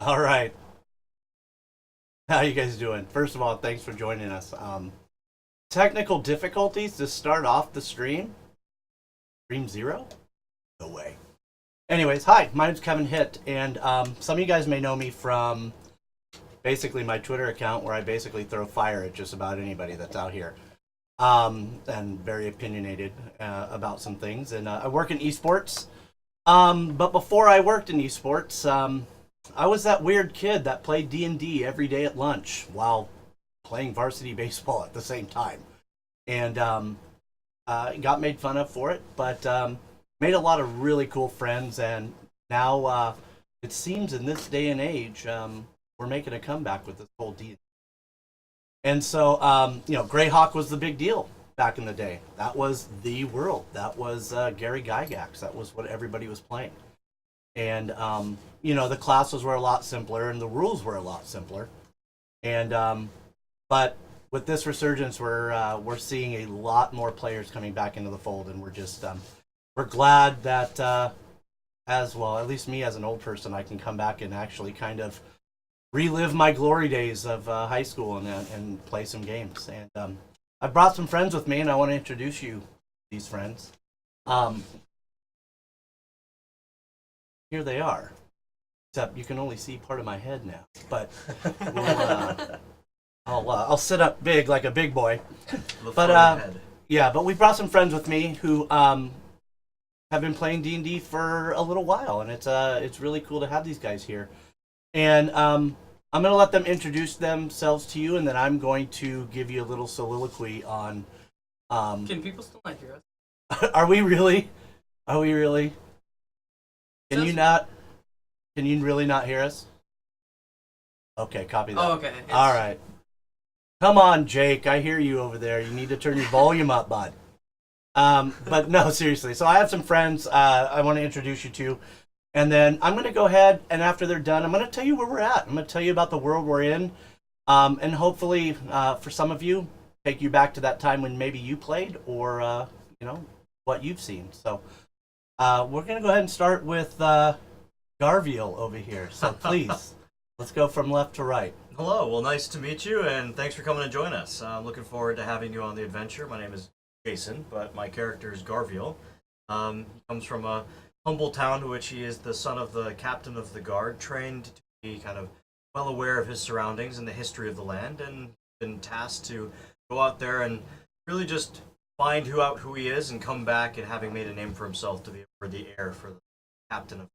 All right. How you guys doing? First of all, thanks for joining us. Technical difficulties to start off the stream. Stream zero? No way. Anyways, hi. My name's Kevin Hitt, and some of you guys may know me from basically my Twitter account, where I basically throw fire at just about anybody that's out here, and very opinionated about some things. And I work in esports. But before I worked in esports, I was that weird kid that played D&D every day at lunch while playing varsity baseball at the same time. And got made fun of for it, but made a lot of really cool friends. And now it seems in this day and age, we're making a comeback with this whole D&D. And so, Greyhawk was the big deal back in the day. That was the world. That was Gary Gygax. That was what everybody was playing. And, the classes were a lot simpler and the rules were a lot simpler. And, but with this resurgence, we're seeing a lot more players coming back into the fold. And we're just, we're glad that, as well, at least me as an old person, I can come back and actually kind of relive my glory days of high school and play some games. And, I brought some friends with me, and I want to introduce you to these friends. Here they are. Except you can only see part of my head now. But I'll sit up big like a big boy. But but we brought some friends with me who have been playing D&D for a little while, and it's really cool to have these guys here. And I'm going to let them introduce themselves to you, and then I'm going to give you a little soliloquy on... Can people still not hear us? Are we really? Are we really? Can you really not hear us? Okay, copy that. Oh, okay. All right. Come on, Jake. I hear you over there. You need to turn your volume up, bud. But no, seriously. So I have some friends I want to introduce you to. And then I'm going to go ahead, and after they're done, I'm going to tell you where we're at. I'm going to tell you about the world we're in. And hopefully, for some of you, take you back to that time when maybe you played or, what you've seen. So we're going to go ahead and start with Garviel over here. So please, let's go from left to right. Hello. Well, nice to meet you, and thanks for coming to join us. I'm looking forward to having you on the adventure. My name is Jason, but my character is Garviel. He comes from a humble town, to which he is the son of the captain of the guard, trained to be kind of well aware of his surroundings and the history of the land, and been tasked to go out there and really just find who he is and come back, and having made a name for himself to be the heir for the captain of.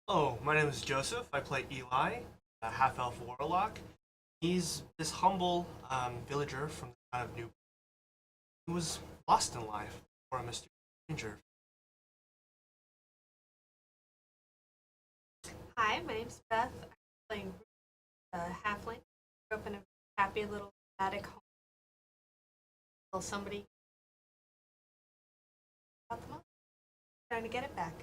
Hello, my name is Joseph. I play Eli, a half-elf warlock. He's this humble villager from the town of New. He was lost in life for a mysterious stranger. Hi, my name's Beth. I'm playing halfling. Grew up in a happy little attic home. Until somebody got them up. Trying to get it back.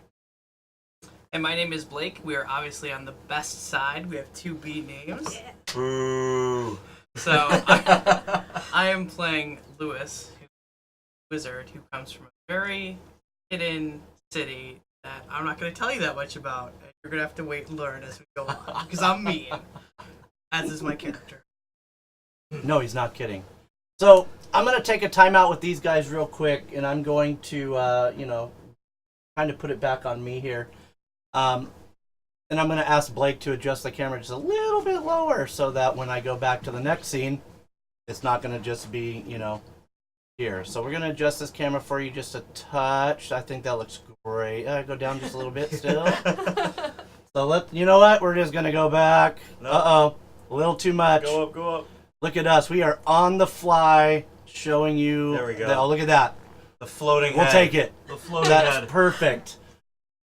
And my name is Blake. We are obviously on the best side. We have two B names. Yeah. Boo! So I am playing Lewis, who's a wizard who comes from a very hidden city that I'm not going to tell you that much about. You're going to have to wait and learn as we go on, because I'm mean, as is my character. No, he's not kidding. So I'm going to take a timeout with these guys real quick, and I'm going to, kind of put it back on me here. And I'm going to ask Blake to adjust the camera just a little bit lower so that when I go back to the next scene, it's not going to just be, here. So we're going to adjust this camera for you just a touch. I think that looks great. Go down just a little bit still. So you know what? We're just going to go back. No. Uh-oh. A little too much. Go up, go up. Look at us. We are on the fly showing you. There we go. Oh, look at that. The floating We'll head. take it. The floating That's head. perfect.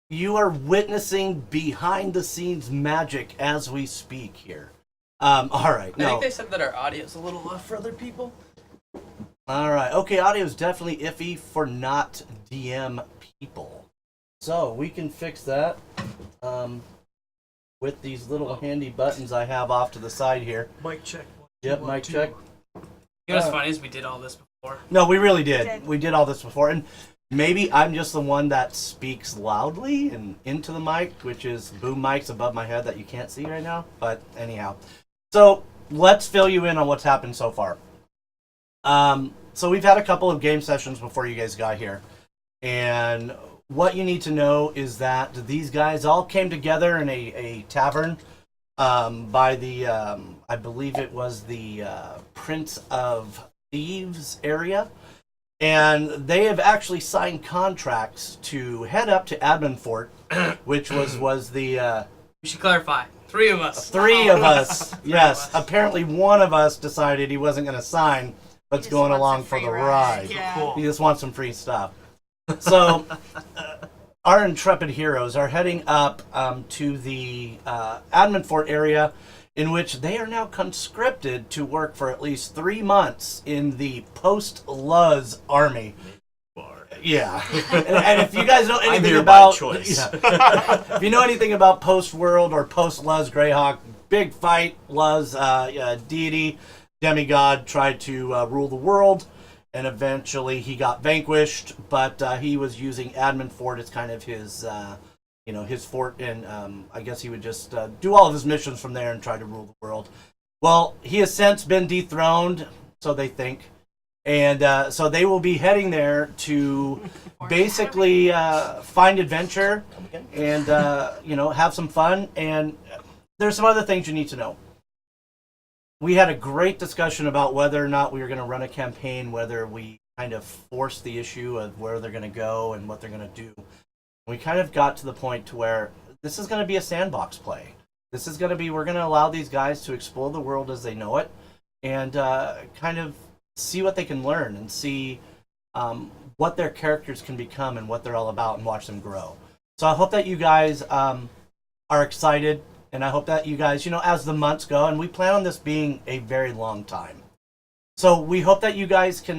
You are witnessing behind the scenes magic as we speak here. All right. I No. think they said that our audio is a little off for other people. All right. Okay, audio is definitely iffy for not DM people. So we can fix that with these little handy buttons I have off to the side here. Mic check. Yep, mic check. You know what's funny is we did all this before. No, we really did. We did all this before. And Maybe I'm just the one that speaks loudly and into the mic, which is boom mics above my head that you can't see right now. But anyhow, so let's fill you in on what's happened so far. So we've had a couple of game sessions before you guys got here. And what you need to know is that these guys all came together in a tavern by the, I believe it was the Prince of Thieves area. And they have actually signed contracts to head up to Admundfort, which was the... We should clarify. 3 of us. 3 of us. Yes. of us. Apparently one of us decided he wasn't going to sign, but's just going wants along a for free the ride. ride. Yeah. Cool. He just wants some free stuff. So, our intrepid heroes are heading up to the Admundfort area, in which they are now conscripted to work for at least 3 months in the post-Luz army. Yeah, and if you guys know anything here about by choice. if you know anything about post-world or post-Luz Greyhawk, big fight, Luz deity, demigod tried to rule the world. And eventually he got vanquished, but he was using Admundfort as kind of his, his fort, and I guess he would just do all of his missions from there and try to rule the world. Well, he has since been dethroned, so they think, and so they will be heading there to basically find adventure and have some fun. And there's some other things you need to know. We had a great discussion about whether or not we were going to run a campaign, whether we kind of force the issue of where they're going to go and what they're going to do. We kind of got to the point to where this is going to be a sandbox play. This is going to be, we're going to allow these guys to explore the world as they know it and kind of see what they can learn and see what their characters can become and what they're all about and watch them grow. So I hope that you guys are excited. And I hope that you guys, as the months go, and we plan on this being a very long time. So we hope that you guys can,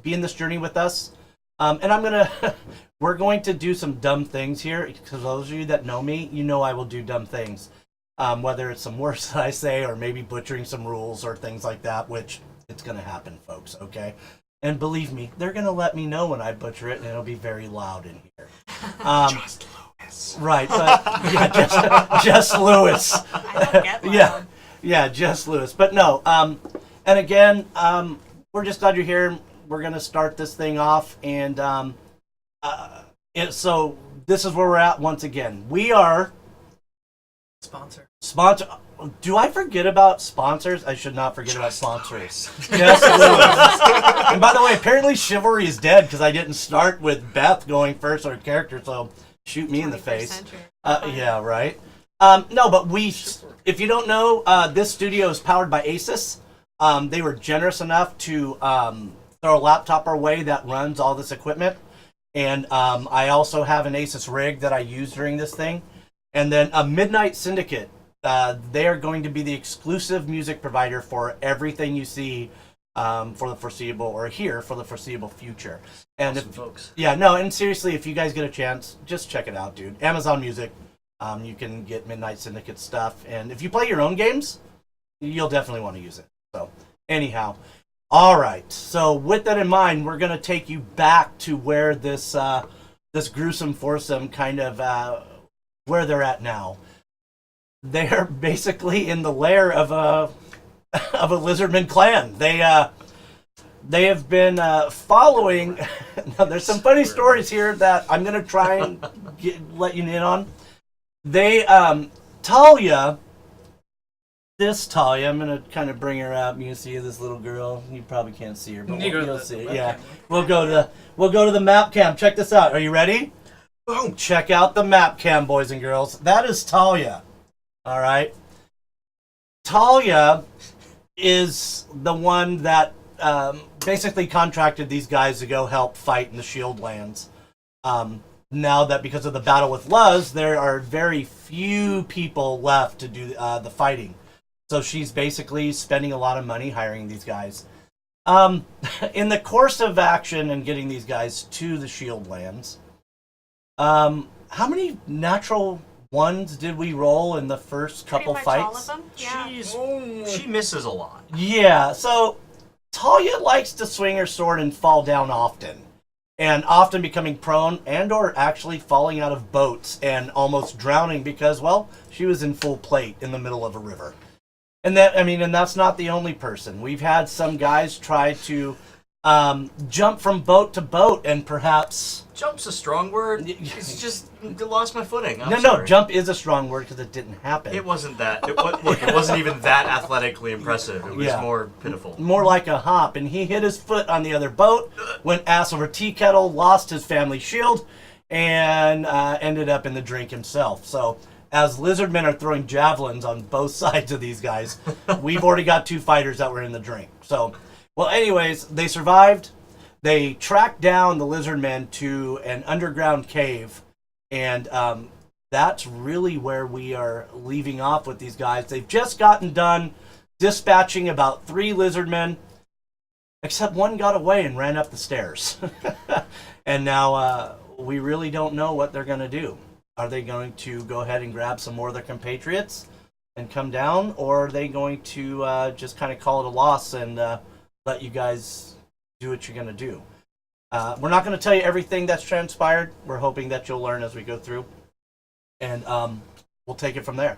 be in this journey with us. And we're going to do some dumb things here. Because those of you that know me, I will do dumb things. Whether it's some words that I say or maybe butchering some rules or things like that, which it's going to happen, folks, okay? And believe me, they're going to let me know when I butcher it, and it'll be very loud in here. Just Lewis. Right, but yeah, just Lewis. I don't get loud. Yeah, just Lewis. But no, and again, we're just glad you're here. We're gonna start this thing off, and so this is where we're at once again. We are Sponsor. Do I forget about sponsors? I should not forget about sponsors. Yes, Lewis. And by the way, apparently chivalry is dead because I didn't start with Beth going first or character, so shoot me in the 21st face. century. Yeah, right. No, but if you don't know, this studio is powered by Asus. They were generous enough to throw a laptop our way that runs all this equipment. And I also have an Asus rig that I use during this thing. And then a Midnight Syndicate. They are going to be the exclusive music provider for everything you see for the foreseeable, or here for the foreseeable future. And Awesome, folks. Yeah, no, and seriously, if you guys get a chance, just check it out, dude. Amazon Music, you can get Midnight Syndicate stuff, and if you play your own games, you'll definitely want to use it. So, anyhow, all right. So, with that in mind, we're gonna take you back to where this gruesome foursome kind of where they're at now. They're basically in the lair of a lizardman clan. They have been following. Now, there's some funny stories here that I'm gonna try and let you in on. They Taliah. This Taliah, I'm gonna kind of bring her up. You can see this little girl. You probably can't see her, but you'll see. Yeah, we'll go to the map cam. Check this out. Are you ready? Boom! Check out the map cam, boys and girls. That is Taliah. All right. Taliah is the one that basically contracted these guys to go help fight in the Shield Lands. Now that because of the battle with Luz, there are very few people left to do the fighting. So she's basically spending a lot of money hiring these guys. In the course of action and getting these guys to the Shield Lands, how many natural ones did we roll in the first couple Pretty much fights? all of them. Yeah. She misses a lot. Yeah, so Taliah likes to swing her sword and fall down often. and often becoming prone and or actually falling out of boats and almost drowning because, well, she was in full plate in the middle of a river. And that's not the only person. We've had some guys try to jump from boat to boat and perhaps... Jump's a strong word. It's just lost my footing. I'm No, sorry. jump is a strong word because it didn't happen. It wasn't that. Look, it wasn't even that athletically impressive. It was Yeah. more pitiful. More like a hop, and he hit his foot on the other boat, went ass over tea kettle, lost his family shield, and ended up in the drink himself. So, as lizardmen are throwing javelins on both sides of these guys, we've already got 2 fighters that were in the drink. So, well, anyways, they survived. They tracked down the lizardmen to an underground cave, and that's really where we are leaving off with these guys. They've just gotten done dispatching about 3 lizardmen, except one got away and ran up the stairs. And now we really don't know what they're going to do. Are they going to go ahead and grab some more of their compatriots and come down, or are they going to just kind of call it a loss and let you guys do what you're going to do? We're not going to tell you everything that's transpired. We're hoping that you'll learn as we go through. And we'll take it from there.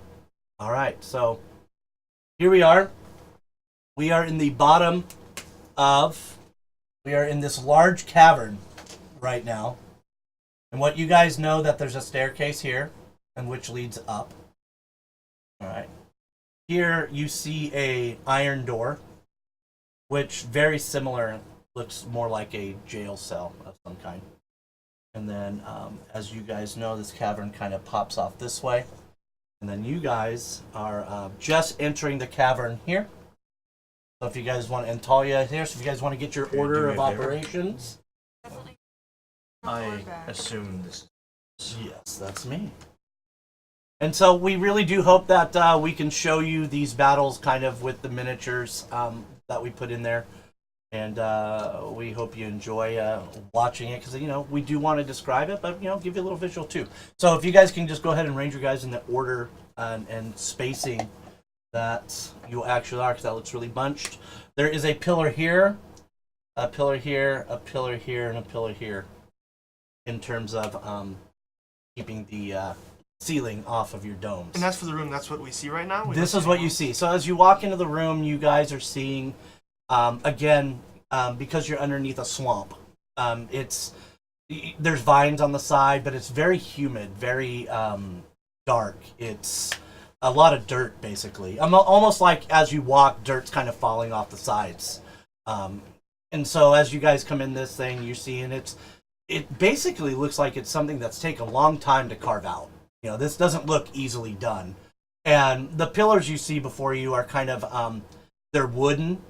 All right, so here we are. We are in the bottom of... We are in this large cavern right now. And what you guys know that there's a staircase here, and which leads up. All right. Here you see a iron door, which very similar, looks more like a jail cell of some kind. And then, as you guys know, this cavern kind of pops off this way. And then you guys are just entering the cavern here. So if you guys want, and Taliah here, so if you guys want to get your Can you order do me of a favor? operations. Definitely. I assume this. Yes, that's me. And so we really do hope that we can show you these battles kind of with the miniatures that we put in there. And we hope you enjoy watching it because, we do want to describe it, but, give you a little visual too. So if you guys can just go ahead and range your guys in the order and spacing that you actually are, because that looks really bunched. There is a pillar here, a pillar here, a pillar here, and a pillar here in terms of keeping the ceiling off of your domes. And that's for the room. That's what we see right now. This is what you see. So as you walk into the room, you guys are seeing, again, because you're underneath a swamp, there's vines on the side, but it's very humid, very dark. It's a lot of dirt, basically. Almost like as you walk, dirt's kind of falling off the sides. And so as you guys come in this thing, you're seeing it basically looks like it's something that's taken a long time to carve out. This doesn't look easily done. And the pillars you see before you are kind of, they're wooden.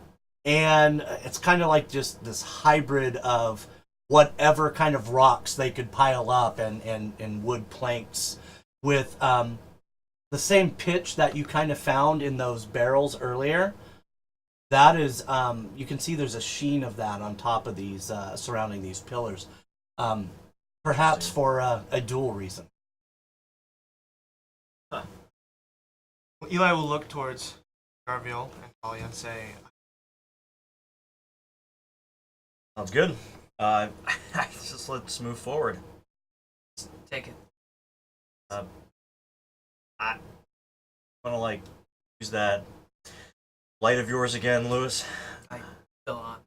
And it's kind of like just this hybrid of whatever kind of rocks they could pile up and wood planks with the same pitch that you kind of found in those barrels earlier. That is, you can see there's a sheen of that on top of these, surrounding these pillars. Perhaps for a dual reason. Well, Eli will look towards Garviel and Taliah and say, Sounds good. Just let's move forward. Take it. I want to use that light of yours again, Lewis. Still on.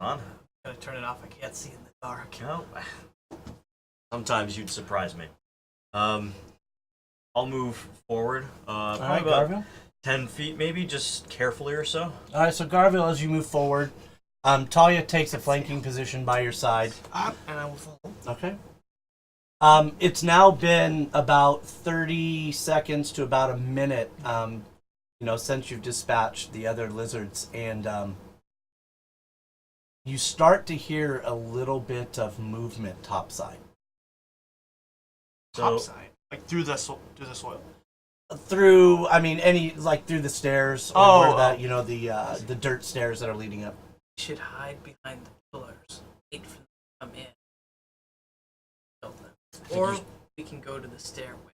On? I'm gonna turn it off. I can't see in the dark. No. Sometimes you'd surprise me. I'll move forward. All Probably right, about Garviel. 10 feet, maybe, just carefully or so. All right, so Garviel, as you move forward, Taliah takes a flanking position by your side. and I will follow. Okay. It's now been about 30 seconds to about a minute, since you've dispatched the other lizards, and you start to hear a little bit of movement topside. So, Topside. Like through the soil. Through the stairs, or Oh, where the dirt stairs that are leading up. We should hide behind the pillars. Wait for them to come in. Kill them. Or we can go to the stairway.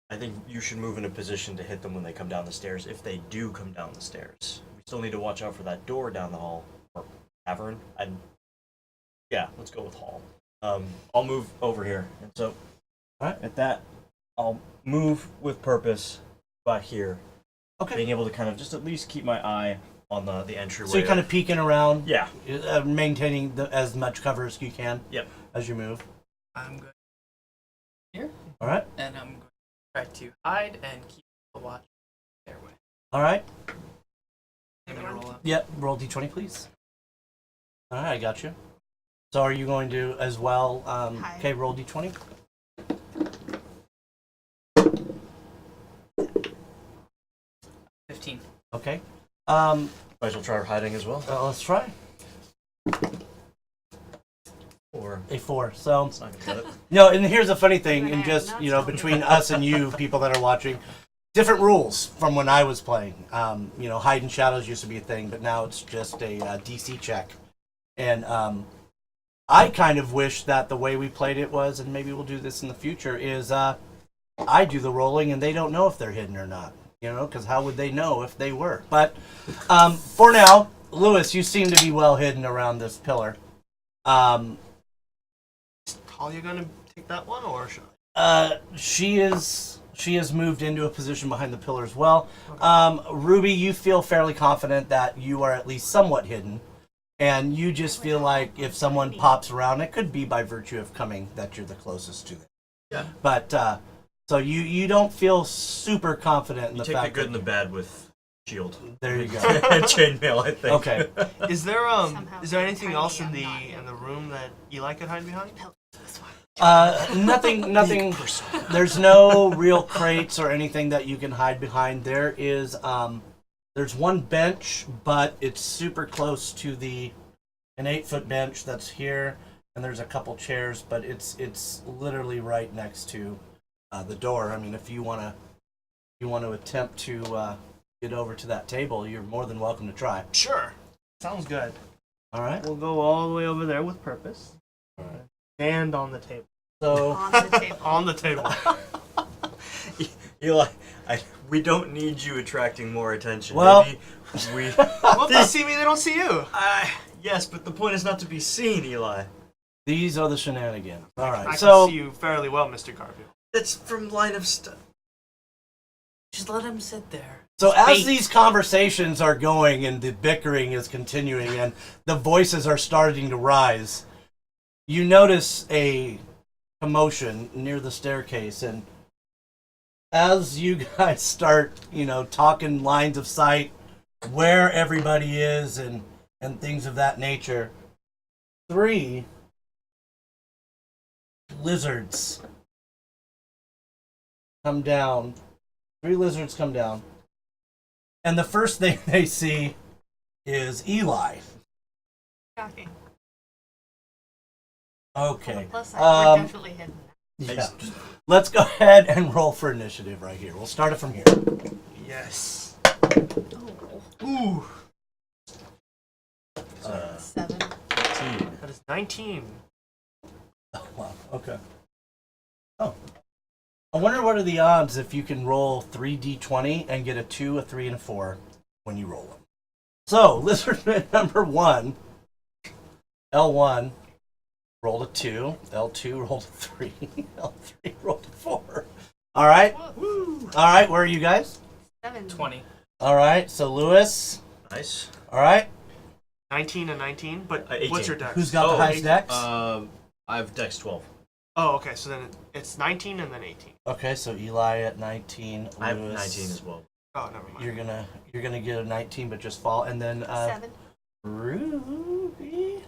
I think you should move in a position to hit them when they come down the stairs, if they do come down the stairs. We still need to watch out for that door down the hall, or cavern. Yeah, let's go with hall. I'll move over here, and so Alright. at that, I'll move with purpose by here, Okay. being able to kind of just at least keep my eye on the entryway. So you're kind of peeking around, yeah. maintaining as much cover as you can. Yep. As you move. I'm good here, All right. and I'm going to try to hide and keep the watch their way. All right. I'm going to roll up. Yep. Roll d20, please. All right, I got you. So are you going to as well? Hide. Okay, roll d20. $15. Okay. Might as well try hiding as well. Let's try Or a 4. So it's not gonna get it. no, and here's a funny thing, and Right, just not you know, so. between us and you, people that are watching, different rules from when I was playing. You know, hide and shadows used to be a thing, but now it's just a DC check. And I kind of wish that the way we played it was, and maybe we'll do this in the future, is I do the rolling and they don't know if they're hidden or not. You know, because how would they know if they were? But for now, Lewis, you seem to be well hidden around this pillar. Is Talia gonna take that one, or should She has moved into a position behind the pillar as well. Ruby, you feel fairly confident that you are at least somewhat hidden, and you just feel like if someone pops around, it could be by virtue of coming that you're the closest to them. Yeah. But so you don't feel super confident in You the take the fact good that and the bad with shield. there you go. Chainmail, I think. Okay. Is there Somehow is there anything tiny else in and the not hidden. in the room that Eli could hide behind? Nothing. There's no real crates or anything that you can hide behind. There is, there's one bench, but it's super close to an 8-foot bench that's here, and there's a couple chairs, but it's literally right next to the door. I mean, if you want to attempt to get over to that table, you're more than welcome to try. Sure. Sounds good. All right. We'll go all the way over there with purpose. And on the table. So On the table. On the table. Eli, we don't need you attracting more attention. Well- Maybe we. Well, if they see me, they don't see you. Yes, but the point is not to be seen, Eli. these are the shenanigans. All right. I So can see you fairly well, Mr. Garfield. That's from line of study. Just let him sit there. So as Wait. these conversations are going and the bickering is continuing and the voices are starting to rise, you notice a commotion near the staircase, and as you guys start, talking lines of sight, where everybody is and things of that nature, 3 lizards come down. 3 lizards come down. And the first thing they see is Eli. Shocking. Okay. On the plus side, we're Um, definitely hidden. yeah. Let's go ahead and roll for initiative right here. We'll start it from here. Yes. Oh, Ooh. 7. 18. That is 19. Wow. Okay. Oh. I wonder what are the odds if you can roll 3d20 and get a 2, a 3, and a 4 when you roll them. So, lizardman number 1, L1, rolled a 2, L2 rolled a 3, L3 rolled a 4. All right? Woo. All right, where are you guys? 7. 20. All right, so Lewis. Nice. All right. 19 and 19, but 18. what's your dex? Who's got the Oh, highest dex? I have Dex 12. Oh, okay, so then it's 19 and then 18. Okay, so Eli at 19. I have Lewis, 19 as well. Oh, never mind. You're gonna get a 19, but just fall, and then 7. Ruby.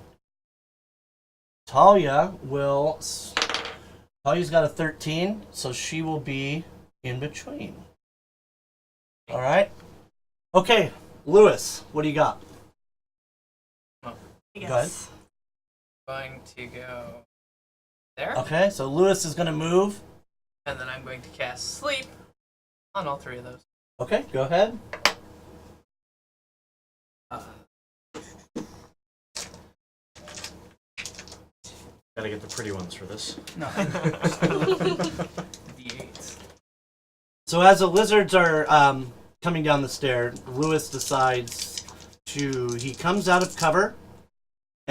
Taliah's got a 13, so she will be in between. All right. Okay, Lewis, what do you got? Yes. Going to go there, Okay, so Lewis is gonna move. and then I'm going to cast sleep on all 3 of those. Okay, go ahead. Gotta get the pretty ones for this. No. D8s. So as the lizards are coming down the stair, Lewis decides he comes out of cover,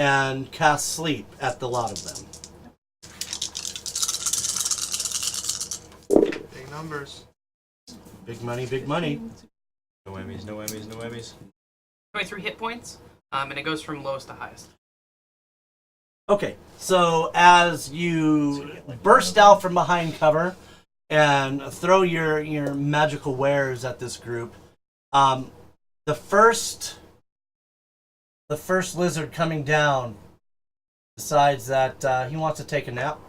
and cast sleep at the lot of them. Big numbers. Big money, big money. No whammies, no whammies, no whammies. 23 hit points, and it goes from lowest to highest. Okay, so as you burst out from behind cover and throw your magical wares at this group, the first lizard coming down decides that he wants to take a nap,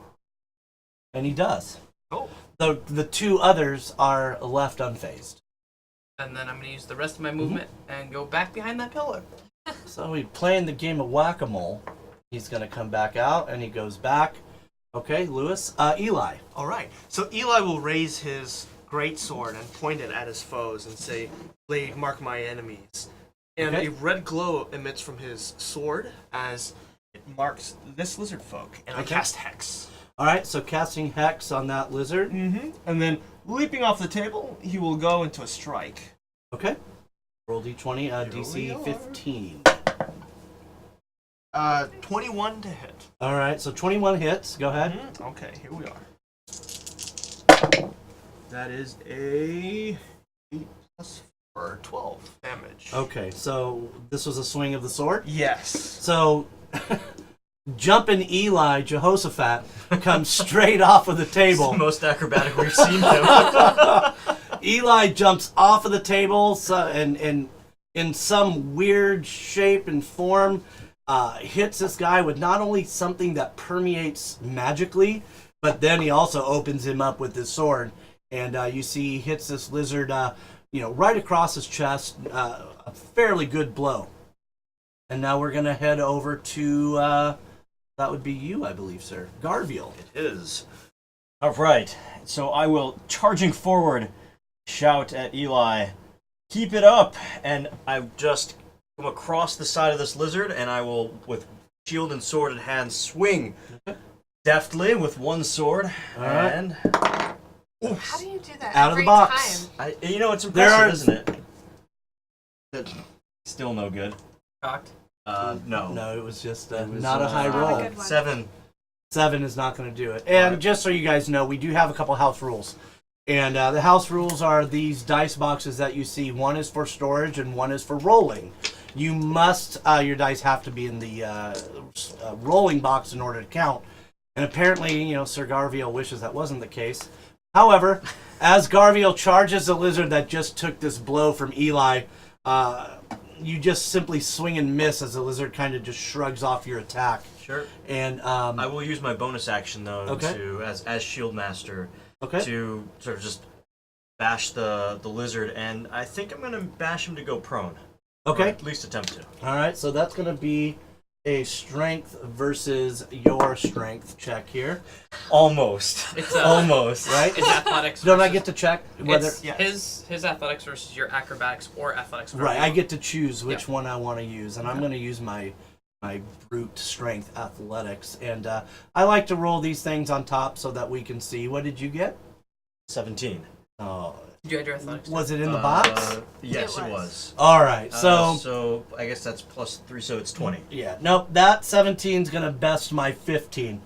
and he does. Oh. The two others are left unfazed. And then I'm going to use the rest of my movement and go back behind that pillar. So we playing the game of whack-a-mole. He's going to come back out, and he goes back. Okay, Lewis. Eli. All right. So Eli will raise his great sword and point it at his foes and say, "Blade, mark my enemies." And Okay. a red glow emits from his sword as it marks this lizard folk. And I Okay. cast Hex. All right, so casting Hex on that lizard. Mm-hmm. And then leaping off the table, he will go into a strike. Okay. Roll d20, we DC are. 15. 21 to hit. All right, so 21 hits. Go ahead. Mhm. Okay, here we are. That is a 8 plus 4, 12 damage. Okay, so this was a swing of the sword. Yes. So, jumping Eli, Jehoshaphat, comes straight off of the It's table. the most acrobatic we've seen him. Eli jumps off of the table and in some weird shape and form hits this guy with not only something that permeates magically, but then he also opens him up with his sword. And you see he hits this lizard right across his chest, a fairly good blow. And now we're going to head over to, that would be you, I believe, sir. Garviel. It is. All right. So I will, charging forward, shout at Eli, "Keep it up!" And I just come across the side of this lizard, and I will, with shield and sword in hand, swing deftly with one sword. All right. And How do you do that Out of the every box. time? it's There impressive, are- isn't it? Still no good. Cocked. No. No, it was just It was, not a high Not a roll. good one. 7. 7 is not going to do it. And Right. just so you guys know, we do have a couple house rules. And the house rules are these dice boxes that you see. One is for storage and one is for rolling. You must, your dice have to be in the rolling box in order to count. And apparently, Sir Garviel wishes that wasn't the case. However, as Garviel charges the lizard that just took this blow from Eli, you just simply swing and miss as the lizard kind of just shrugs off your attack. Sure. And I will use my bonus action though Okay. to as shield master okay. to sort of just bash the lizard, and I think I'm gonna bash him to go prone. Or Okay. at least attempt to. All right, so that's going to be a strength versus your strength check here, Almost. It's Almost. right? It's athletics. Don't I versus- get to check whether? It's Yeah. his athletics versus your acrobatics or athletics. Right, I get to choose which Yeah. one I want to use, and I'm going to use my brute strength athletics, and I like to roll these things on top so that we can see. What did you get? 17. Oh, Did you add your athletics? was it in the box? Yes, It it was. was. All right, So I guess that's plus 3, so it's 20. yeah, nope, that 17 is going to best my 15.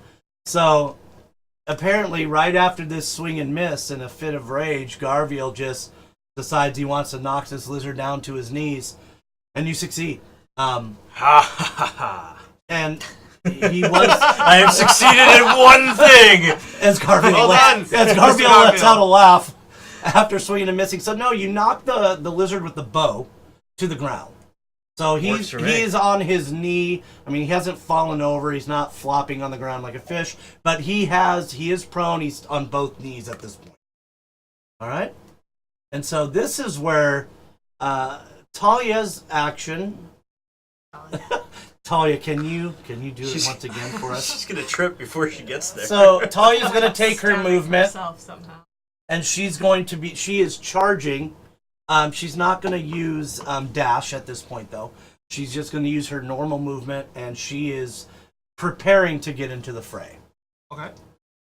So apparently, right after this swing and miss, in a fit of rage, Garviel just decides he wants to knock this lizard down to his knees, and you succeed. Ha ha ha ha. And he was, I have succeeded in one thing! as Garviel, Well done, as Mr. Garviel lets Garviel. out a laugh after swinging and missing. So no, you knock the lizard with the bow to the ground. So Works for me. he is on his knee. I mean, he hasn't fallen over. He's not flopping on the ground like a fish, but he is prone. He's on both knees at this point. All right, and so this is where Taliah's action. Taliah, can you do it once again for us? She's gonna trip before she gets there. So Talia's going to take her Stabbing movement, herself somehow. and she is charging. She's not going to use dash at this point, though. She's just going to use her normal movement, and she is preparing to get into the fray. Okay.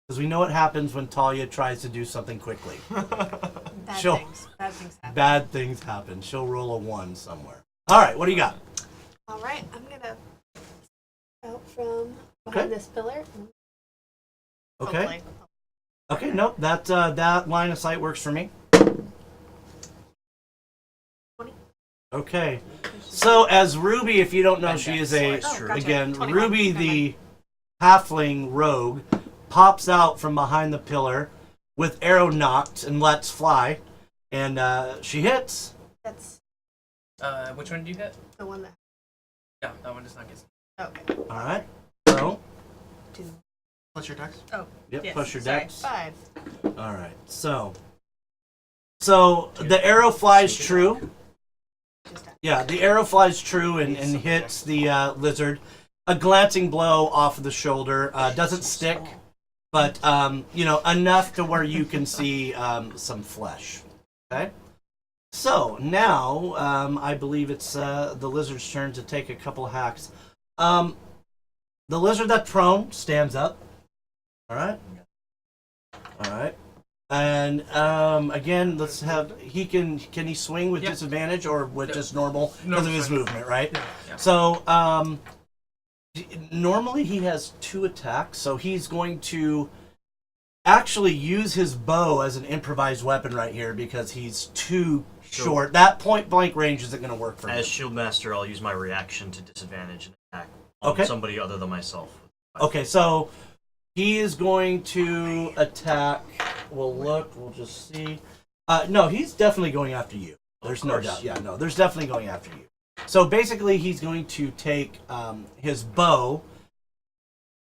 Because we know what happens when Taliah tries to do something quickly. Bad Sure. things. Bad things happen. Bad things happen. She'll roll a 1 somewhere. All right, what do you got? All right, I'm gonna out from Okay. behind this pillar. Okay. Hopefully. Okay. Nope. That line of sight works for me. 20. Okay. So as Ruby, if you don't know, And she dex is a slice. Oh, gotcha. again 21. Ruby Never the halfling rogue pops out from behind the pillar with arrow knocked and lets fly, and she hits. That's Which one did you hit? the one that. Yeah, that one does not get. Okay. All right. So 2. What's your dex? Oh. yep, Yes. plus your Sorry. dex. 5. All right. So the arrow flies true. Just that. Yeah, the arrow flies true and hits the lizard. A glancing blow off of the shoulder. Doesn't stick, but enough to where you can see some flesh. Okay. So now I believe it's the lizard's turn to take a couple hacks. The lizard that's prone stands up. All right. All right. And again, let's have can he swing with Yep. disadvantage or with Yep. just normal because Normal of his swing. movement, right? Yeah. So normally he has 2 attacks, so he's going to actually use his bow as an improvised weapon right here because he's too short. That point blank range isn't going to work for him. As Shield Master, I'll use my reaction to disadvantage and attack on Okay. somebody other than myself. Okay, so he is going to attack. We'll just see. No, he's definitely going after you. There's no course. doubt. Yeah, no, there's definitely going after you. So basically, he's going to take his bow,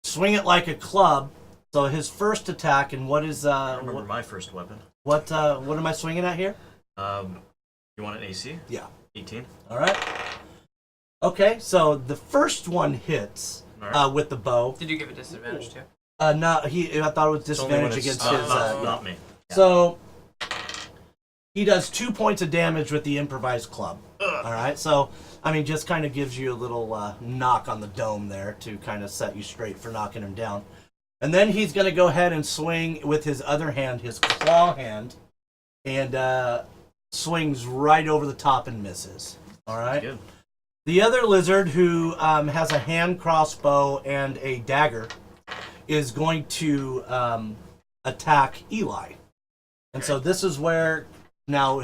swing it like a club. So his first attack, and what is I remember my first weapon. what am I swinging at here? You want an AC? Yeah. 18. All right. Okay, so the first one hits All right. with the bow. Did you give a disadvantage too? No, I thought it was It's only when disadvantage it's against his. not me. So he does 2 points of damage with the improvised club. All right, so I mean, just kind of gives you a little knock on the dome there to kind of set you straight for knocking him down. And then he's going to go ahead and swing with his other hand, his claw hand, and swings right over the top and misses. All right. Good. The other lizard, who has a hand crossbow and a dagger, is going to attack Eli. And so this is where now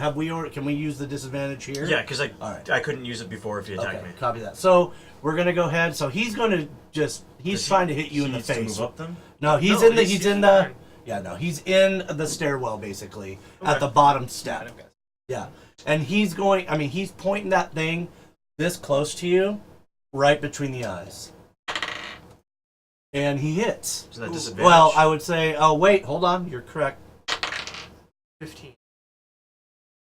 can we use the disadvantage here? Yeah, because right. I couldn't use it before if he attacked Okay, me. copy that. So we're gonna go ahead. So he's gonna he's trying to hit you He in the needs to face. move up then? No, he's No, in the he's the fine. he's in the stairwell basically at Okay. the bottom step. Yeah, and he's going. I mean, he's pointing that thing this close to you, right between the eyes, and he hits. Is that disadvantage? Well, I would say. Oh wait, hold on. You're correct 15.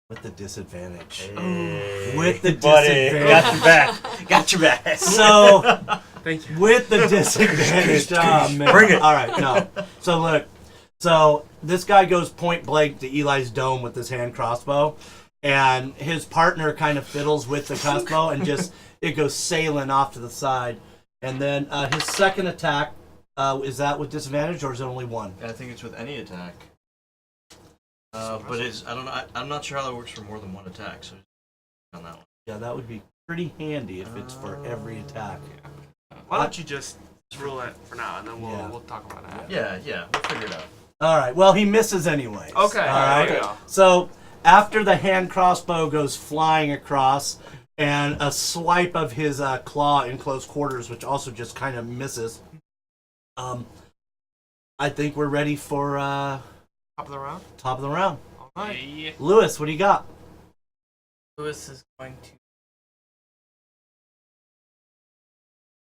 with the disadvantage. Hey, With the buddy, disadvantage. got your back. Got your back. So Thank you. with the disadvantage. Oh, man. Bring it. All right, no. So look. So this guy goes point blank to Eli's dome with his hand crossbow, and his partner kind of fiddles with the crossbow and just it goes sailing off to the side. And then his second attack, is that with disadvantage or is it only one? I think it's with any attack. But I don't know. I'm not sure how that works for more than one attack. So on that one. Yeah, that would be pretty handy if it's for every attack. Why don't you just rule it for now, and then Yeah. we'll talk about it. Yeah, we'll figure it out. All right. Well, he misses anyways. Okay. All right. There we go. So after the hand crossbow goes flying across, and a swipe of his claw in close quarters, which also just kind of misses. I think we're ready for Top of the round. top of the round. All right. Yeah. Lewis, what do you got? Lewis is going to,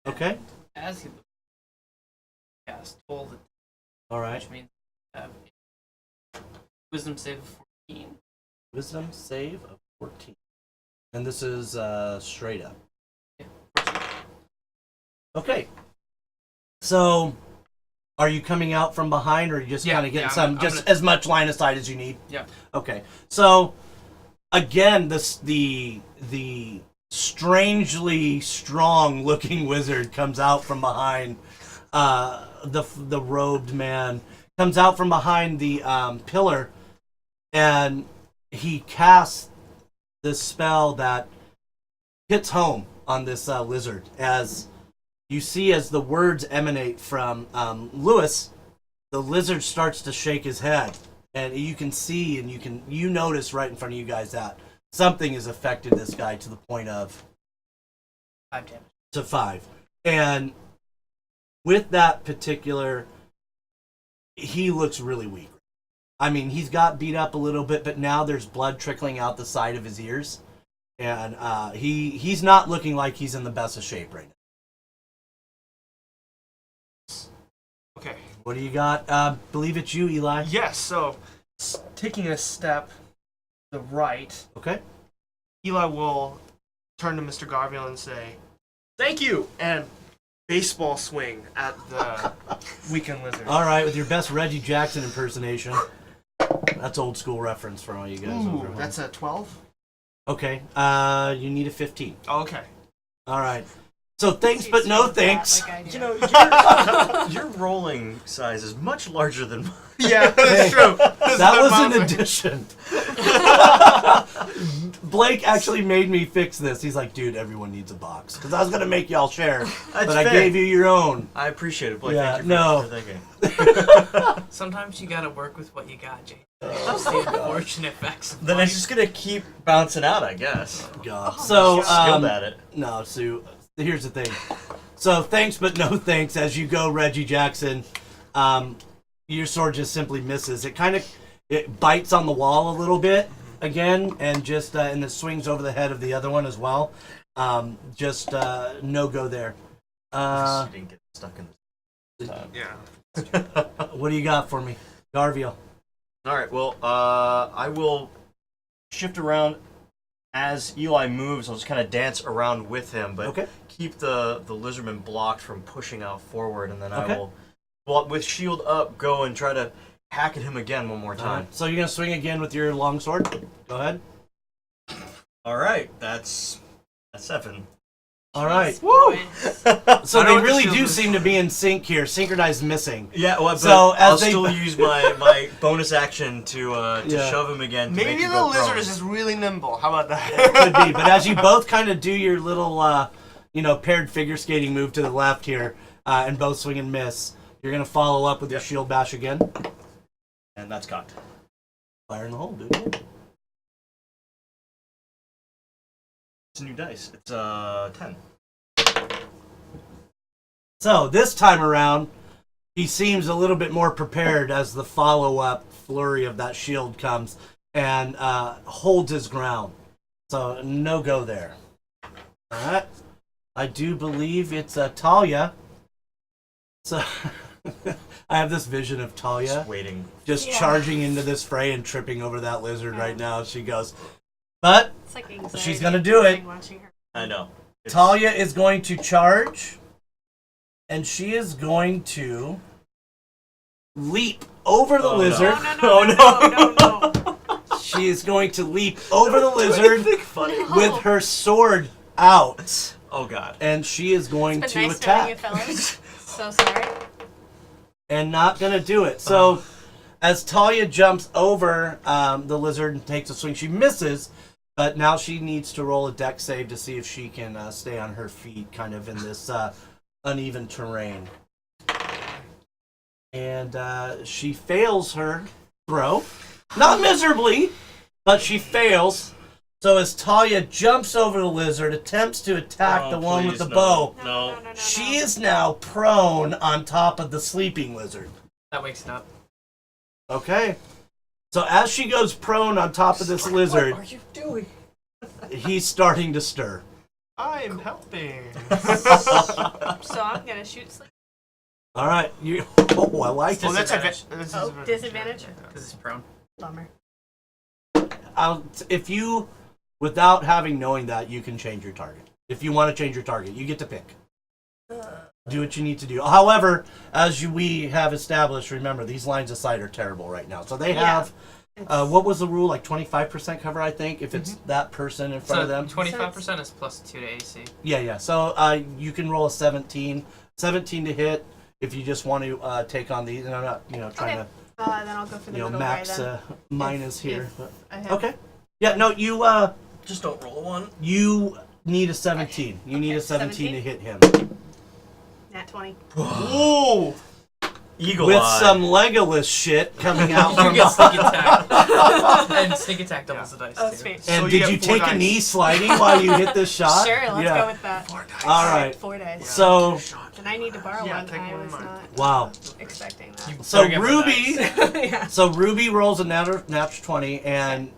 Okay. as he cast Toll the All right. which means have a wisdom save of 14. Wisdom save of 14. And this is straight up. Yeah. Okay. So, are you coming out from behind, or are you just Yeah, kind of getting yeah, I'm just gonna- as much line of sight as you need? Yeah. Okay. So, again, the strangely strong-looking wizard comes out from behind the robed man. Comes out from behind the pillar, and he casts this spell that hits home on this lizard as you see as the words emanate from Lewis, the lizard starts to shake his head, and you can see and you notice right in front of you guys that something has affected this guy to the point of 5 damage. to 5. And with that particular, he looks really weak. I mean, he's got beat up a little bit, but now there's blood trickling out the side of his ears. And he's not looking like he's in the best of shape right now. Okay. What do you got? Believe it's you, Eli. Yes, so taking a step to the right, Okay. Eli will turn to Mr. Garfield and say, "Thank you!" and baseball swing at the weakened lizard. All right, with your best Reggie Jackson impersonation. That's old school reference for all you guys over Ooh, home. that's a 12? Okay. You need a 15. Oh, okay. All right. So thanks, but no thanks. You know, your rolling size is much larger than mine. Yeah, that's true. That was an addition. Blake actually made me fix this. He's like, dude, everyone needs a box. Because I was going to make y'all share, but I fair. gave you your own. I appreciate it, Blake. Yeah, Thank you no. for thinking. Sometimes you gotta work with what you got, Jay. That's the unfortunate facts of Then life. it's just gonna keep bouncing out, I guess. God. So, Skilled at it. no, Sue, here's the thing. So, thanks, but no thanks. As you go, Reggie Jackson, your sword just simply misses. It bites on the wall a little bit again, and just and it swings over the head of the other one as well. Just no go there. You didn't get stuck in this time. Yeah. What do you got for me, Garfield? All right. Well, I will shift around as Eli moves. I'll just kind of dance around with him, but Okay. keep the lizardman blocked from pushing out forward, and then Okay. I will, well, with shield up, go and try to hack at him again one more time. So you're gonna swing again with your long sword. Go ahead. All right. That's a 7. All right. Woo! So I know they what the really shield do is. seem to be in sync here. Synchronized missing. Yeah. Well, but So, as I'll they- still use my bonus action to Yeah. shove him again. To make Maybe him the go lizard prone. is just really nimble. How about that? Could be, but as you both kind of do your little, paired figure skating move to the left here, and both swing and miss, you're gonna follow up with your shield bash again. And that's cocked. Fire in the hole, dude. It's a new dice. It's 10. So this time around, he seems a little bit more prepared as the follow-up flurry of that shield comes and holds his ground. So no go there. All right. I do believe it's Taliah. So I have this vision of Taliah Just waiting. just Yeah. charging into this fray and tripping over that lizard right now. She goes, but It's like anxiety she's gonna do it. watching her. I know. It's- Taliah is going to charge, and she is going to leap over the Oh, no. lizard. No. She is going to leap over the lizard No. with her sword out, Oh god. and she is going It's to been nice knowing you, attack. fellas. So sorry. And not gonna do it. So as Taliah jumps over the lizard and takes a swing, she misses, but now she needs to roll a dex save to see if she can stay on her feet kind of in this uneven terrain. And she fails her throw. Not miserably, but she fails. So as Taliah jumps over the lizard, attempts to attack the one with the bow, No. she is now prone on top of the sleeping lizard. That wakes it up. Okay. So as she goes prone on top of this lizard, What are you doing? he's starting to stir. I'm helping. So I'm gonna shoot sleep. All right. You. Oh, I like Well, this. that's Oh, disadvantage? Because it's prone. Bummer. If you, without knowing that, you can change your target. If you want to change your target, you get to pick. Do what you need to do. However, we have established, remember, these lines of sight are terrible right now. So they have, what was the rule? Like 25% cover, I think, if it's that person in front of them. 25% is plus 2 to AC. Yeah. So you can roll a 17. 17 to hit if you just want to take on these. And I'm not, trying Okay. Then I'll go for the to, middle max guy then. minus here. if But, I have- okay. Yeah. No, you Just don't roll a 1. you need a 17. You need Okay, a 17 17? to hit him. Nat 20. Ooh! Eagle With eye. some Legolas shit coming out You from get sneak attack. And sneak attack doubles the dice, Oh, too. sweet. And So you did get you 4 take a dice. knee sliding while you hit this shot? Sure, let's Yeah. go with that. 4 dice. All right. 4 dice. So, And I need to borrow Yeah, one. take I one was of mine. not wow. expecting You that. So better get more Ruby, dice. Yeah. so Ruby rolls a natural 20, and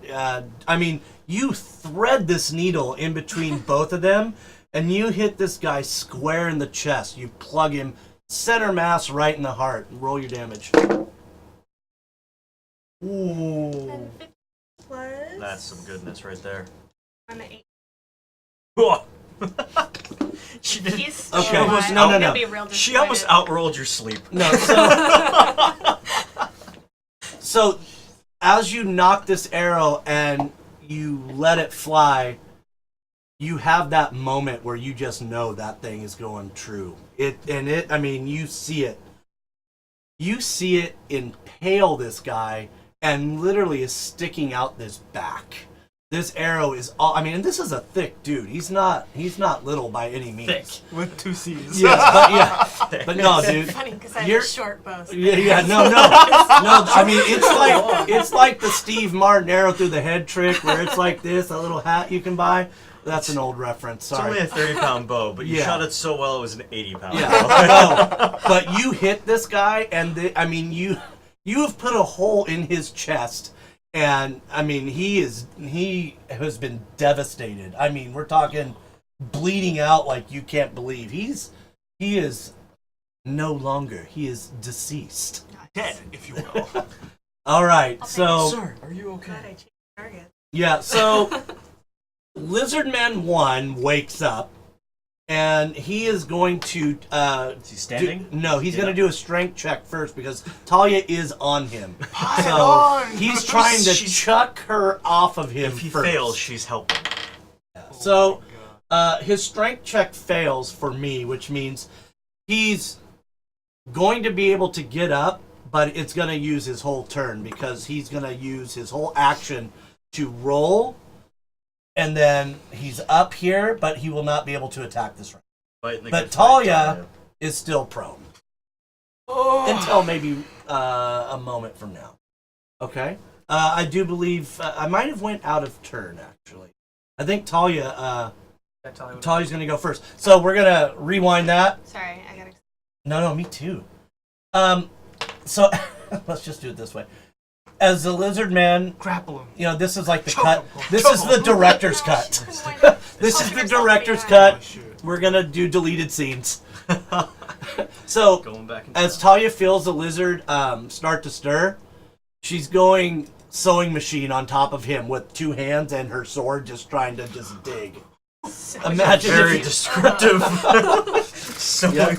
I mean, you thread this needle in between both of them, and you hit this guy square in the chest. You plug him center mass right in the heart. Roll your damage. Ooh. And 50 plus. That's some goodness right there. I'm at 8. She did. He's still Okay, alive. no, I'm no. gonna be real She almost disappointed. outrolled your sleep. No, so as you knock this arrow and you let it fly, you have that moment where you just know that thing is going true. I mean, you see it. You see it impale this guy and literally is sticking out this back. This arrow is all, I mean, and this is a thick dude. He's not little by any means. Thick. With 2 C's. Yes, but no, dude. Funny because I have You're- a short bow. Yeah, no. I mean, it's like the Steve Martin arrow through the head trick, where it's like this, a little hat you can buy. That's an old reference. It's only Sorry. a 30-pound bow, but you Yeah. shot it so well it was an 80-pound bow. Yeah, no, but you hit this guy, and I mean, you have put a hole in his chest, and I mean, he has been devastated. I mean, we're talking bleeding out like you can't believe. He is no longer. He is deceased. Dead, if you will. All right, I'll take so. Sir, are you okay? Glad I changed target. Yeah, so Lizardman 1 wakes up, and he is going to Is he standing? no, he's Yeah. going to do a strength check first because Taliah is on him. So on! he's trying to She's- chuck her off of him If he first. fails, she's helping. So his strength check fails for me, which means he's going to be able to get up, but it's going to use his whole turn because he's going to use his whole action to roll, and then he's up here, but he will not be able to attack this round. Fighting the But good fight, Taliah is still prone until maybe a moment from now. Okay. I do believe I might have went out of turn actually. I think Taliah. Yeah, Taliah would- Taliah's gonna go first. So we're gonna rewind that. Sorry, I gotta. No, me too. So let's just do it this way. As the lizard man, Grapple him. you know, this is like the Choke cut. him. This Choke is the him. director's cut. This is the director's Oh, cut. shoot. We're gonna do deleted scenes. So Going back in as time. Taliah feels the lizard start to stir, she's going sewing machine on top of him with 2 hands and her sword, just trying to just dig. Imagine Very if you, descriptive. So Yeah.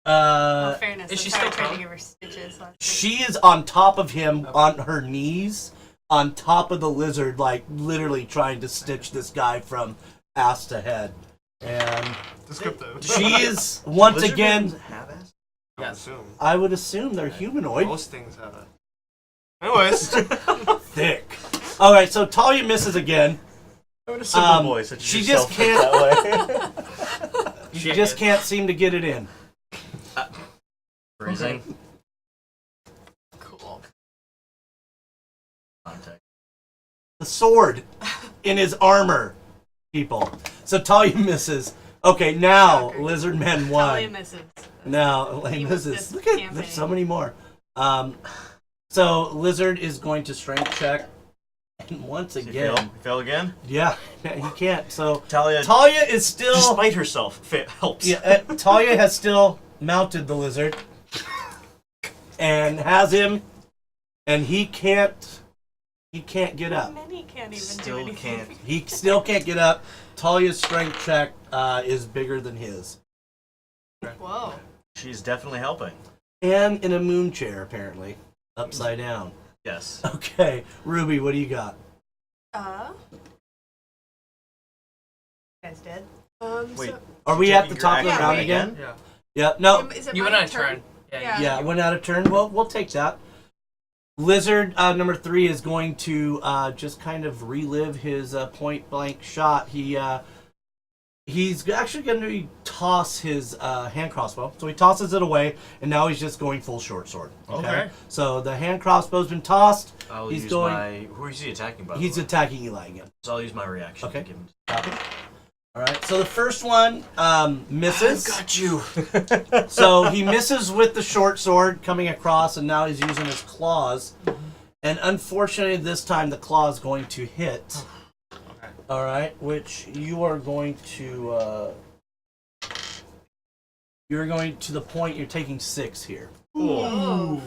In fairness, Is she I'm still trying to prone? give her stitches. Last week. she is on top of him on her knees, on top of the lizard, like literally trying to stitch this guy from ass to head. And Descriptive. she is once Lizard again. men have ass? I would Yes. assume. I would assume they're humanoid. Most things have it. Anyways. Thick. All right, so Talia misses again. What a simple Um, voice. That she you just yourself think that way. She just can't seem to get it in. Freezing. Cool. Contact. The sword in his armor, people. So Talia misses. Okay, now Shocker. Lizard Man Totally 1. misses. Now He Lane was misses. just Look at camping. there's so many more. So Lizard is going to strength check, and once Does he again, fail? He fail again? yeah, he can't. So Talia, Talia is still. despite herself, helps. Yeah, Talia has still mounted the lizard and has him, and he can't get up. Many can't even Still do anything. can't. He still can't get up. Talia's strength check is bigger than his, Whoa. She's definitely helping. and in a moon chair apparently, upside down. Yes. Okay, Ruby, what do you got? You guys did. Wait. So, Are we at the top of the action round again? again? Yeah. Yeah. No. is it You my went on a turn. Yeah. Yeah, went out of turn. Well, we'll take that. Lizard number 3 is going to just kind of relive his point blank shot. He He's actually going to toss his hand crossbow. So he tosses it away, and now he's just going full short sword. Okay. So the hand crossbow's been tossed. I'll He's use going. my. Who is he attacking, by the He's way? attacking Eli again. So I'll use my reaction. Okay. To give him... Copy. All right. So the first one misses. I've got you. So he misses with the short sword coming across, and now he's using his claws. And unfortunately, this time the claw is going to hit. Okay. All right, which you are going to. You're going to the point you're taking 6 here. Ooh.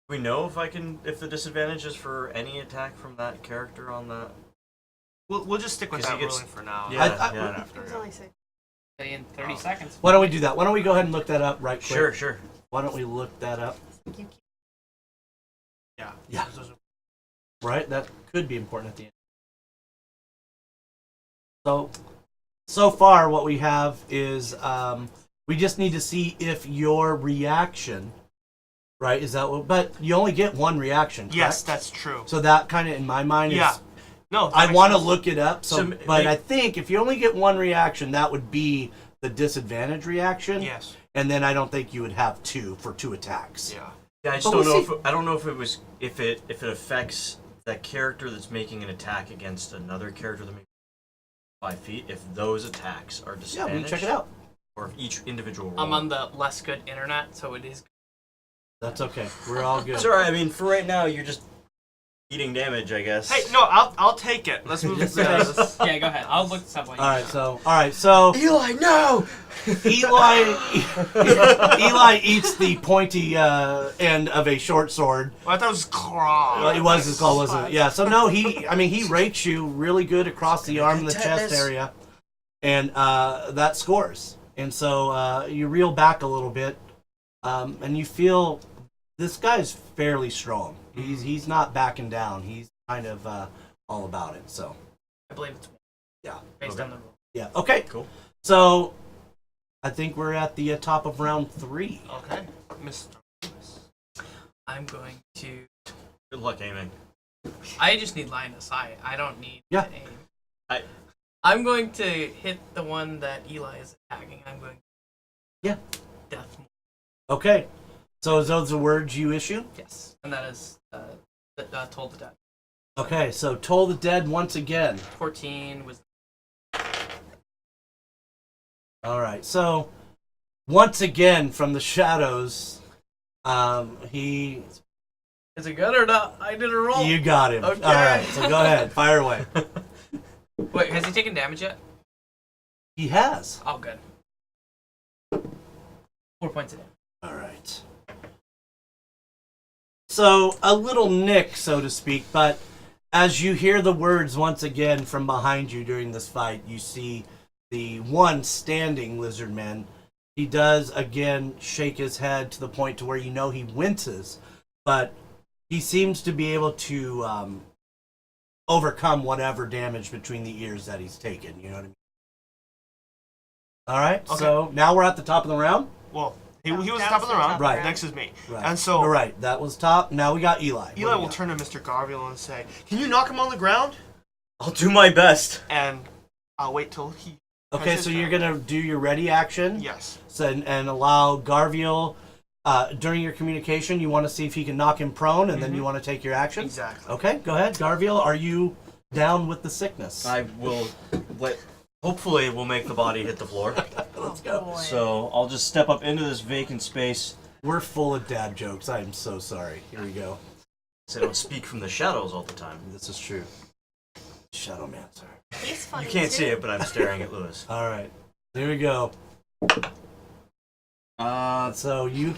We know if the disadvantage is for any attack from that character on that. We'll just stick with 'Cause he that gets- ruling for now. Yeah, I- yeah. After, It's yeah. only 6. In 30 seconds. Why don't we do that? Why don't we go ahead and look that up right quick? Sure. Why don't we look that up? You can't. Yeah. Yeah. Right? That could be important at the end. So far what we have is we just need to see if your reaction, right, is that what, but you only get one reaction, correct? Yes, that's true. So that kind of in my mind is, Yeah. No, that I makes want to sense. look it up, but I think if you only get one reaction, that would be the disadvantage reaction. Yes. And then I don't think you would have 2 for 2 attacks. Yeah. Yeah, I just But don't we'll know if I don't know if it affects that character that's making an attack against another character that makes 5 feet. If those attacks are Yeah, disadvantaged, we can check it out. or if each individual roll. I'm on the less good internet, so it is. That's okay. We're all good. It's alright. I mean, for right now, you're just eating damage, I guess. Hey, no, I'll take it. Let's move this. Yeah, go ahead. I'll look this up while you All right, so Eli, no! Eli eats the pointy end of a short sword. Well, I thought it was claw. Well, it was his call, wasn't it? Yeah. So no, he rakes you really good across the arm and the chest Tetanus. area, and that scores. And so you reel back a little bit, and you feel this guy's fairly strong. He's not backing down. He's kind of all about it. So I believe it's 1. yeah. Based Okay. on the rule. Yeah. Okay. Cool. So I think we're at the top of round 3. Okay. Mr. Lewis. I'm going to. Good luck aiming. I just need line of sight. I don't need Yeah. to aim. I'm going to hit the one that Eli is attacking. I'm going. Yeah. Death. Okay. So is those the words you issue? Yes, and that is Toll the Dead. Okay. So Toll the Dead once again. 14 was. All right. So once again from the shadows, he. Is it good or not? I did a roll. You got him. Okay. All right. So go ahead. Fire away. Wait, has he taken damage yet? He has. Oh, good. 4 points of damage. All right. So a little nick, so to speak, but as you hear the words once again from behind you during this fight, you see the one standing lizard man. He does again shake his head to the point to where you know he winces, but he seems to be able to overcome whatever damage between the ears that he's taken. You know what I mean? All right. Okay. So now we're at the top of the round. Well, he was That top was of the the round. top Right. Next is me. Right. And so All right. That was top. Now we got Eli. Eli will turn to Mr. Garville and say, "Can you knock him on the ground?" I'll do my best. And I'll wait till he. Okay, has so his you're turn. gonna do your ready action. Yes. So, and allow Garviel during your communication. You want to see if he can knock him prone, and then you want to take your action. Exactly. Okay, go ahead, Garviel. Are you down with the sickness? I will let. Hopefully, we'll make the body hit the floor. Let's go. Boy. So I'll just step up into this vacant space. We're full of dad jokes. I am so sorry. Here we go. So I don't speak from the shadows all the time. This is true. Shadowmancer. He's funny You can't too. see it, but I'm staring at Lewis. All right, here we go. So you,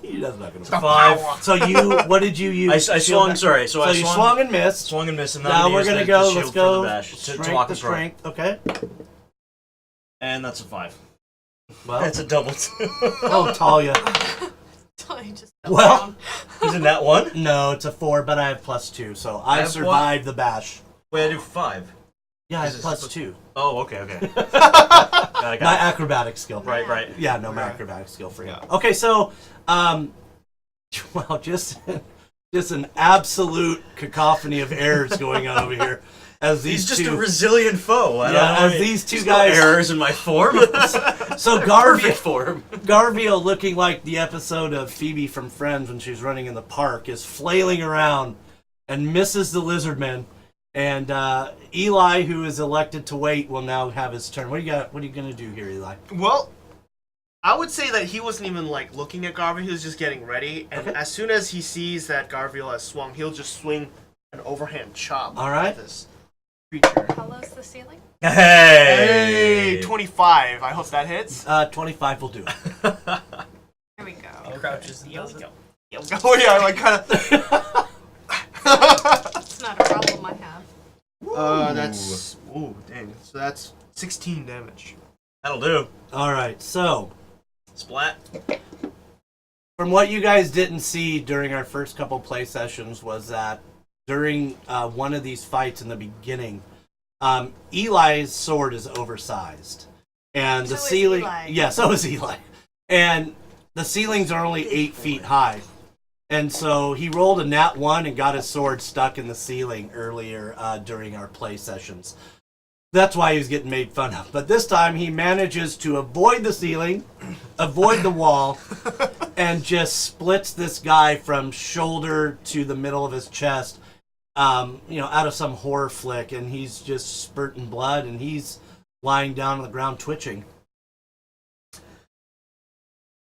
he does not gonna. 5. So you, what did you use? I Shield swung. back- Sorry. So I you swung and missed. swung and missed, and Now we're gonna go. The Let's shield go. For the bash, to Strength block to his right. strength. Okay. And that's a 5. Well, That's a double. oh Talia. He just Well- down. Isn't that 1? No, it's a 4, but I have +2, so I have survived the bash. Wait, I do 5. Yeah, I Is have it +2. Oh, okay. I got My it. acrobatic skill. Right. Yeah, no, my Right. acrobatic skill for you. Yeah. Okay, so, well, just an absolute cacophony of errors going on over here. as these He's just two, a resilient foe. I don't yeah, know. as these two There's guys. no errors in my form. So Perfect form. Garville, looking like the episode of Phoebe from Friends when she was running in the park, is flailing around and misses the lizardman. And Eli, who is elected to wait, will now have his turn. What do you got? What are you gonna do here, Eli? Well, I would say that he wasn't even like looking at Garville. He was just getting ready. And Okay. as soon as he sees that Garville has swung, he'll just swing an overhand chop. All right. At this creature. How low's the ceiling? Hey, 25. I hope that hits. 25 will do it. There we go. Crouches and does it. Oh yeah, like kind of. That's not a problem I have. That's dang. So that's 16 damage. That'll do. All right. So, Splat. from what you guys didn't see during our first couple play sessions was that during one of these fights in the beginning, Eli's sword is oversized, and the So is ceiling. Eli. Yeah, so is Eli, and the ceilings are only 8 feet high, and so he rolled a nat 1 and got his sword stuck in the ceiling earlier during our play sessions. That's why he was getting made fun of. But this time he manages to avoid the ceiling, avoid the wall, and just splits this guy from shoulder to the middle of his chest, out of some horror flick, and he's just spurting blood, and he's lying down on the ground twitching.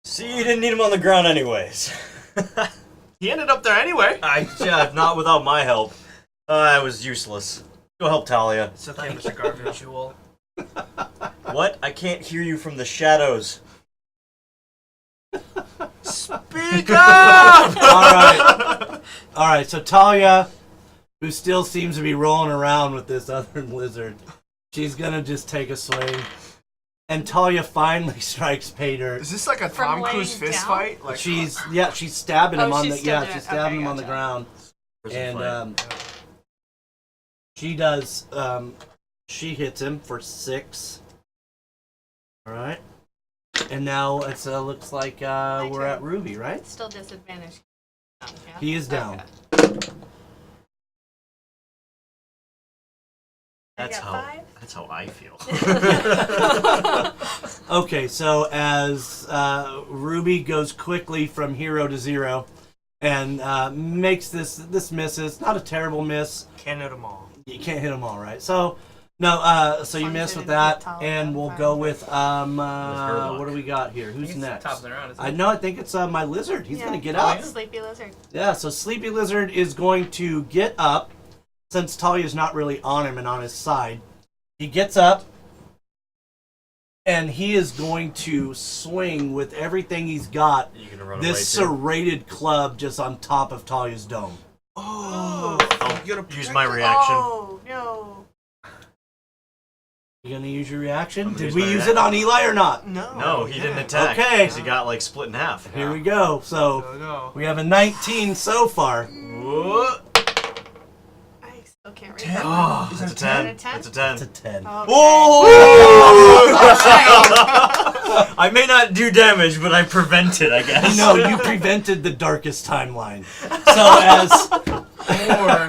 See, you didn't need him on the ground anyways. He ended up there anyway. Not without my help. I was useless. Go help Taliah. It's okay, Thank Mr. you, Garville. visual. What? I can't hear you from the shadows. Speak up! All right. So Talia, who still seems to be rolling around with this other lizard, she's gonna just take a swing, and Talia finally strikes Pater. Is this like a From Tom Cruise laying fist down? fight? Like She's stabbing him Oh, on she's the still doing she's it. stabbing Okay, him on the gotcha. ground, Prison and fight. she does she hits him for 6. All right, and now it looks like we're turn. at Ruby, right? Still disadvantaged. Yeah? He is down. Okay. I That's got how I feel. Okay, so as Ruby goes quickly from hero to 0, and makes this misses, not a terrible miss. can't hit them all. You can't hit them all, right? So no, so you As long miss as with it didn't that, get tall and enough, we'll fine. go with Herlock. what do we got here? I Who's think it's next? top of the round, isn't I it? know. I think it's my lizard. He's Yeah. gonna get Oh, up. yeah? Sleepy lizard. Yeah. So Sleepy Lizard is going to get up, since Talia's not really on him and on his side. He gets up, and he is going to swing with everything he's got. You gonna run This away too? serrated club just on top of Talia's dome. Oh, you gotta Use my reaction. Oh, no. You gonna use your reaction? I'm gonna Did use we my use it on Eli or not? No. No, he didn't attack. Okay. 'Cause he got like split in half. Here we go. So Go, go. we have a 19 so far. Whoa. I still can't read 10. that. Oh, Is that's a it 10. 10? That's a 10. It's a 10. Okay. Oh! I may not do damage, but I prevent it, I guess. No, you prevented the darkest timeline. So as Or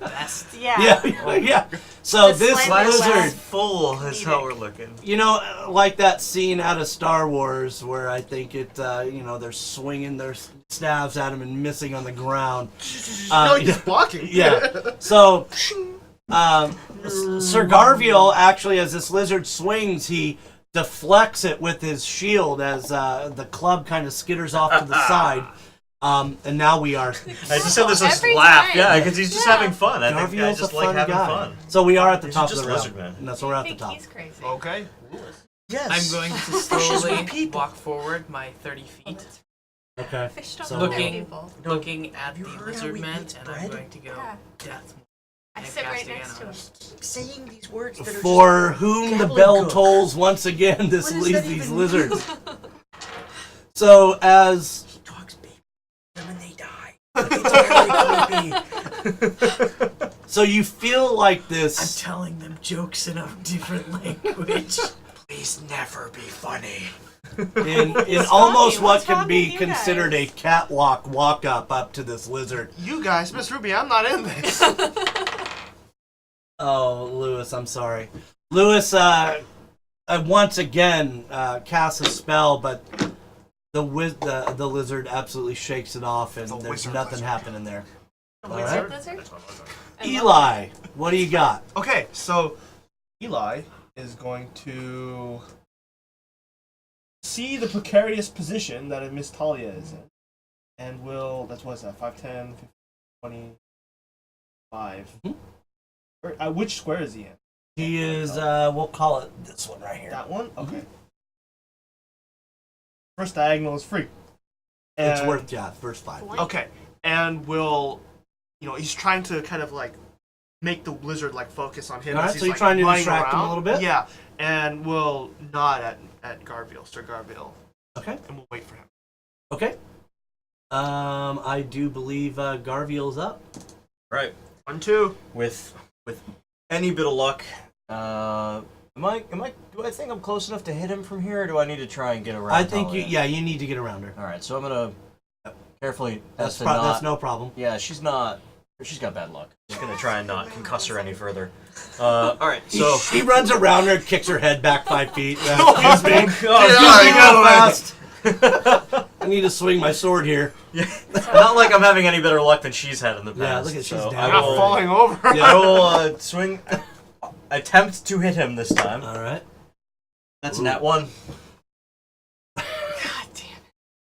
best. Yeah. yeah. So The this slightly lizard, less- Full is how we're looking. like that scene out of Star Wars where I think they're swinging their staves at him and missing on the ground. No, he's blocking. Yeah. So, Sir Garville actually, as this lizard swings, he deflects it with his shield as the club kind of skitters off to the side. And now we are. I just said this was Every laugh. time. Yeah, because he's just Yeah. having fun. I think I Garville's just a like fun having guy. fun. So we are at the He's top of just the round. lizard man. No, so we're I at the think top. he's crazy. Okay. Yes. I'm going to slowly walk forward my 30 feet, Okay. Fish don't So- know Looking- people. looking at you the heard how lizard we man, eat and I'm bread? going to go Yeah. death. I and sit right casting next to him. animals. saying these words that For whom the bell gobbledygook. tolls once again, this What does leaves that these even lizards. So as He talks baby when they die. It's very creepy. so you feel like I'm this. telling them jokes in a different language. Please never be funny. In almost what What's could wrong be with you considered a guys? catwalk walk up to this lizard. You guys, Miss Ruby, I'm not in this. Oh, Lewis, I'm sorry. Lewis, once again casts a spell, but the lizard absolutely shakes it off, and The there's wizard nothing lizard. happening there. The All wizard right. lizard? That's what I was like. Eli, what do you got? Okay, so Eli is going to see the precarious position that Miss Taliah is in, and will, that's what's that, 5, 10, 15, 25. Which square is he in? He is, we'll call it this one right here. That one? Okay. First diagonal is free. It's And- worth, first 5. Okay, and will, he's trying to kind of like make the lizard like focus on him. All as right, he's, so you're like, trying to running distract him a around. little bit? Yeah, and will nod at Garville, Sir Garville, Okay. and we'll wait for him. Okay. I do believe Garville's up. Right. 1, 2. With any bit of luck, do I think I'm close enough to hit him from here, or do I need to try and get around? I think Taliah? you need to get around her. All right, so I'm gonna carefully. That's not, that's no problem. Yeah, she's got bad luck. I'm gonna try and not concuss her any further. All right, so He runs around her, kicks her head back 5 feet. Excuse me. Oh, Excuse me, God. go fast. I need to swing my sword here. Yeah. Not like I'm having any better luck than she's had in the past. Yeah, look at she's so down. I Not will, falling over. Yeah. I will swing. Attempt to hit him this time. All right. That's a nat 1. God damn it.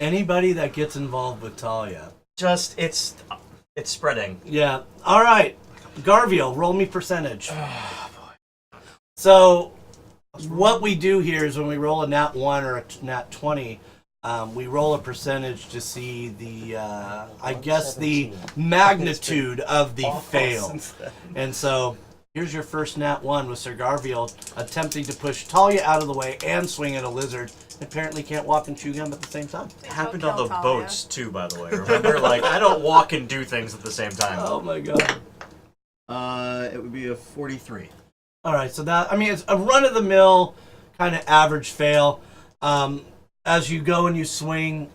Anybody that gets involved with Talia. Just it's spreading. Yeah. All right. Garville, roll me percentage. So, what we do here is when we roll a nat 1 or a nat 20, we roll a percentage to see the, I guess, the magnitude of the fail. And so, here's your first nat 1 with Sir Garville attempting to push Talia out of the way and swing at a lizard. Apparently can't walk and chew gum at the same time. It happened on Don't the kill Talia. boats too, by the way. Remember, like I don't walk and do things at the same time. Oh my god. It would be a 43. All right, so that, I mean, it's a run-of-the-mill kind of average fail. As you go and you swing,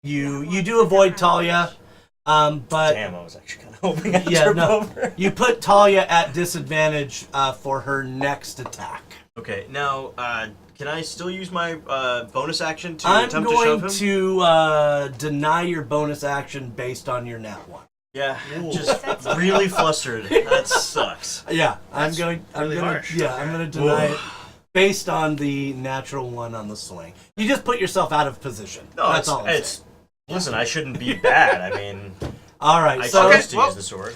you do avoid Talia, but Damn, I was actually kind of hoping I'd yeah, trip no, over. you put Talia at disadvantage for her next attack. Okay, now can I still use my bonus action to I'm attempt to shove going him? to deny your bonus action based on your nat 1. Yeah, just really flustered. That sucks. Yeah, I'm going to deny it based on the natural 1 on the swing. You just put yourself out of position. No, That's all I'm saying. listen. I shouldn't be bad. I mean, All right, I so chose to use the sword.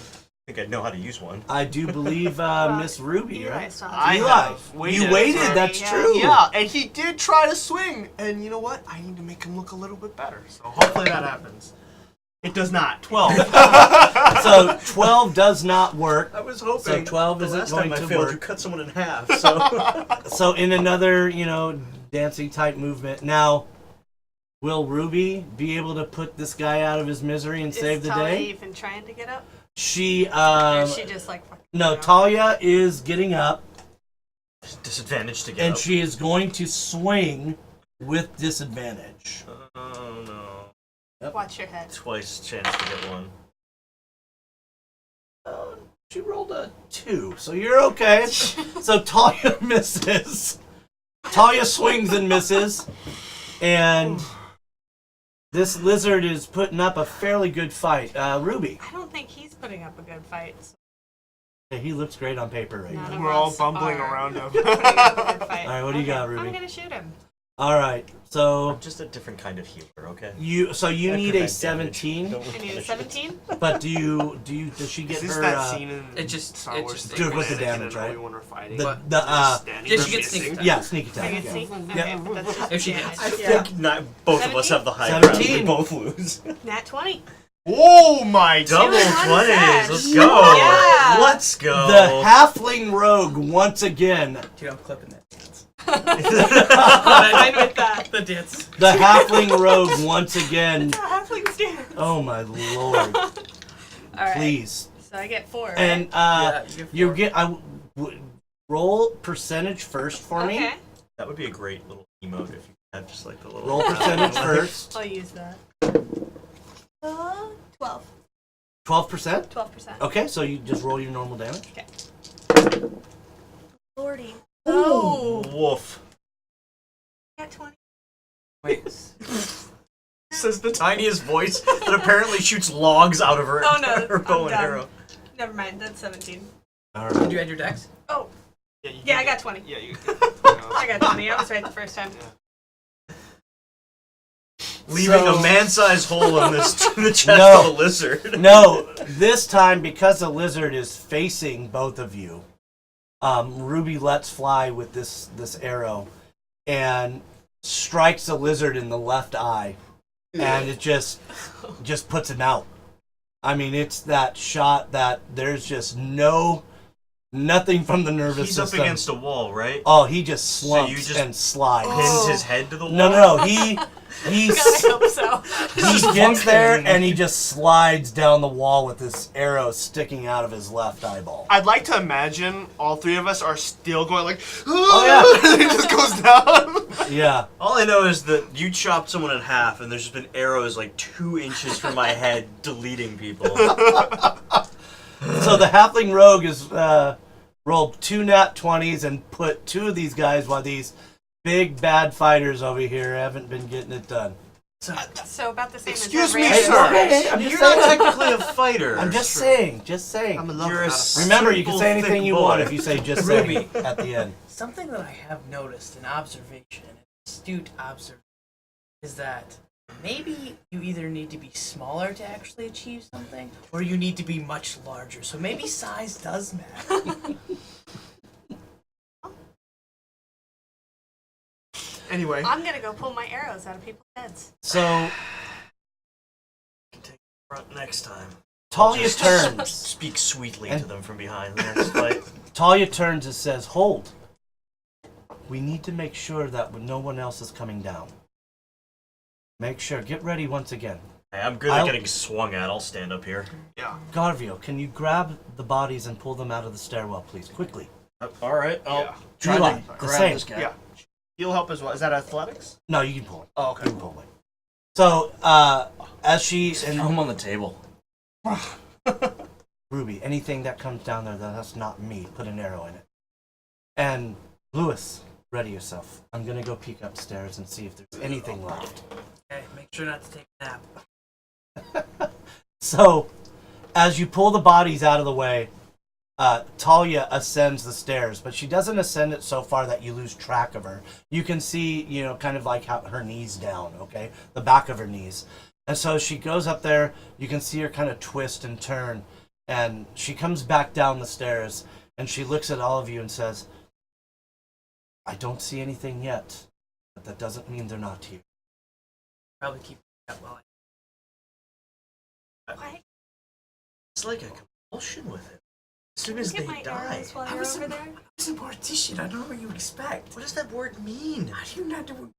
I think I know how to use one. I do believe Miss Ruby, Eli right? saw it. I Eli, have you waited. for- That's Yeah. true. Yeah, and he did try to swing, and you know what? I need to make him look a little bit better. So hopefully that happens. It does not. 12. So 12 does not work. I was So 12 isn't going to failed, work. you cut someone in half. So So in another, dancing type movement. Now, will Ruby be able to put this guy out of his misery and save the Talia day? even trying to get up? She, Or is she just like fucking no, around? Talia is getting up, disadvantage to get and up. she is going to swing with disadvantage. Oh no! Watch your head. Twice chance to get one. She rolled a 2, so you're okay. So Talia misses. Talia swings and misses, and this lizard is putting up a fairly good fight. Ruby, I don't think he's putting up a good fight. So yeah, he looks great on paper right none now. of We're all us bumbling are around him. putting up a good fight. All right, what do you got, Ruby? I'm gonna shoot him. All right, so I'm just a different kind of healer, okay? you I need a prevent damage. 17, Don't I need a punish it. 17. but does she Is get this her that scene in it just- Star it Wars just- Do it with the Anakin damage, and right? Obi-Wan are fighting? the What? Standing Yeah, there she gets missing. sneak attack. yeah, sneak I attack. can Yeah. see. Okay, but that's just If she damage. hits. I Yeah. think both of us have the high 17. ground. We both lose. Nat 20. Oh my Double one 20s. sash. Let's go. Yeah. Let's go. The halfling rogue once again. Dude, I'm clipping that dance. Fine with that. The dance. The halfling rogue once again. Halfling stand. Oh my lord! All right. Please. So I get 4. Right? And Yeah, you get four. roll percentage first for me. Okay. That would be a great little emote if you had just like the little Roll percentage first. I'll use that. 12. 12%? 12%. Okay, so you just roll your normal damage. Okay. Lordy. Oh, woof. Got 20. Wait. Says the tiniest voice that apparently shoots logs out of her, Oh, no, her bow I'm and done. arrow. Never mind. That's 17. All Did right. you add your dex? Oh, Yeah, you yeah, I get- got 20. Yeah, you. I got 20. I was right the first time. Leaving So- a man-sized hole in the chest No. of a lizard. No, this time, because the lizard is facing both of you, Ruby lets fly with this arrow and strikes the lizard in the left eye, and it just puts him out. I mean, it's that shot that there's just nothing from the nervous He's system. up against a wall, right? Oh, he just slumps you just and slides. Pins his head to the wall. No, he God, I hope so. he gets there and he just slides down the wall with this arrow sticking out of his left eyeball. I'd like to imagine all three of us are still going like, Oh, and it just goes down. Yeah. All I know is that you chopped someone in half, and there's just been arrows like 2 inches from my head deleting people. So the halfling rogue is rolled 2 nat 20s and put 2 of these guys while these big bad fighters over here haven't been getting it done. So about the same Excuse as me, every sir. other Hey, I'm You're just not saying. technically a fighter. I'm just saying. Just saying. I'm in love You're with a that. Remember, you can simple, say anything thick you boy. want if you say just saying at the end. Something that I have noticed, an observation, an astute observation, is that maybe you either need to be smaller to actually achieve something, or you need to be much larger. So maybe size does matter. Anyway, I'm gonna go pull my arrows out of people's heads. So Can take the front next time. Talia Just turns. Speak sweetly And- to them from behind the next fight. Talia turns and says, "Hold. We need to make sure that no one else is coming down. Make sure. Get ready once again. Hey, I'm good I'll- at getting swung at. I'll stand up here. yeah. Garvio, can you grab the bodies and pull them out of the stairwell, please? Quickly. All right, I'll Yeah. try Eli, to the grab same. this guy. Yeah. He'll help as well. Is that athletics? No, you can pull it. Oh, You okay. can pull it. So, as she Throw and him on the table. Ruby, anything that comes down there that's not me, put an arrow in it. And Lewis, ready yourself. I'm gonna go peek upstairs and see if there's anything left. Okay, make sure not to take a nap. So, as you pull the bodies out of the way, Talia ascends the stairs, but she doesn't ascend it so far that you lose track of her. You can see, kind of like how her knees down, okay? The back of her knees. And so she goes up there, you can see her kind of twist and turn, and she comes back down the stairs, and she looks at all of you and says, I don't see anything yet, but that doesn't mean they're not here. Probably keep that while Why? It's like a compulsion with it. As soon as Get they my die. arrows while I you're was over a- there. I was a mortician. I don't know what you expect. What does that word mean? How do you not do?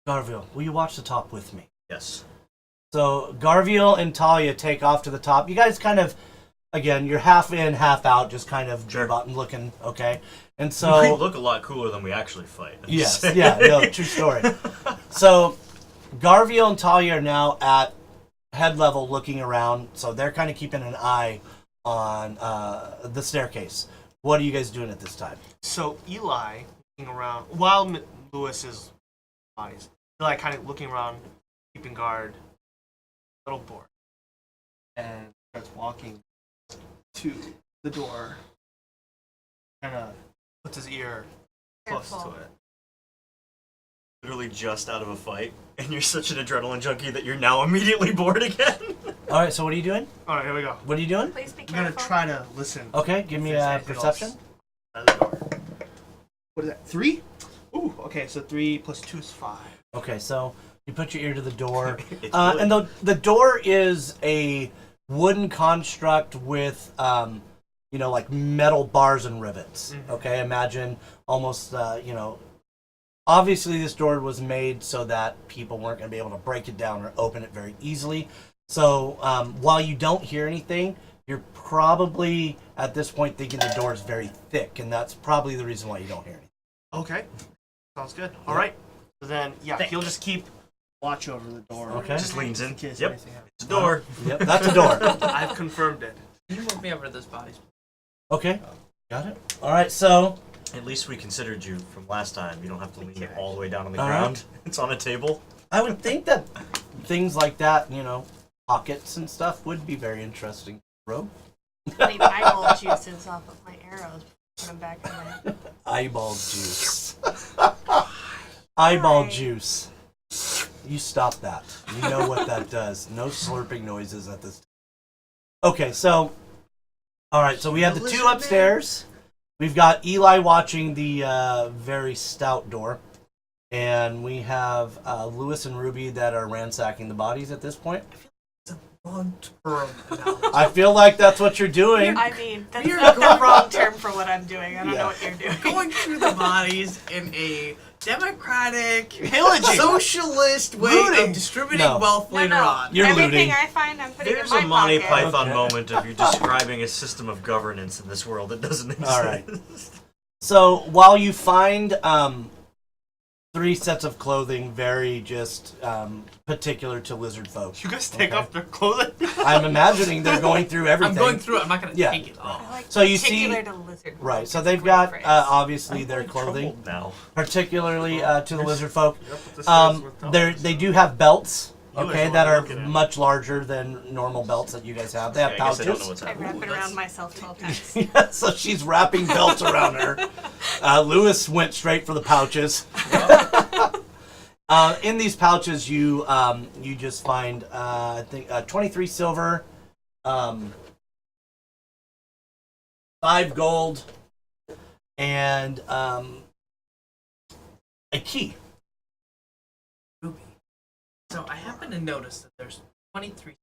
Garville, will you watch the top with me? Yes. So Garviel and Talia take off to the top. You guys kind of, again, you're half in, half out, just kind of Sure. bottom looking, okay? And we so, look a lot cooler than we actually fight. I'm yes, saying. yeah, no, true story. So Garviel and Talia are now at head level looking around, so they're kind of keeping an eye on the staircase. What are you guys doing at this time? So Eli looking around while Lewis is bodies. Eli kind of looking around, keeping guard, little board, and starts walking to the door. Kind of puts his ear close Careful. to it. Literally just out of a fight, and you're such an adrenaline junkie that you're now immediately bored again. All right, so what are you doing? All right, here we go. What are you doing? Please be I'm gonna careful. try to listen. Okay, give me If there's a anything perception. else out of the door. What is that? 3? Ooh, okay. So 3 plus 2 is 5. Okay, so you put your ear to the door. It's wood. And the door is a wooden construct with, like metal bars and rivets. Mhm. Okay, imagine almost, obviously this door was made so that people weren't going to be able to break it down or open it very easily. So while you don't hear anything, you're probably at this point thinking the door is very thick, and that's probably the reason why you don't hear anything. Okay. Sounds good. All right. So then, yeah, Thick. he'll just keep watch over the door. Okay. Just leans in. In case Yep. anything happens. It's a door. Yep, that's a door. I've confirmed it. Can you move me over to those bodies? Okay, got it. All right, so At least we considered you from last time. You don't have to lean Okay. all the way down on the All ground. It's on a table. I would think that things like that, pockets and stuff, would be very interesting. Rogue? Leave eyeball juices off of my arrows. Put them back in my. Eyeball juice. Eyeball Hi. juice. You stop that. You know what that does. No slurping noises at this time. Okay, so, all right, so we have the two upstairs. We've got Eli watching the very stout door. And we have Lewis and Ruby that are ransacking the bodies at this point. Long-term analogy. I feel like that's what you're doing. I mean, that's You're not going- the wrong term for what I'm doing. I don't Yeah. know what you're doing. Going through the bodies in a democratic, Pillaging. socialist way Looting. of distributing No. wealth No, later no. on. You're Everything looting. I find, I'm putting There's in a my Monty pocket. Python Okay. moment of you describing a system of governance in this world that doesn't exist. All right. So while you find 3 sets of clothing very just particular to lizard folk, You guys take Okay. off their clothing. I'm imagining they're going through everything. I'm going through it. I'm not going to Yeah. take it off. I like So you see- particular to lizard folk Right, so is a they've great got phrase. obviously their clothing, Troubled now. particularly to the lizard folk. They They do have belts, You okay, guys that are are looking at. much larger than normal belts that you guys have. They have Yeah, I guess I don't know pouches. what's I happening. wrap Ooh, it around that's- myself 12 times. Yeah, so she's wrapping belts around her. Lewis went straight for the pouches. In these pouches, you just find I think 23 silver, 5 gold, and a key. Ruby. So I happen to notice that there's 23.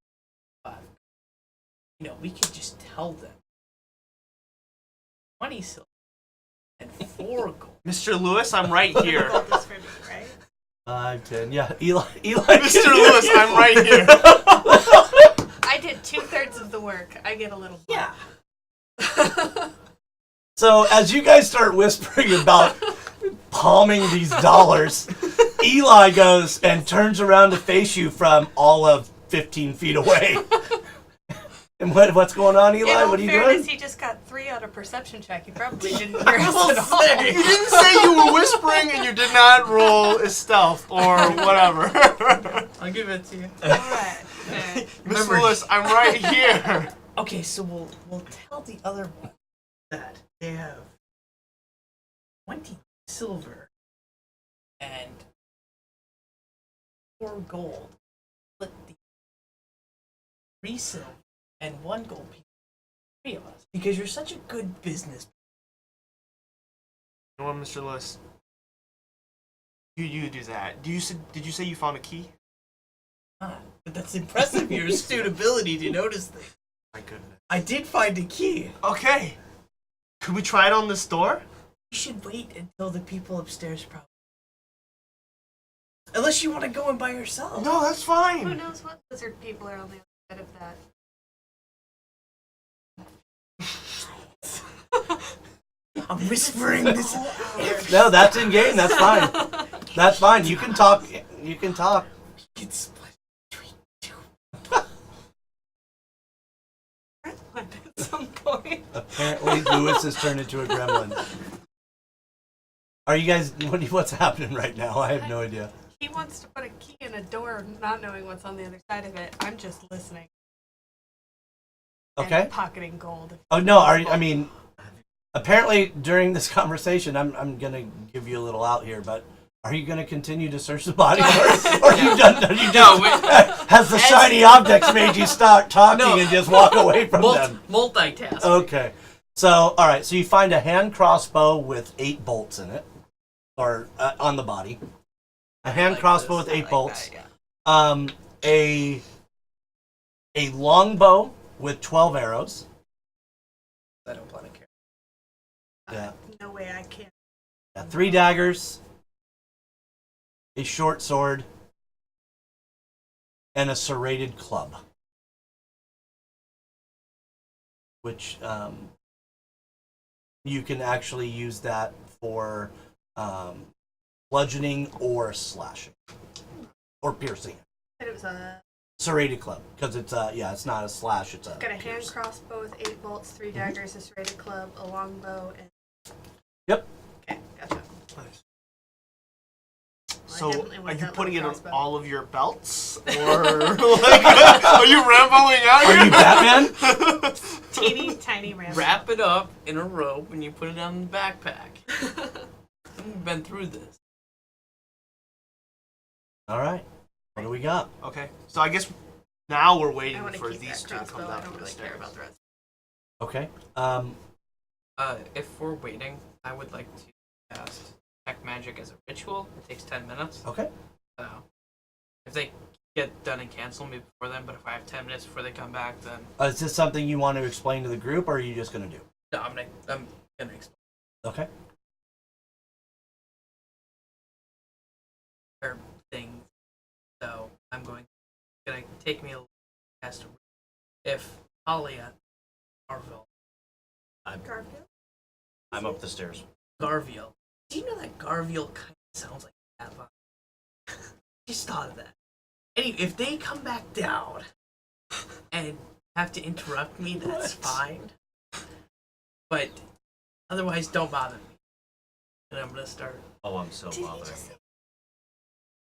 We could just tell them 20 silver and 4 gold. Mr. Lewis, I'm right here. Gold is for me, right? 5, 10, yeah. Eli. Mr. Lewis, I'm right here. I did 2/3 of the work. I get a little. Yeah. So as you guys start whispering about palming these dollars, Eli goes and turns around to face you from all of 15 feet away. And what's going on, Eli? In all What are you fairness, doing? he just got 3 on a perception check. He probably didn't hear us at all. You didn't say you were whispering and you did not roll a stealth or whatever. I'll give it to you. Alright. Mr. Lewis, I'm right here. Okay, so we'll tell the other one that they have 20 silver and 4 gold. Split the 3 silver and 1 gold piece. 3 of us, because you're such a good business. You know what, Mr. Lewis? You do that. Did you say you found a key? But that's impressive. Your astute ability to notice things. My goodness. I did find a key. Okay. Could we try it on this door? You should wait until the people upstairs probably. Unless you want to go in by yourself. No, that's Who fine. knows what lizard people are on the other side of that? I'm whispering this. No, that's in game. That's fine. That's fine. You can talk. You can talk. It's split between 2. At some point. Apparently, Lewis has turned into a gremlin. Are you guys? What's happening right now? I have no idea. He wants to put a key in a door, not knowing what's on the other side of it. I'm just listening. Okay. And pocketing gold. Oh no! I mean, apparently during this conversation, I'm gonna give you a little out here, but are you gonna continue to search the body, or are you done? Are you No, just, has the shiny objects made you start talking and just walk away from them? Multitask. Okay. So all right. So you find a hand crossbow with 8 bolts in it, or on the body. A hand crossbow with 8 bolts. A longbow with 12 arrows. I don't plan to care. Yeah. No way I can. 3 daggers, a short sword, and a serrated club. Which you can actually use that for bludgeoning or slashing. or piercing it. Said it was a Serrated club, because it's it's not a slash, it's a got a hand pierce. crossbow with 8 bolts, 3 daggers, a serrated club, a longbow, and Yep. okay, gotcha. Nice. I So, definitely are want you that putting it little on crossbow. all of your belts, or like, are you Ramboing out? Are you Batman? Teeny tiny ram. Wrap it up in a rope and you put it on the backpack. We've been through this. All right. What do we got? Okay, so I guess now we're I waiting want to for keep these that two to come crossbow. down I from don't the really stairs. care about the rest. Okay. If we're waiting, I would like to cast Detect Magic as a ritual. It takes 10 minutes. Okay. So, if they get done and cancel me before then, but if I have 10 minutes before they come back, then Is this something you want to explain to the group, or are you just going to do? no, I'm gonna explain Okay. their things. So I'm gonna take me a cast. If Taliah, Garville, Garfield? I'm up the stairs. Garviel. Do you know that Garviel kind of sounds like Ava? Just thought of that. Anyway, if they come back down and have to interrupt me, that's fine. But otherwise, don't bother me. And I'm gonna start. Oh, I'm so Did he bothered.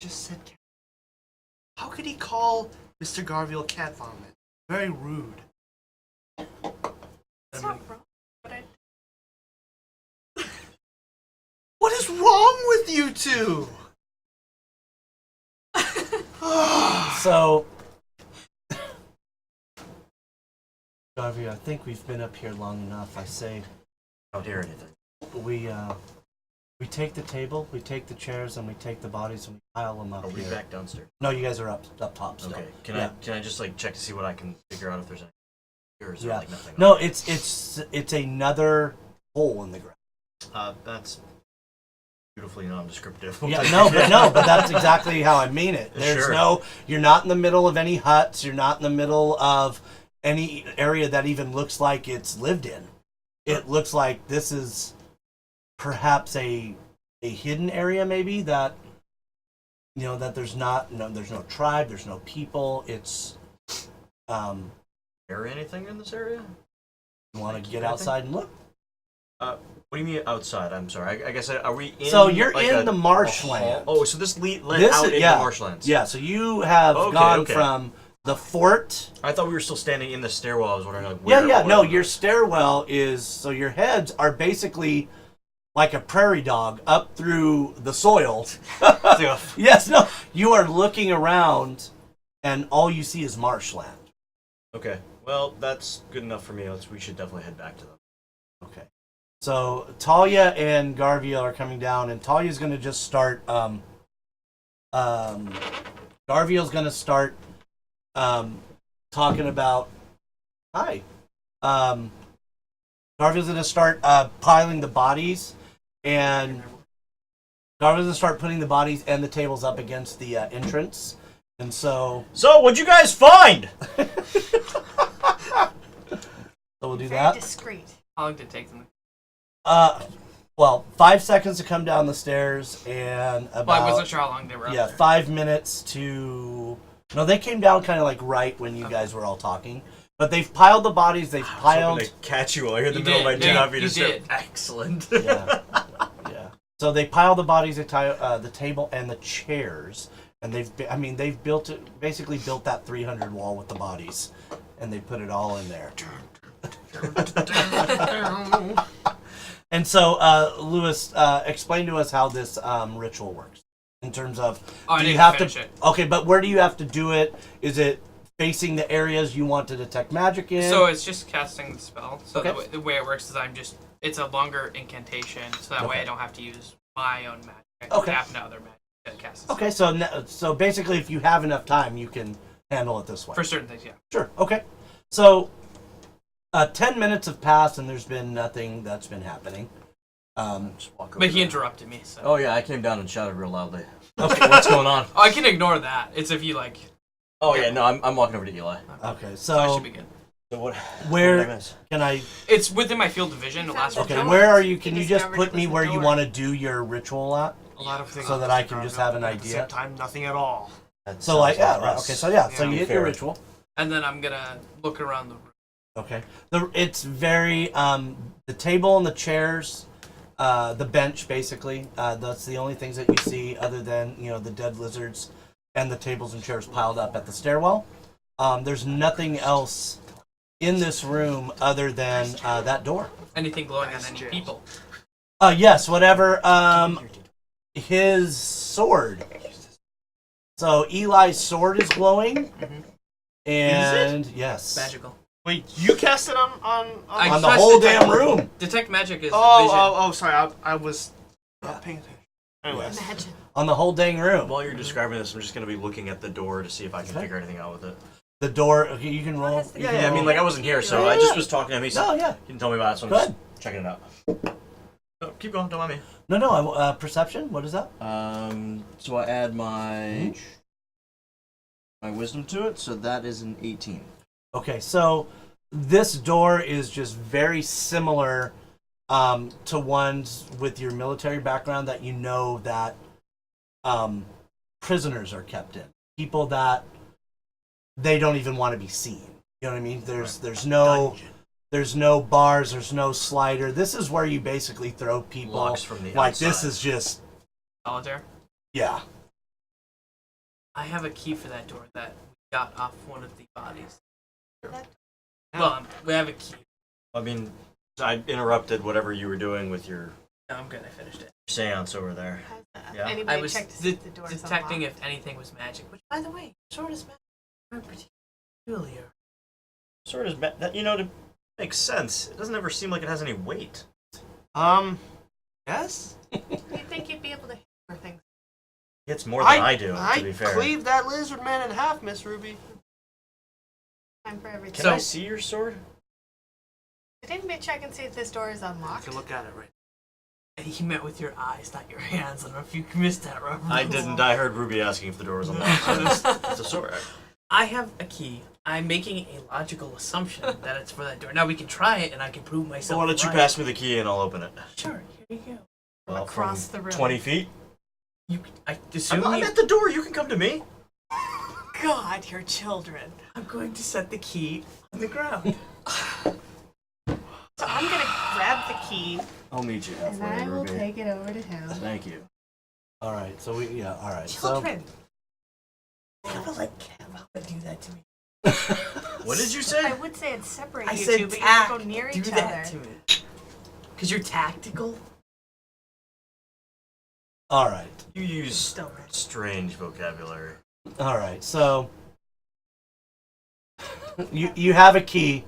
Just said cat. How could he call Mr. Garville cat vomit? Very rude. It's not wrong, but I What is wrong with you two? So, Garvey, I think we've been up here long enough. I say I don't hear anything. we take the table, we take the chairs, and we take the bodies and we pile them up Are we here. back downstairs? No, you guys are up top still. Okay. Can Yeah. I just like check to see what I can figure out if there's any? Or is there Yeah. like nothing? No, it's another hole in the ground. That's beautifully non-descriptive. Yeah, but that's exactly how I mean it. There's Sure. you're not in the middle of any huts. You're not in the middle of any area that even looks like it's lived in. It looks like this is perhaps a hidden area, maybe that that there's no tribe, there's no people. It's Hear anything in this area? you want Like to get anything? outside and look. What do you mean outside? I'm sorry. I guess are we in? So you're like in the a marshland. hall? Oh, so this led This out is- into yeah. marshlands. Yeah, so you have Okay, gone okay. from the fort. I thought we were still standing in the stairwell. I was wondering like where. No, where- your stairwell is so your heads are basically like a prairie dog up through the soil. Yeah. Yes, no, you are looking around and all you see is marshland. Okay. Well, that's good enough for me. We should definitely head back to them. Okay. So Talia and Garviel are coming down, and Talia's going to just start. Garviel's going to start talking about. Hi. Garviel's going to start piling the bodies, and Garviel's going to start putting the bodies and the tables up against the entrance, and so. So, what'd you guys find? So we'll do very that. discreet. How long did it take them? Well, 5 seconds to come down the stairs, and about. Well, I wasn't sure how long they were up Yeah, there. 5 minutes to. No, they came down kind of like right when you guys were all talking. But they've piled the bodies. They've I was piled. hoping to catch you while you're in the You middle of my did, dinner. yeah, I'd be you just did. excellent. Yeah, yeah. So they piled the bodies. They the table and the chairs, and they've built it. Basically, built that 300 wall with the bodies, and they put it all in there. And so, Lewis, explain to us how this ritual works in terms of. Oh, I do you didn't have finish to? it. Okay, but where do you have to do it? Is it facing the areas you want to detect magic in? So it's just casting the spell. So Okay. the way it works is it's a longer incantation, so that way Okay. I don't have to use my own magic. I can Okay. tap into other magic to cast the Okay, so basically, if you have enough time, you can handle it this way. spell. For certain things, yeah. Sure. Okay. So, 10 minutes have passed, and there's been nothing that's been happening. Just walk over But he there. interrupted me, so. Oh yeah, I came down and shouted real loudly. Okay. What's going on? Oh, I can ignore that. It's if you like. Oh yeah, no, I'm walking over to Eli. Okay. So I So, should be good. So what? where what did I miss? can I? It's within my field of vision. The last Okay. one. Where are you? Can He you just discovered put it me was the where you door. want to do your ritual at? A lot of things. So that I can just have an At the same idea? time, nothing at all. That So like, sounds yeah, right. us. Okay, so yeah, so Yeah. you hit your ritual. And then I'm gonna look around the room. Okay. It's very the table and the chairs, the bench basically. That's the only things that you see other than the dead lizards and the tables and chairs piled up at the stairwell. There's nothing else in this room other than that door. Anything glowing on any people? Yes, whatever. His sword. So Eli's sword is glowing, and yes, Magical. Wait, you cast it on I on the trust whole detect- damn room. Detect magic is vision. Oh, sorry. I was not paying attention. Anyways. Imagine. On the whole dang room. While you're describing this, I'm just going to be looking at the door to see if I can Okay. figure anything out with it. The door. Okay, you can roll. has the you Yeah, can yeah. I mean, roll. like I wasn't here, so I just was talking to him. He said, No, yeah. "You can tell me about it." So I'm Good. just checking it out. Oh, keep going. Don't mind me. No. Perception. What is that? So I add my wisdom to it, so that is an 18. Okay, so this door is just very similar to ones with your military background that that prisoners are kept in. People that they don't even want to be seen. You know what I mean? There's no bars, there's no slider. This is where you basically throw people. Locks from the like outside. this is just Solitaire. yeah. I have a key for that door that we got off one of the bodies. That- Well, we have a key. I mean, I interrupted whatever you were doing with your No, I'm good. I finished it. seance over there. Yeah. Anybody I was check to see if the door's detecting unlocked? if anything was magic. Which, by the way, sword is magic. Not peculiar. Sort of that to make sense. It doesn't ever seem like it has any weight. Yes. You'd think you'd be able to hammer things. It's more than I do, I to be fair. cleaved that lizard man in half, Miss Ruby. Time for everything. Can I see your sword? Did anybody check and see if this door is I unlocked? can look at it right He meant with your eyes, not your hands. I don't know if you missed that reference. I didn't. I heard Ruby asking if the door was unlocked. So it's a sword. I have a key. I'm making a logical assumption that it's for that door. Now we can try it, and I can prove So myself. why don't you right. pass me the key and I'll open it? Sure. Here you go. Well, Across from the room. 20 feet. I assume I'm at the door. You can come to me. God, your children. I'm going to set the key on the ground. So I'm gonna grab the key I'll meet you and halfway, I will Ruby. take it over to him. Thank you. All right, so all right. Children. Never let Kev do that to me. What did you I say? would say it'd separate I you said two, but you tact. don't go near Do each that other. to me. Because you're tactical. All right. You use Still ready. strange vocabulary. All right. So you have a key.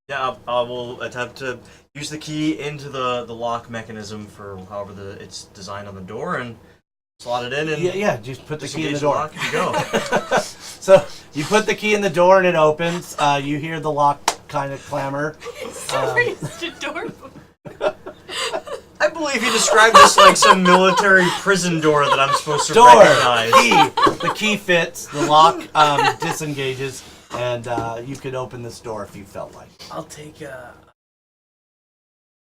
Yeah, I will attempt to use the key into the lock mechanism for however it's designed on the door and slot it in and Yeah. Just put the key in the disengage door. lock and you go. So you put the key in the door and it opens. You hear the lock kind of clamor. So raised the door. I believe he described this like some military prison door that I'm supposed to Door recognize. key. The key fits. The lock disengages, and you could open this door if you felt like. I'll take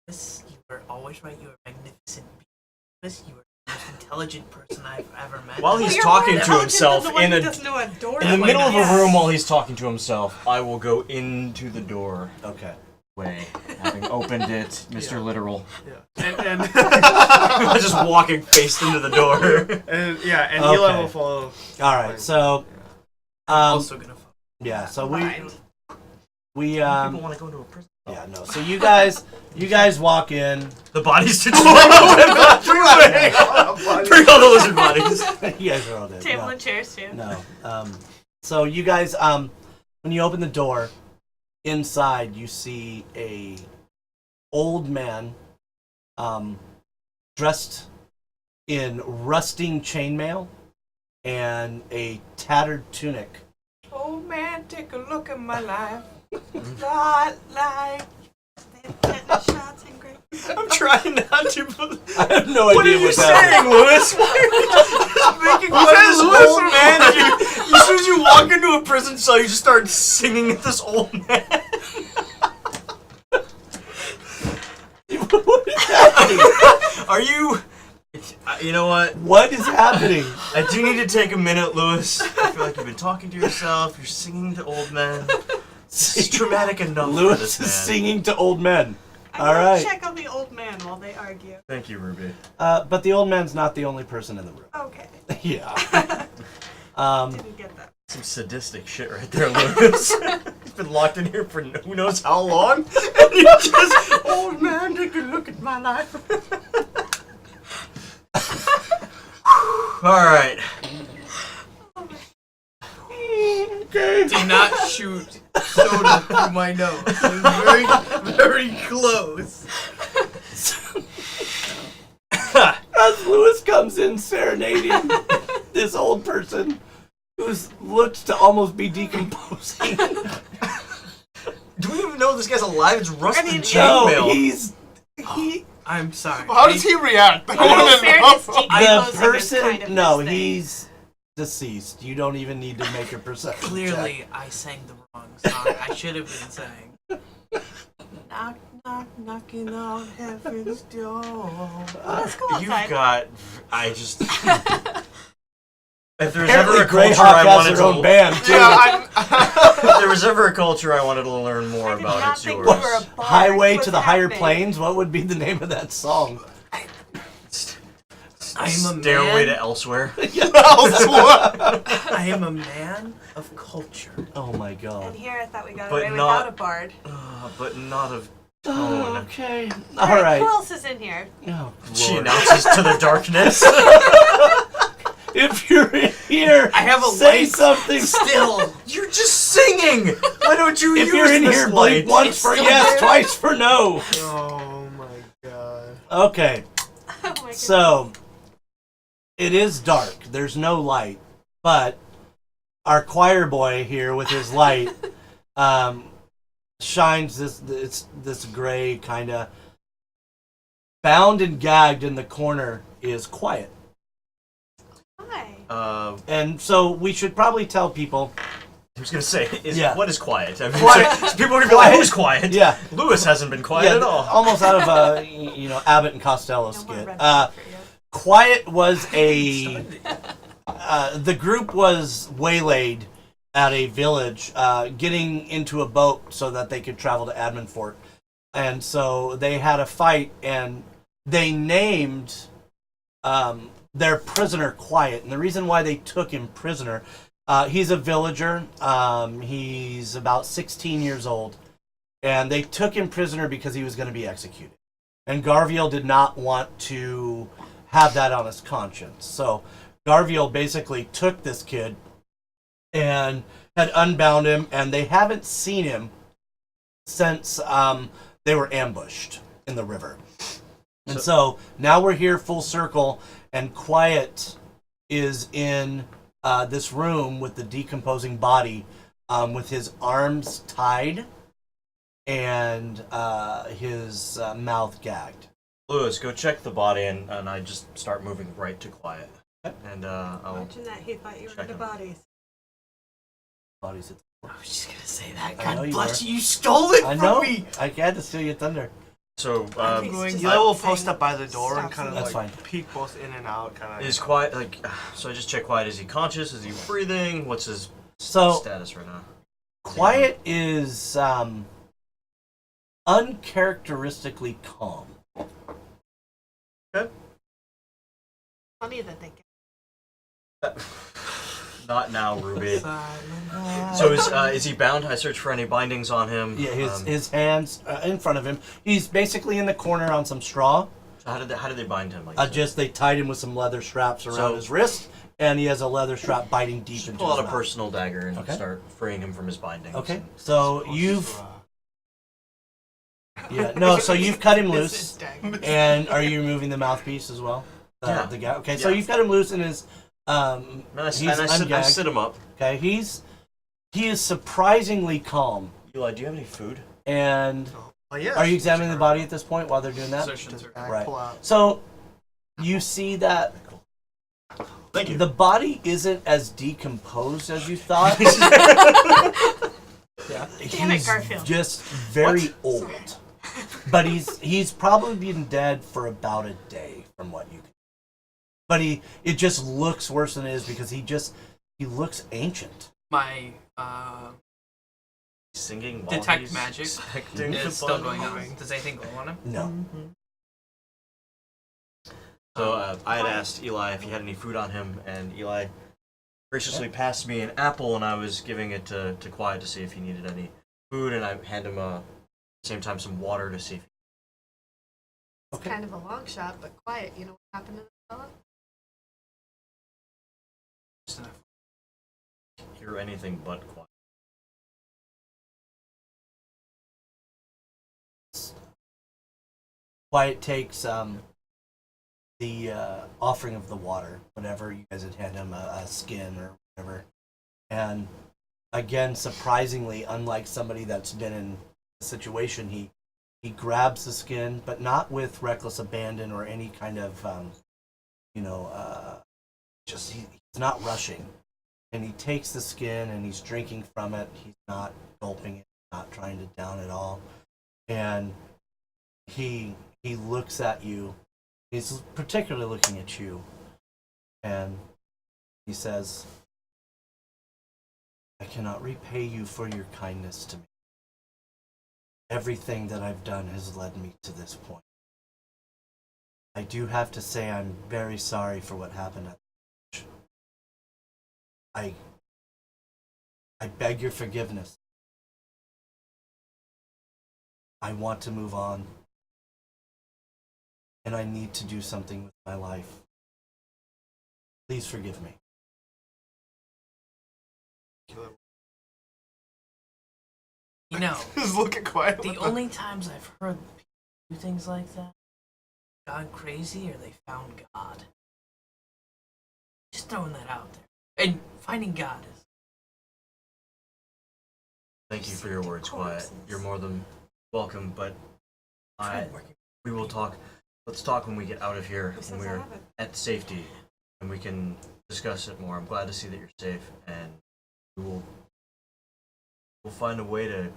This, you were always right. You were magnificent. This, you were the most intelligent person I've ever met. While he's talking to himself in the the middle of a room while he's talking to himself, I will go into the door Okay. way, having opened it, Mr. Literal. Yeah. And Just walking face into the door. and yeah, and Okay. Eli will follow. All right. So. also gonna. Yeah. So we People want to go into a prison. Yeah. No. So you guys walk in. The bodies to Bring all the lizard bodies. You guys are all dead. Table No. and chairs too. No. So you guys, when you open the door, inside you see a old man, dressed in rusting chainmail and a tattered tunic. Oh man, take a look at my life. Not like. Shots and great. I'm trying not to. I have no What are idea you what's happening. saying, Lewis? Why are you just making fun of this Lewis old or man? As soon as you walk into a prison cell, you just start singing at this old man. What is happening? Are you? You know what? What is happening? I do need to take a minute, Lewis. feel like you've been talking to yourself. You're singing to old men. It's traumatic enough for Lewis this is man. singing to old men. I'm All gonna right. check on the old man while they argue. Thank you, Ruby. But the old man's not the only person in the room. Okay. Yeah. Didn't get that. Some sadistic shit right there, Lewis. He's been locked in here for who knows how long. And you just, old man, take a look at my life. Alright. Okay. Do not shoot soda through my nose. It's very, very close. As Lewis comes in serenading this old person who's looks to almost be decomposing. Do we even know this guy's alive? It's rusted mean, chainmail. He I'm sorry. How does he react? I In want to fairness, know. the decomposing is person kind of no, his thing. he's deceased. You don't even need to make a perception Clearly, check. I sang the wrong song. I should have been saying. Knock, knock, knocking on heaven's door. Let's go You've outside. got. I just. If there's Apparently ever a culture Greyhawk I has wanted their own to. band too. Yeah, If there was ever a culture I wanted to learn more I did about, not it's think yours. we were a bar. Highway What's to the Higher happening? Plains. What would be the name of that song? I'm a Stairway man. to Elsewhere. I am a man of culture. Oh my god. And here I thought we got But away not- without a bard. But not of Oh, tone. okay. All All right. Who else is in here? Oh, She Lord. announces to the darkness. If you're in here, I have a say light something. Still. You're just singing. Why don't you If use you're in this here, light? blink once It's for still yes, there. twice for no. Oh my god. Okay, Oh my goodness. so it is dark. There's no light, but our choir boy here with his light shines this gray kind of. Bound and gagged in the corner is Quiet. Hi. And so we should probably tell people. I was gonna say, Yeah. what is quiet? I mean, Quiet. so people are gonna be like, "Who's quiet?" Yeah. Lewis hasn't been quiet at all. almost out of a Abbott and Costello No more skit. red wine for you. Quiet was a the group was waylaid at a village, getting into a boat so that they could travel to Admundfort, and so they had a fight, and they named their prisoner Quiet, and the reason why they took him prisoner. He's a villager. He's about 16 years old. And they took him prisoner because he was going to be executed. And Garviel did not want to have that on his conscience. So Garviel basically took this kid and had unbound him. And they haven't seen him since they were ambushed in the river. And so now we're here full circle. And Quiet is in this room with the decomposing body, with his arms tied and his mouth gagged. Lewis, go check the body, and I just start moving right to quiet. And I'll. Imagine that he thought you were check into him. bodies. Bodies. I was just gonna say that. I know God you bless were. you. You stole it I from know. me. I had to steal your thunder. So, He's going- just Eli will saying post up by the door and stops kind of him. That's like fine. peek both in and out, kind of. is quiet like? So I just check quiet. Is he conscious? Is he breathing? What's his So status right now? Quiet is uncharacteristically calm. Funny that they get. Not now, Ruby. Silent So is he bound? I search for any bindings on him. Yeah, his hands in front of him. He's basically in the corner on some straw. So how did they bind him? Like, Just they tied him with some leather straps around So- his wrist, and he has a leather strap biting deep just into pull his out a mouth. personal dagger and Okay. start freeing him from his bindings. Okay, And- so you've so you've cut him loose, and are you removing the mouthpiece as well? Yeah. The guy. Okay, so Yeah. you've cut him loose in his. And I He's sit ungagged. him up. Okay, he is surprisingly calm. Eli, do you have any food? And Oh, yeah. are you examining the body at this point while they're doing that? Positions are- Right. Pull out. So you see that Thank you. the body isn't as decomposed as you thought. Damn it, Garfield. Just very old. But he's probably been dead for about a day from what you can. But it just looks worse than it is because He looks ancient. My Singing while detect he's magic expecting the is still button. going on. Does anything glow on him? No. So I had asked Eli if he had any food on him, and Eli graciously passed me an apple, and I was giving it to Quiet to see if he needed any food, and I hand him at the same time some water to see if It's Okay. kind of a long shot, but quiet. You know what happened to the fella? Just enough. he can hear anything but Quiet. Wyatt takes the offering of the water, whatever you guys had hand him, a skin or whatever. And again, surprisingly, unlike somebody that's been in a situation, he grabs the skin, but not with reckless abandon or any kind of, just he's not rushing. And he takes the skin and he's drinking from it. He's not gulping it, not trying to down it all. And he looks at you. He's particularly looking at you. And he says, I cannot repay you for your kindness to me. Everything that I've done has led me to this point. I do have to say I'm very sorry for what happened at the church. I beg your forgiveness. I want to move on. And I need to do something with my life. Please forgive me. You know, Just look at Quiet. the only times I've heard people do things like that, gone crazy or they found God. Just throwing that out there. And finding God is. Thank you for your words, Quiet. You're more than welcome, but we will talk. Let's talk when we get out of here, when we're at safety, and we can discuss it more. I'm glad to see that you're safe, and we'll find a way to.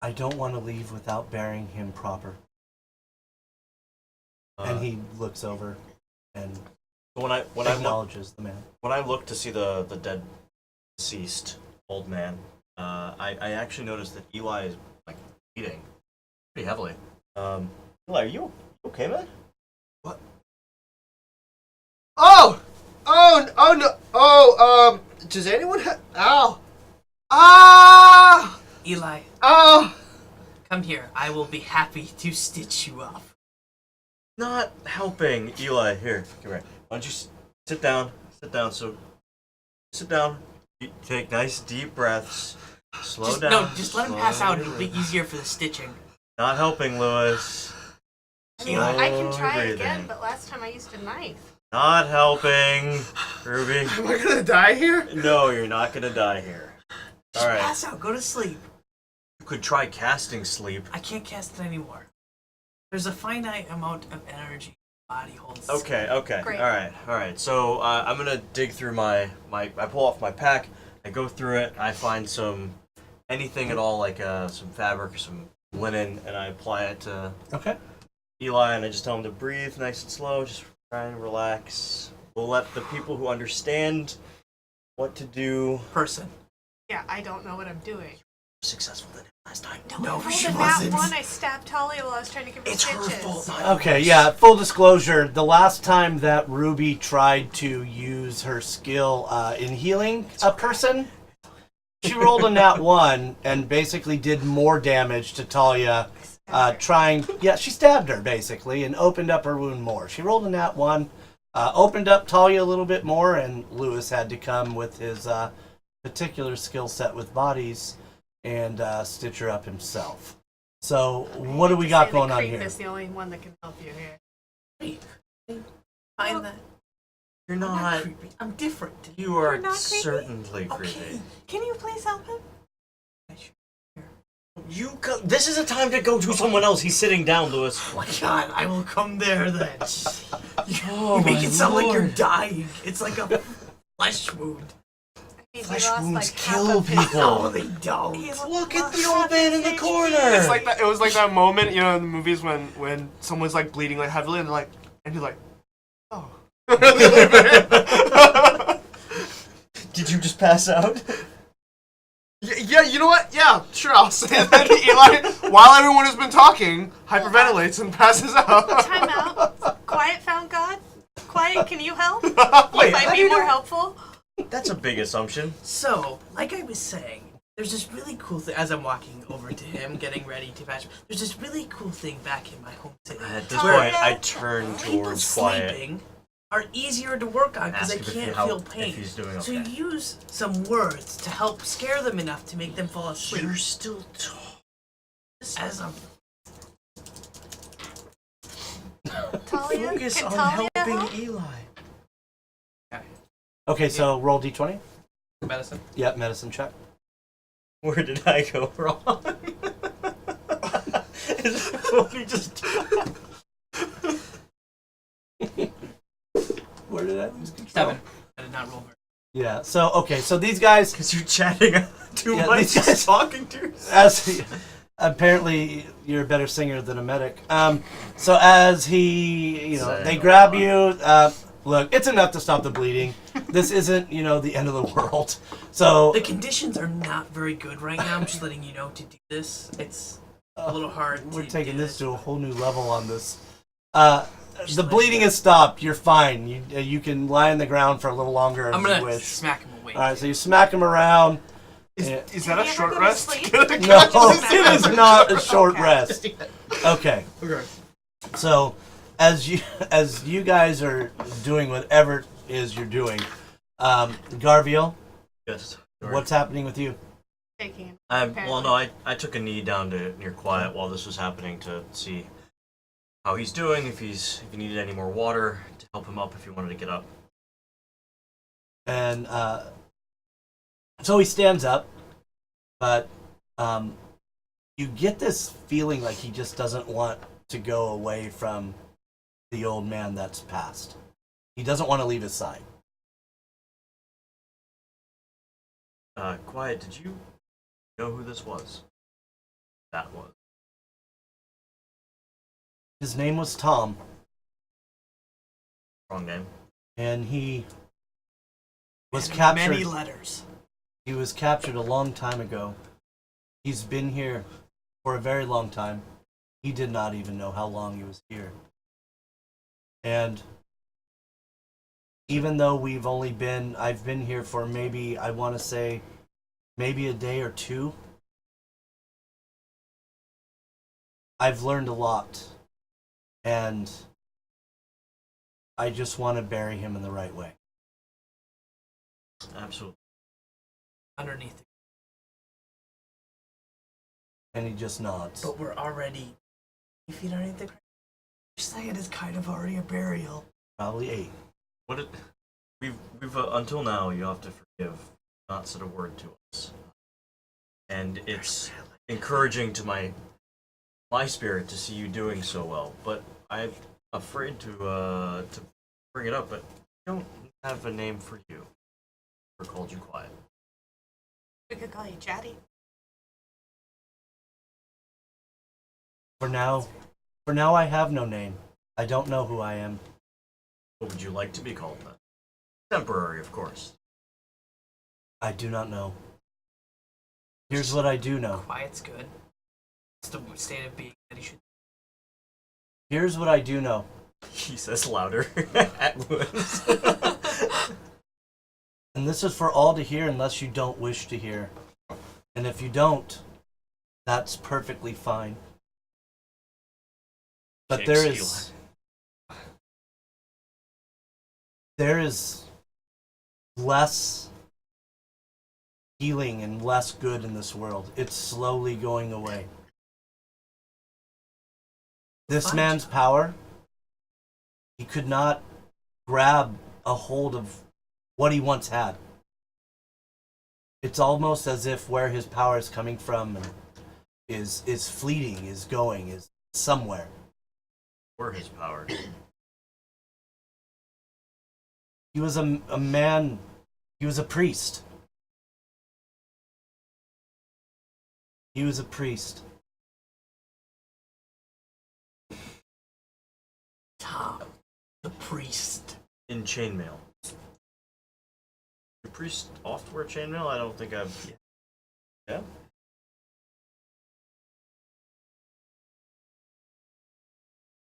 I don't want to leave without burying him proper. And he looks over and when I acknowledges the man. when I look to see the dead, deceased old man, I actually noticed that Eli is like bleeding pretty heavily. Eli, are you okay, man? What? Oh! Oh no! Oh, does anyone have... Ow! Ah! Eli, Oh! come here. I will be happy to stitch you up. Not helping. Eli, here, come here. Why don't you sit down? Sit down. So, sit down. You take nice deep breaths. Slow Just, down. no, just let him pass out. Slowly It'll be breathe. easier for the stitching. Not helping, Lewis. I mean, I can Slowly try breathing. again, but last time I used a knife. Not helping, Ruby. Am I gonna die here? No, you're not gonna die here. Just All right. pass out. Go to sleep. You could try casting sleep. I can't cast it anymore. There's a finite amount of energy the body holds. Okay. Great. All right. So I'm gonna dig through my. I pull off my pack. I go through it. I find anything at all, like some fabric or some linen, and I apply it to Okay. Eli, and I just tell him to breathe nice and slow. Just try and relax. We'll let the people who understand what to do Person. Yeah, I don't know what I'm doing. successful than him last time. No, I she rolled a nat wasn't. one. I stabbed Taliah while I was trying to give her It's her stitches. fault. Not Okay, yours. yeah, full disclosure, the last time that Ruby tried to use her skill in healing a person, she rolled a nat 1 and basically did more damage to Talia, she stabbed her basically and opened up her wound more. She rolled a nat 1, opened up Talia a little bit more, and Lewis had to come with his particular skill set with bodies and stitch her up himself. So, what do we got going on here? Is the only one that can help you here. Find that. You're I'm not not. creepy. I'm different. You are You're not creepy? certainly Okay. creepy. Can you please help him? This is a time to go to someone else. He's sitting down, Lewis. Oh my god, I will come there then. Oh, You make my it sound like you're Lord. dying. It's like a flesh wound. I mean, Flesh he lost wounds like half kill of his- people. No, they don't. He Look at lost the half old man in his the HP. corner. It's like that. It was like that moment, in the movies when someone's like bleeding like heavily, and they're like, and you're like, oh, Did you just pass out? Yeah, you know what? Yeah, sure, I'll say that. Eli, while everyone has been talking, hyperventilates and passes out. Time out. Quiet found God? Quiet, can you help? Wait, Might how do be you more know? helpful. That's a big assumption. So, like I was saying, there's this really cool thing, as I'm walking over to him, getting ready to patch, there's this really cool thing back in my home city. At this Taliah? point, I turn People towards Quiet. sleeping are easier to work on because Ask they him if can't how- feel if pain. he's doing So okay. you use some words to help scare them enough to make them fall asleep. You're still talking. As I'm Talia? Focus Can on Talia helping help? Eli. Okay, so roll d20. medicine. Yep, medicine check. Where did I go wrong? Is it only just Where did I lose control? 7. I did not roll very. Yeah. So okay, so these guys, because you're chatting too Yeah, much? these guys- Just talking to yourself. as apparently you're a better singer than a medic. So as he, they Say grab no. you. Look, it's enough to stop the bleeding. This isn't, the end of the world. So The conditions are not very good right now. I'm just letting you know to do this. It's a little hard. we're to taking do this to a but- whole new level on this. Just The like bleeding that. has stopped. You're fine. You can lie on the ground for a little longer I'm if gonna you wish. smack him awake. All right, so you smack him around. Is, Yeah. is Can that a he ever short go to rest? sleep? No, it is not a short Okay. rest. Okay. Okay. So, as you guys are doing whatever it is you're doing, Garviel, Yes. what's happening with you? Taking him. Well, no, I took a knee down to near Quiet while this was happening to see how he's doing, if he needed any more water to help him up if he wanted to get up. And so he stands up, but you get this feeling like he just doesn't want to go away from the old man that's passed. He doesn't want to leave his side. Quiet, did you know who this was? That was. His name was Tom, Wrong name. and he was And captured. Many letters. He was captured a long time ago. He's been here for a very long time. He did not even know how long he was here. And even though I've been here for maybe, I want to say, maybe a day or two, I've learned a lot. And I just want to bury him in the right way. Absolutely. Underneath it. And he just nods. But we're already 8 feet underneath the ground. You're saying it's kind of already a burial. Probably 8. We've until now you have to forgive, not said a word to us, and it's encouraging to my spirit to see you doing so well. But I'm afraid to bring it up, but I don't have a name for you. Or called you Quiet. We could call you Chatty. For now I have no name. I don't know who I am. What would you like to be called then? Temporary, of course. I do not know. Here's what I do know. Quiet's good. It's the state of being that he should. Here's what I do know. He says louder at Lewis. And this is for all to hear unless you don't wish to hear. And if you don't, that's perfectly fine. But Jake's there is less healing and less good in this world. It's slowly going away. This Fine. man's power, he could not grab a hold of what he once had. It's almost as if where his power is coming from is fleeting, is going, is somewhere. Were his powers. He was a man, he was a priest. He was a priest. Tom, the priest. in chainmail. Do priests often wear chainmail? I don't think I've. Yeah.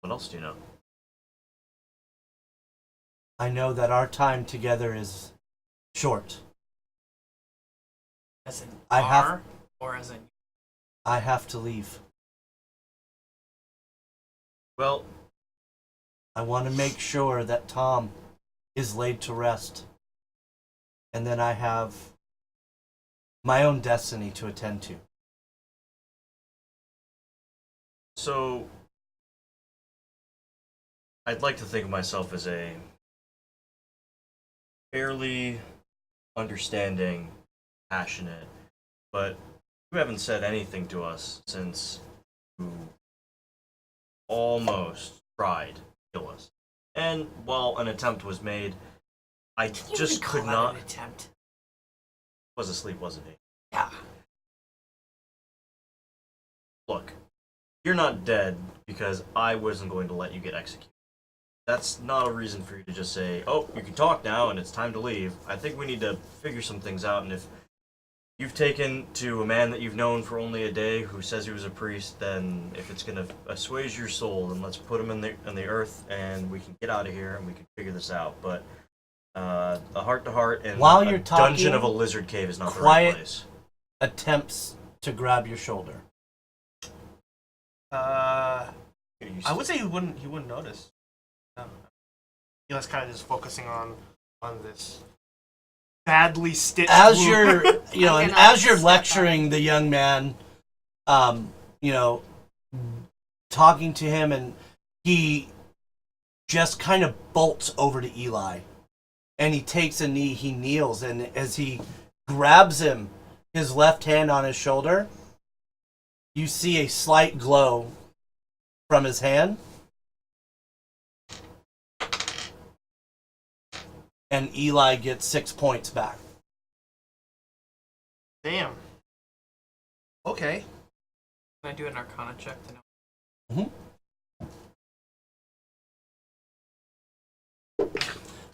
What else do you know? I know that our time together is short. As in I have- are, or as in I have to leave. Well, I want to make sure that Tom is laid to rest. And then I have my own destiny to attend to. so I'd like to think of myself as a fairly understanding, passionate, but you haven't said anything to us since you almost tried to kill us. And while an attempt was made, I Can you just even could call that not. an attempt. Was asleep, wasn't he? Yeah. Look, you're not dead because I wasn't going to let you get executed. That's not a reason for you to just say, oh, you can talk now and it's time to leave. I think we need to figure some things out, and if you've taken to a man that you've known for only a day who says he was a priest, then if it's going to assuage your soul, then let's put him in the earth and we can get out of here and we can figure this out. But a heart-to-heart and While a you're talking, dungeon of a lizard cave is not the right quiet place. attempts to grab your shoulder. I would say he wouldn't notice. No. He was kind of just focusing on this badly stitched As wound. you're, you know, I'm and gonna as you're step lecturing the young man, you know, talking to him, and he just kind of bolts over to Eli, and he takes a knee. He kneels, and as he grabs him, his left hand on his shoulder, you see a slight glow from his hand. And Eli gets 6 points back. Damn. Okay. Can I do an Arcana check to know?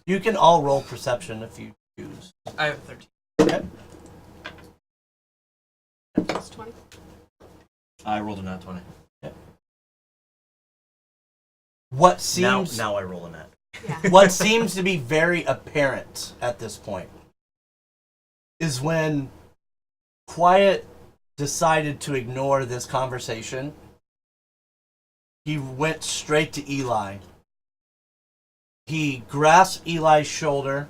You can all roll perception if you choose. I have 13. Okay. It's 20. I rolled a nat 20. What seems Now I roll a nat. Yeah. what seems to be very apparent at this point is when Quiet decided to ignore this conversation, he went straight to Eli. He grasped Eli's shoulder.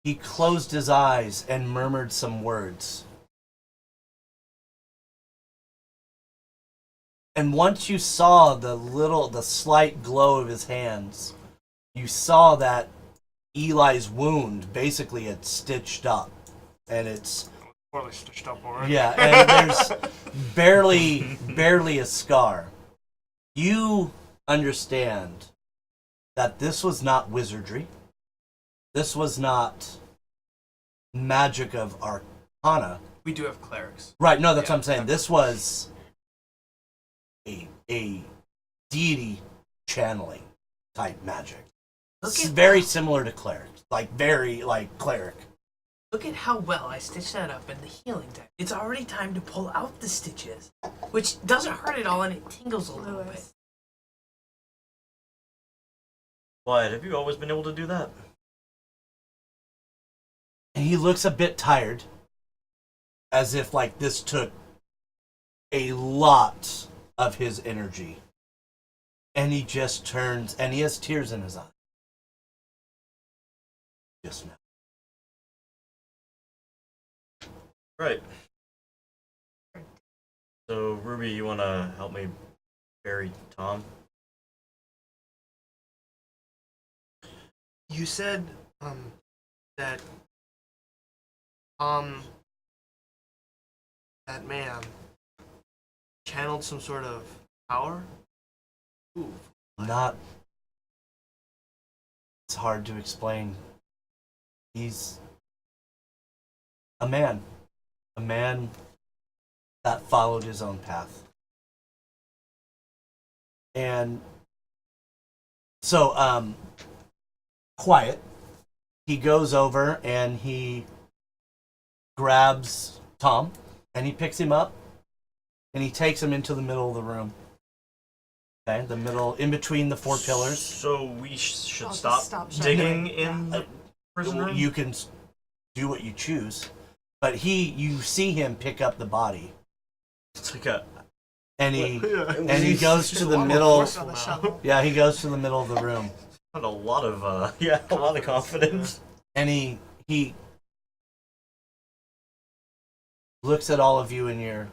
He closed his eyes and murmured some words. And once you saw the slight glow of his hands, you saw that Eli's wound basically had stitched up. And it's, Poorly stitched up already. yeah, and there's barely a scar. You understand that this was not wizardry. This was not magic of arcana. We do have clerics. Right, no, that's Yeah, what I'm saying. This was a deity channeling type magic. Look It's at very similar to cleric. Very like cleric. Look at how well I stitched that up in the healing time. It's already time to pull out the stitches, which doesn't hurt at all and it tingles a little bit. Lewis. Wyatt, have you always been able to do that? And he looks a bit tired. As if like this took a lot of his energy. And he just turns, and he has tears in his eyes. Just now. Right. So, Ruby, you want to help me bury Tom? You said that that man channeled some sort of power. Ooh. Not. It's hard to explain. He's a man. A man that followed his own path. And so, quiet. He goes over and he grabs Tom and he picks him up and he takes him into the middle of the room. Okay, the middle, in between the four pillars. So we should I'll stop just stop digging showing. in the prison room? You can do what you choose, but you see him pick up the body, It's like a... and he Yeah. goes to the a lot more middle. forceful now. Yeah, he goes to the middle of the room, Not a lot of, a lot of confidence. and he looks at all of you in your.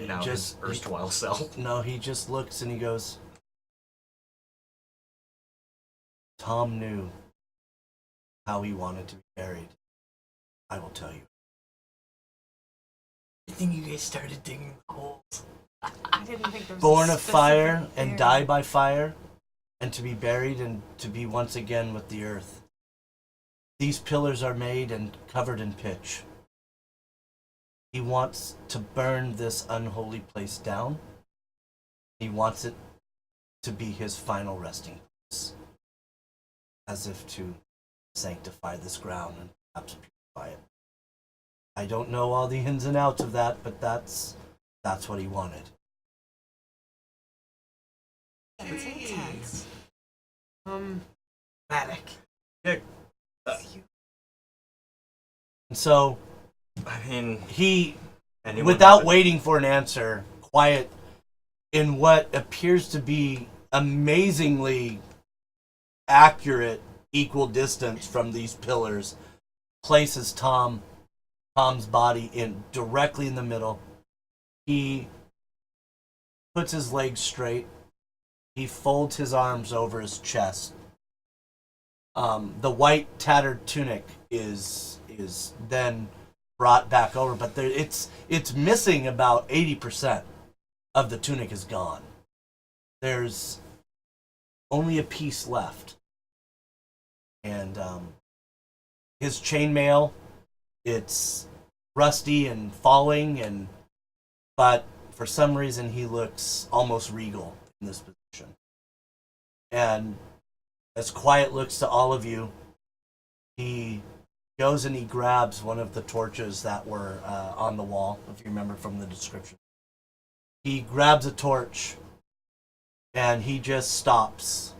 Now Just- his erstwhile self. No, he just looks and he goes. Tom knew how he wanted to be buried. I will tell you. I think you guys started digging holes. I didn't think there was Born a of fire specific and area. die by fire, and to be buried and to be once again with the earth. These pillars are made and covered in pitch. He wants to burn this unholy place down. He wants it to be his final resting place, as if to sanctify this ground and perhaps purify it. I don't know all the ins and outs of that, but that's what he wanted. That's intense. Dramatic. Yeah, And so I mean, he, anyone without have it? waiting for an answer, quiet, in what appears to be amazingly accurate equal distance from these pillars, places Tom's body in directly in the middle. He puts his legs straight. He folds his arms over his chest. The white tattered tunic is then brought back over, but it's missing about 80% of the tunic is gone. There's only a piece left, and his chainmail, it's rusty and falling, but for some reason he looks almost regal in this position. And as Quiet looks to all of you, he goes and he grabs one of the torches that were on the wall, if you remember from the description. He grabs a torch and he just stops.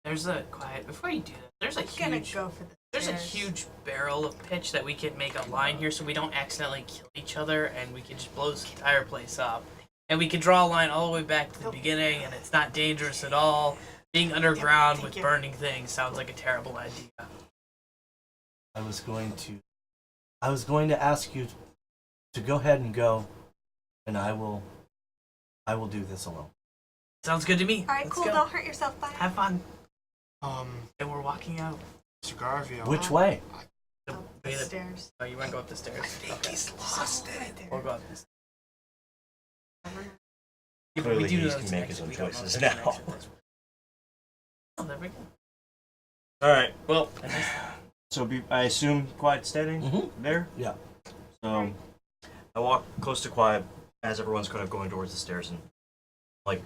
There's a quiet. Before you do that, there's a I'm gonna huge. go for the There's a stairs. huge barrel of pitch that we could make a line here, so we don't accidentally kill each other, and we could just blow this entire place up. And we could draw a line all the way back to the beginning, and it's not dangerous at all. Being underground with burning things sounds like a terrible idea. I was going to ask you to go ahead and go, and I will do this alone. Sounds good to me. All right, Let's cool. go. Don't hurt yourself. Bye. Have fun. Mr. And we're walking out. Garfield. Which way? The Up way the that- stairs. Oh, you want to go up the stairs? Okay. lost it. Right there. We'll go up the stairs. Clearly We do he know can this make next- his own we don't know choices this now. next- Oh, there we go. All right. Well, And this- so I assume Quiet standing Mm-hmm. there. Yeah. So I walk close to Quiet as everyone's kind of going towards the stairs, and like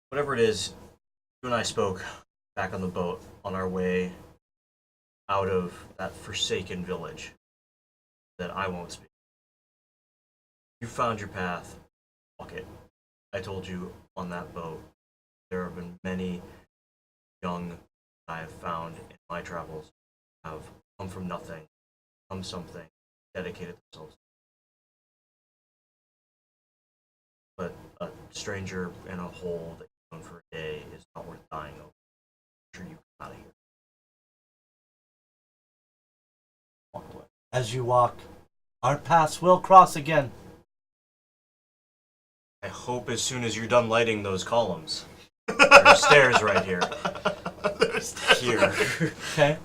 whatever it is, you and I spoke back on the boat on our way out of that forsaken village that I won't speak. You found your path. Walk it. I told you on that boat there have been many young I have found in my travels have come from nothing, come something, dedicated themselves. But a stranger in a hole that you've known for a day is not worth dying over. I'm sure you come out of here. Walk away. As you walk, our paths will cross again. I hope as soon as you're done lighting those columns. There are stairs right here. Here. Okay.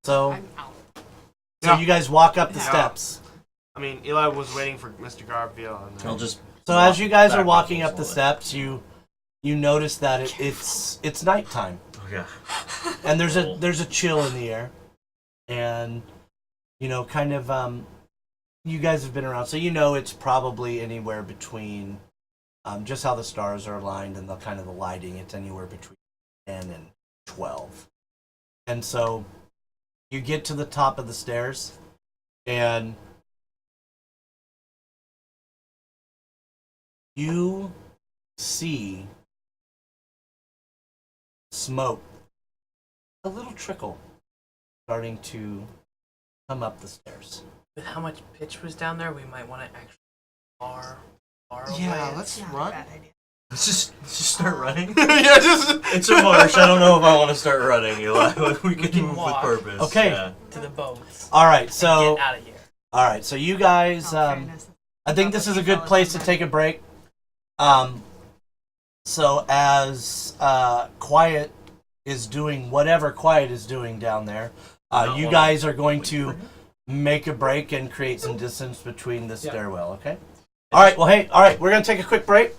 So I'm out. so you guys walk up the Yeah. steps. I mean, Eli was waiting for Mr. Garfield. And then I'll just. So as you guys are back walking up up the slowly. steps, you notice that it's nighttime, Oh, yeah. and there's a chill in the air, and kind of you guys have been around, so it's probably anywhere between just how the stars are aligned and the kind of the lighting. It's anywhere between 10 and 12. And so you get to the top of the stairs, and you see smoke, a little trickle, starting to come up the stairs. With how much pitch was down there, we might want to actually far Yeah, away. let's Not a run. bad idea. Let's just start running. Yeah, just. It's a marsh. I don't know if I want to start running, Eli. We can can move with walk. purpose. Okay. Yeah. To the boats. All right, And so get out of here. so you guys, I think this is a good place to take a break. So as Quiet is doing whatever Quiet is doing down there, you guys are going to make a break and create some distance between the stairwell, okay? All right, well, hey, all right, we're going to take a quick break,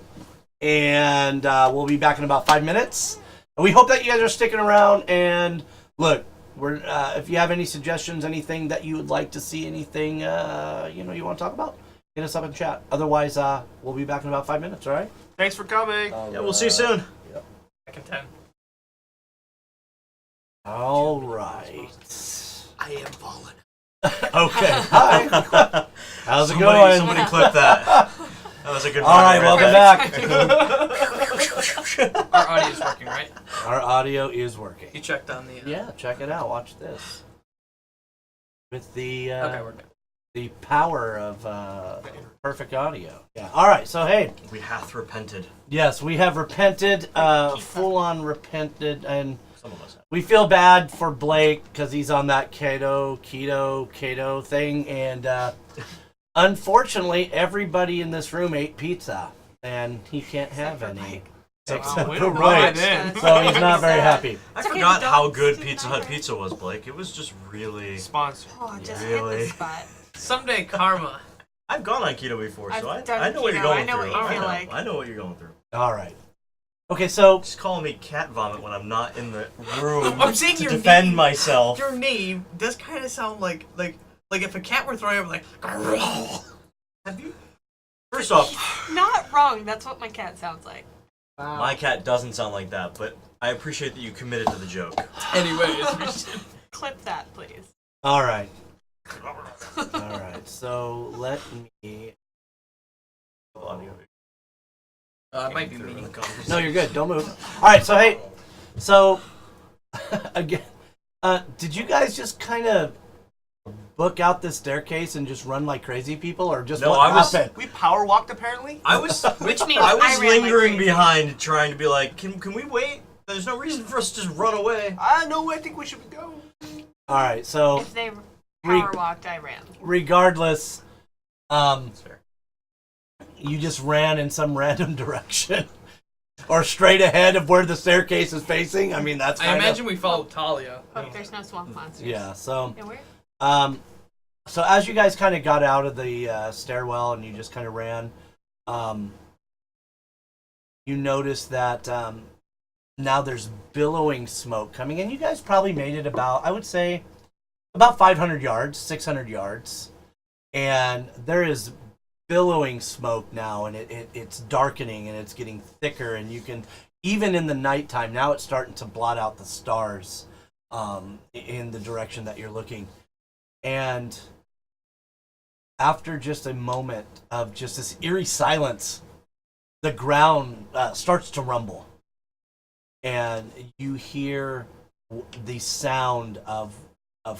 and we'll be back in about 5 minutes. And we hope that you guys are sticking around, and look, we're if you have any suggestions, anything that you would like to see, anything you want to talk about, hit us up in chat. Otherwise, we'll be back in about 5 minutes, all right? Thanks for coming. Yeah, we'll see you soon. Back in 10. All right. I am falling. Okay. Hi. How's it Somebody, going? somebody clip that. That was a good All right, welcome back. Our audio is working, right? Our audio is working. You checked on the. Yeah, check it out. Watch this. With the Okay, we're good. the power of perfect audio. Yeah. All right. So hey, We hath repented. yes, we have repented, full on repented, and Some of us have. we feel bad for Blake because he's on that keto thing, and unfortunately, everybody in this room ate pizza, and he can't have any. Except way for to rub Blake. it in. So he's not very happy. I It's okay, forgot don't how good do Pizza that. Hut pizza was, Blake. It was just really. Sponsor. Oh, just Really? hit the spot. Someday karma. I've gone on keto before, so I've done I know what you're keto. going I know through. what you feel know. like. I know what you're going through. All right. Okay, so Just calling me cat vomit when I'm not in the room I'm saying to your defend name. myself. Your name does kind of sound like if a cat were throwing up, like. Have you? First off, Not wrong. That's what my cat sounds like. my cat doesn't sound like that, but I appreciate that you committed to the joke. Anyways, we should. Clip that, please. all right. All right. So let me. It might be me. No, you're good. Don't move. All right. So hey, so again, did you guys just kind of book out this staircase and just run like crazy people, or just No, what I was- happened? We power walked apparently. I was Which means I was ran like lingering crazy. behind, trying to be like, can we wait? There's no reason for us to just run away. No, I think we should go. All right. So If they Re- power walked, I ran. regardless, That's fair. you just ran in some random direction, or straight ahead of where the staircase is facing. I mean, that's I kind imagine we followed Talia. Hope there's no swamp monsters. Yeah. So. Yeah, where? So as you guys kind of got out of the stairwell and you just kind of ran, you notice that now there's billowing smoke coming in. You guys probably made it about, I would say, about 500 yards, 600 yards. And there is billowing smoke now, and it's darkening and it's getting thicker. And you can, even in the nighttime, now it's starting to blot out the stars in the direction that you're looking. And after just a moment of just this eerie silence, the ground starts to rumble. And you hear the sound of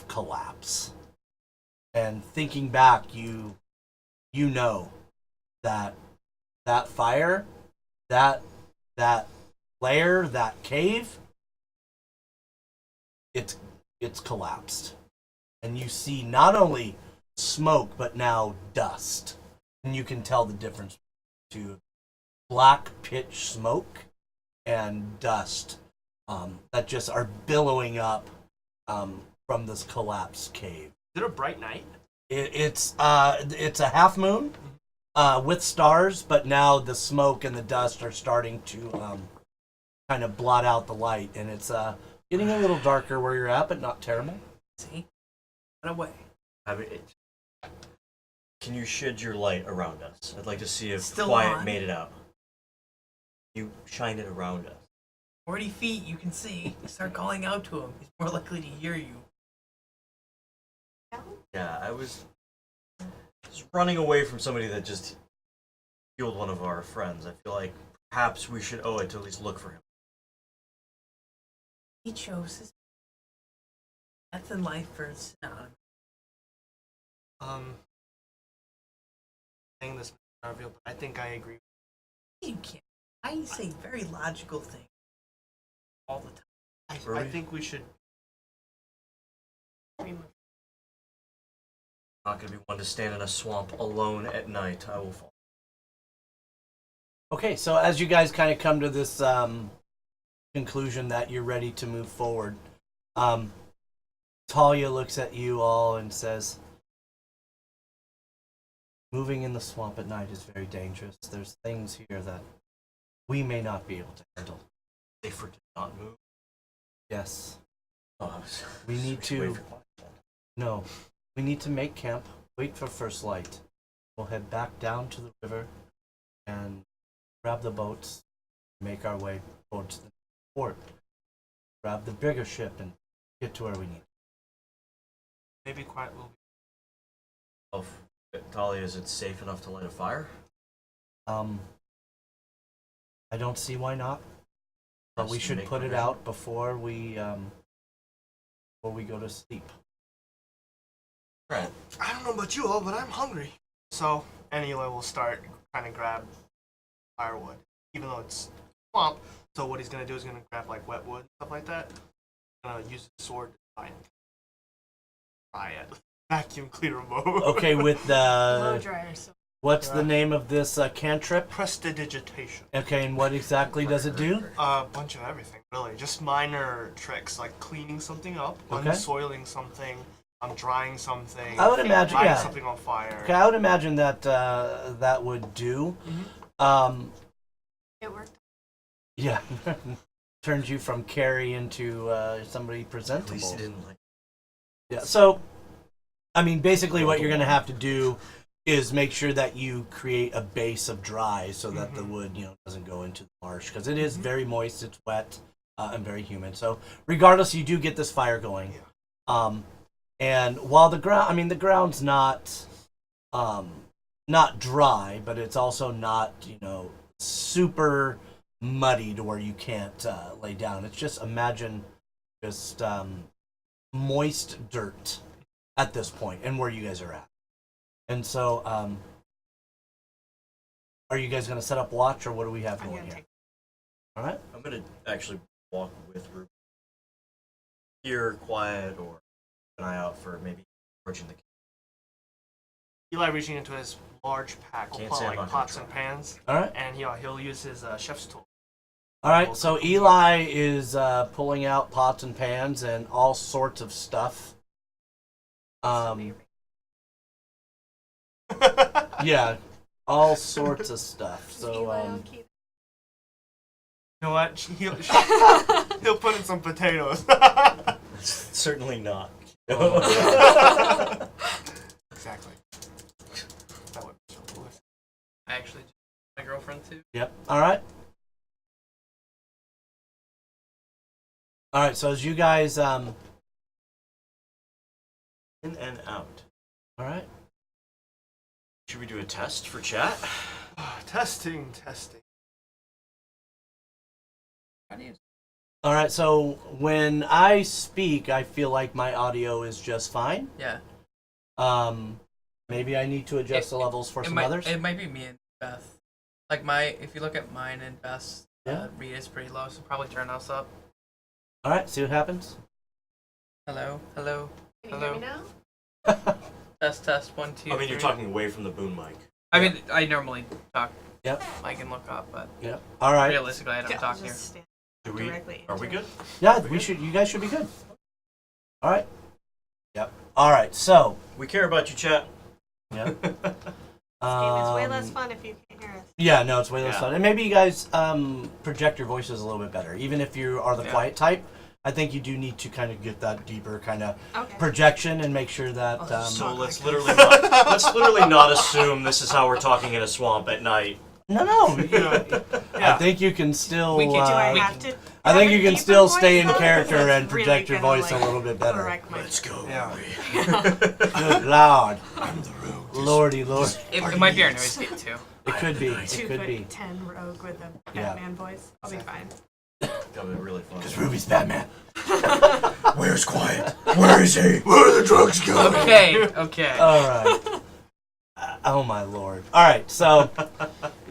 collapse. And thinking back, you know that fire, that lair, that cave, it's collapsed. And you see not only smoke, but now dust. And you can tell the difference to black pitch smoke and dust that just are billowing up from this collapsed cave. Is it a bright night? It's a half moon with stars, but now the smoke and the dust are starting to kind of blot out the light, and it's getting a little darker where you're at, but not terrible. See? Run away. Can you shed your light around us? I'd like to see if Still Quiet on. made it out. You shine it around us. 40 feet, you can see. You start calling out to him. He's more likely to hear you. Yeah, I was just running away from somebody that just killed one of our friends. I feel like perhaps we should owe it to at least look for him. He chose his death and life for his synonymous. Saying this, but I think I agree. You can't. I say very logical things all the time. I think we should. Not going to be one to stand in a swamp alone at night. I will fall. Okay, so as you guys kind of come to this conclusion that you're ready to move forward, Taliah looks at you all and says, moving in the swamp at night is very dangerous. There's things here that we may not be able to handle. Safer to not move. Yes. Oh, We need to... No. We need to make camp, wait for first light. We'll head back down to the river and grab the boats, make our way towards the port. Grab the bigger ship and get to where we need. Maybe quiet will be. Oh, Taliah, is it safe enough to light a fire? I don't see why not. But we Just should make put it provision. out before we go to sleep. Right. I don't know about you all, but I'm hungry. So, Eli will start trying to grab firewood, even though it's swamp. So what he's gonna do is gonna grab like wet wood, stuff like that. Gonna use his sword to try it. Vacuum cleaner mode. Okay, with Blow the dryer. So what's the name of this cantrip? Prestidigitation. Okay, and what exactly does it do? A bunch of everything, really. Just minor tricks like cleaning something up, Okay. unsoiling something, drying something. I would imagine, lighting yeah. something on fire. Okay, I would imagine that that would do. it worked. Yeah, turns you from Carrie into somebody At presentable. least he didn't like. Yeah. So, I mean, basically, what you're going to have to do is make sure that you create a base of dry, so that the wood, doesn't go into the marsh, because it is very moist, it's wet, and very humid. So, regardless, you do get this fire going. And while the ground's not dry, but it's also not, super muddy to where you can't lay down. It's just, imagine just moist dirt at this point and where you guys are at. And so, are you guys going to set up watch, or what do we have going here? All right. I'm going to actually walk with Ruben. Here, quiet, or keep an eye out for maybe approaching the camp. Eli reaching into his large pack will Can't pull say I'm like not gonna pots try. and pans, All right. and he'll use his chef's tool. All right. So Eli is pulling out pots and pans and all sorts of stuff. Yeah, all sorts of stuff. So, Eli will keep. You know what? He'll put in some potatoes. Certainly not. Exactly. That would be so cool. I actually just my girlfriend too. Yep. All right. All right. So as you guys, In and out. all right. Should we do a test for chat? Testing. How do you? All right. So when I speak, I feel like my audio is just fine. Yeah. Maybe I need to adjust the levels for some others. It might be me and Beth. Like if you look at mine and Beth's, Yeah. read is pretty low, so probably turn us up. All right. See what happens. Hello. Can you hear Hello. me now? Test 1 2. I mean, you're 3. talking away from the boom mic. I mean, I normally talk. Yep. I can look up, but Yep. All right. realistically, I don't talk here. Just stand Do we? directly Are we into good? Yeah. We should. You guys should be good. All right. Yep. All right. So. We care about you, chat. Yep. This game is way less fun if you can't hear us. Yeah, no, it's way less Yeah. fun. And maybe you guys project your voices a little bit better. Even if you are the Yeah. quiet type, I think you do need to kind of get that deeper kind of Okay. projection and make sure that. So let's literally not assume this is how we're talking in a swamp at night No. Yeah. I think you can still. We can do Do I we have can- to? I have think a you can deeper still voice, stay in though? character Because and it's project your really voice gonna, a little bit better. correct my- go. Yeah. Good lord. I'm the rogue. Lordy lord. It might be our noise gate too. It could be. It could be. 2'10" rogue with a Yeah. Batman voice. I'll be fine. That would be really fun. Because Ruby's Batman. Where's Quiet? Where is he? Where are the drugs going? Okay. All right. Oh my lord. All right. So,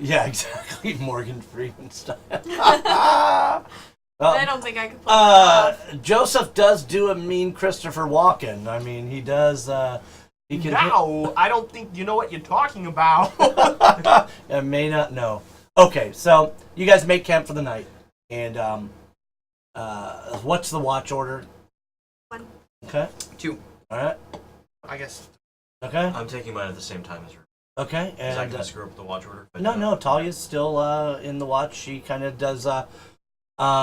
yeah, exactly. Morgan Freeman style. I Well, don't think I could pull that off. Joseph does do a mean Christopher Walken. I mean, he does. He can. Now, I don't think you know what you're talking about. I may not know. Okay, so you guys make camp for the night, and what's the watch order? 1. Okay. 2. All right. I guess. Okay. I'm taking mine at the same time as her. Okay. Is that And going to screw up the watch order? no, Talia's still in the watch. She kind of does. She'll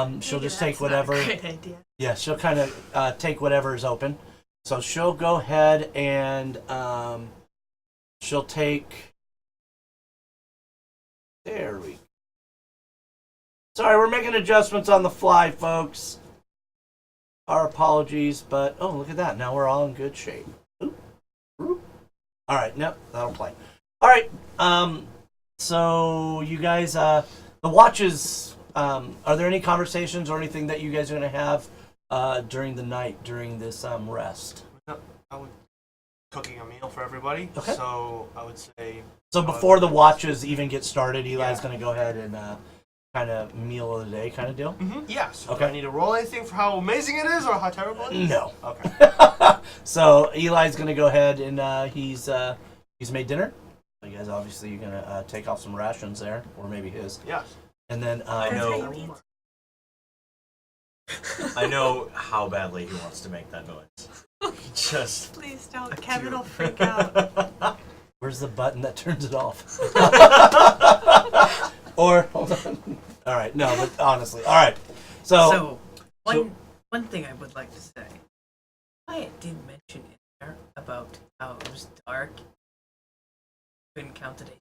Maybe just take that's not a whatever. great idea. Yeah, she'll kind of take whatever is open. So she'll go ahead and she'll take. There we go. Sorry, we're making adjustments on the fly, folks. Our apologies, but oh, look at that. Now we're all in good shape. Oop, oop. All right, nope, that'll play. All right, so you guys, the watches. Are there any conversations or anything that you guys are going to have during the night, during this rest? I would cooking a meal for everybody. Okay. So I would say. So before the watches even get started, Eli's Yeah. going to go ahead and kind of meal of the day kind of deal? Yes. Okay. Do I need to roll anything for how amazing it is or how terrible it is? No. Okay. So Eli's going to go ahead and he's made dinner. You guys obviously you're going to take off some rations there, or maybe his. Yes. And then I That's how know. you eat. I know how badly he wants to make that noise. He just. Please don't. Kevin will freak out. where's the button that turns it off? Or hold on. All right, no, but honestly, all right. So One thing I would like to say. Wyatt did mention in there about how it was dark. Couldn't count the days.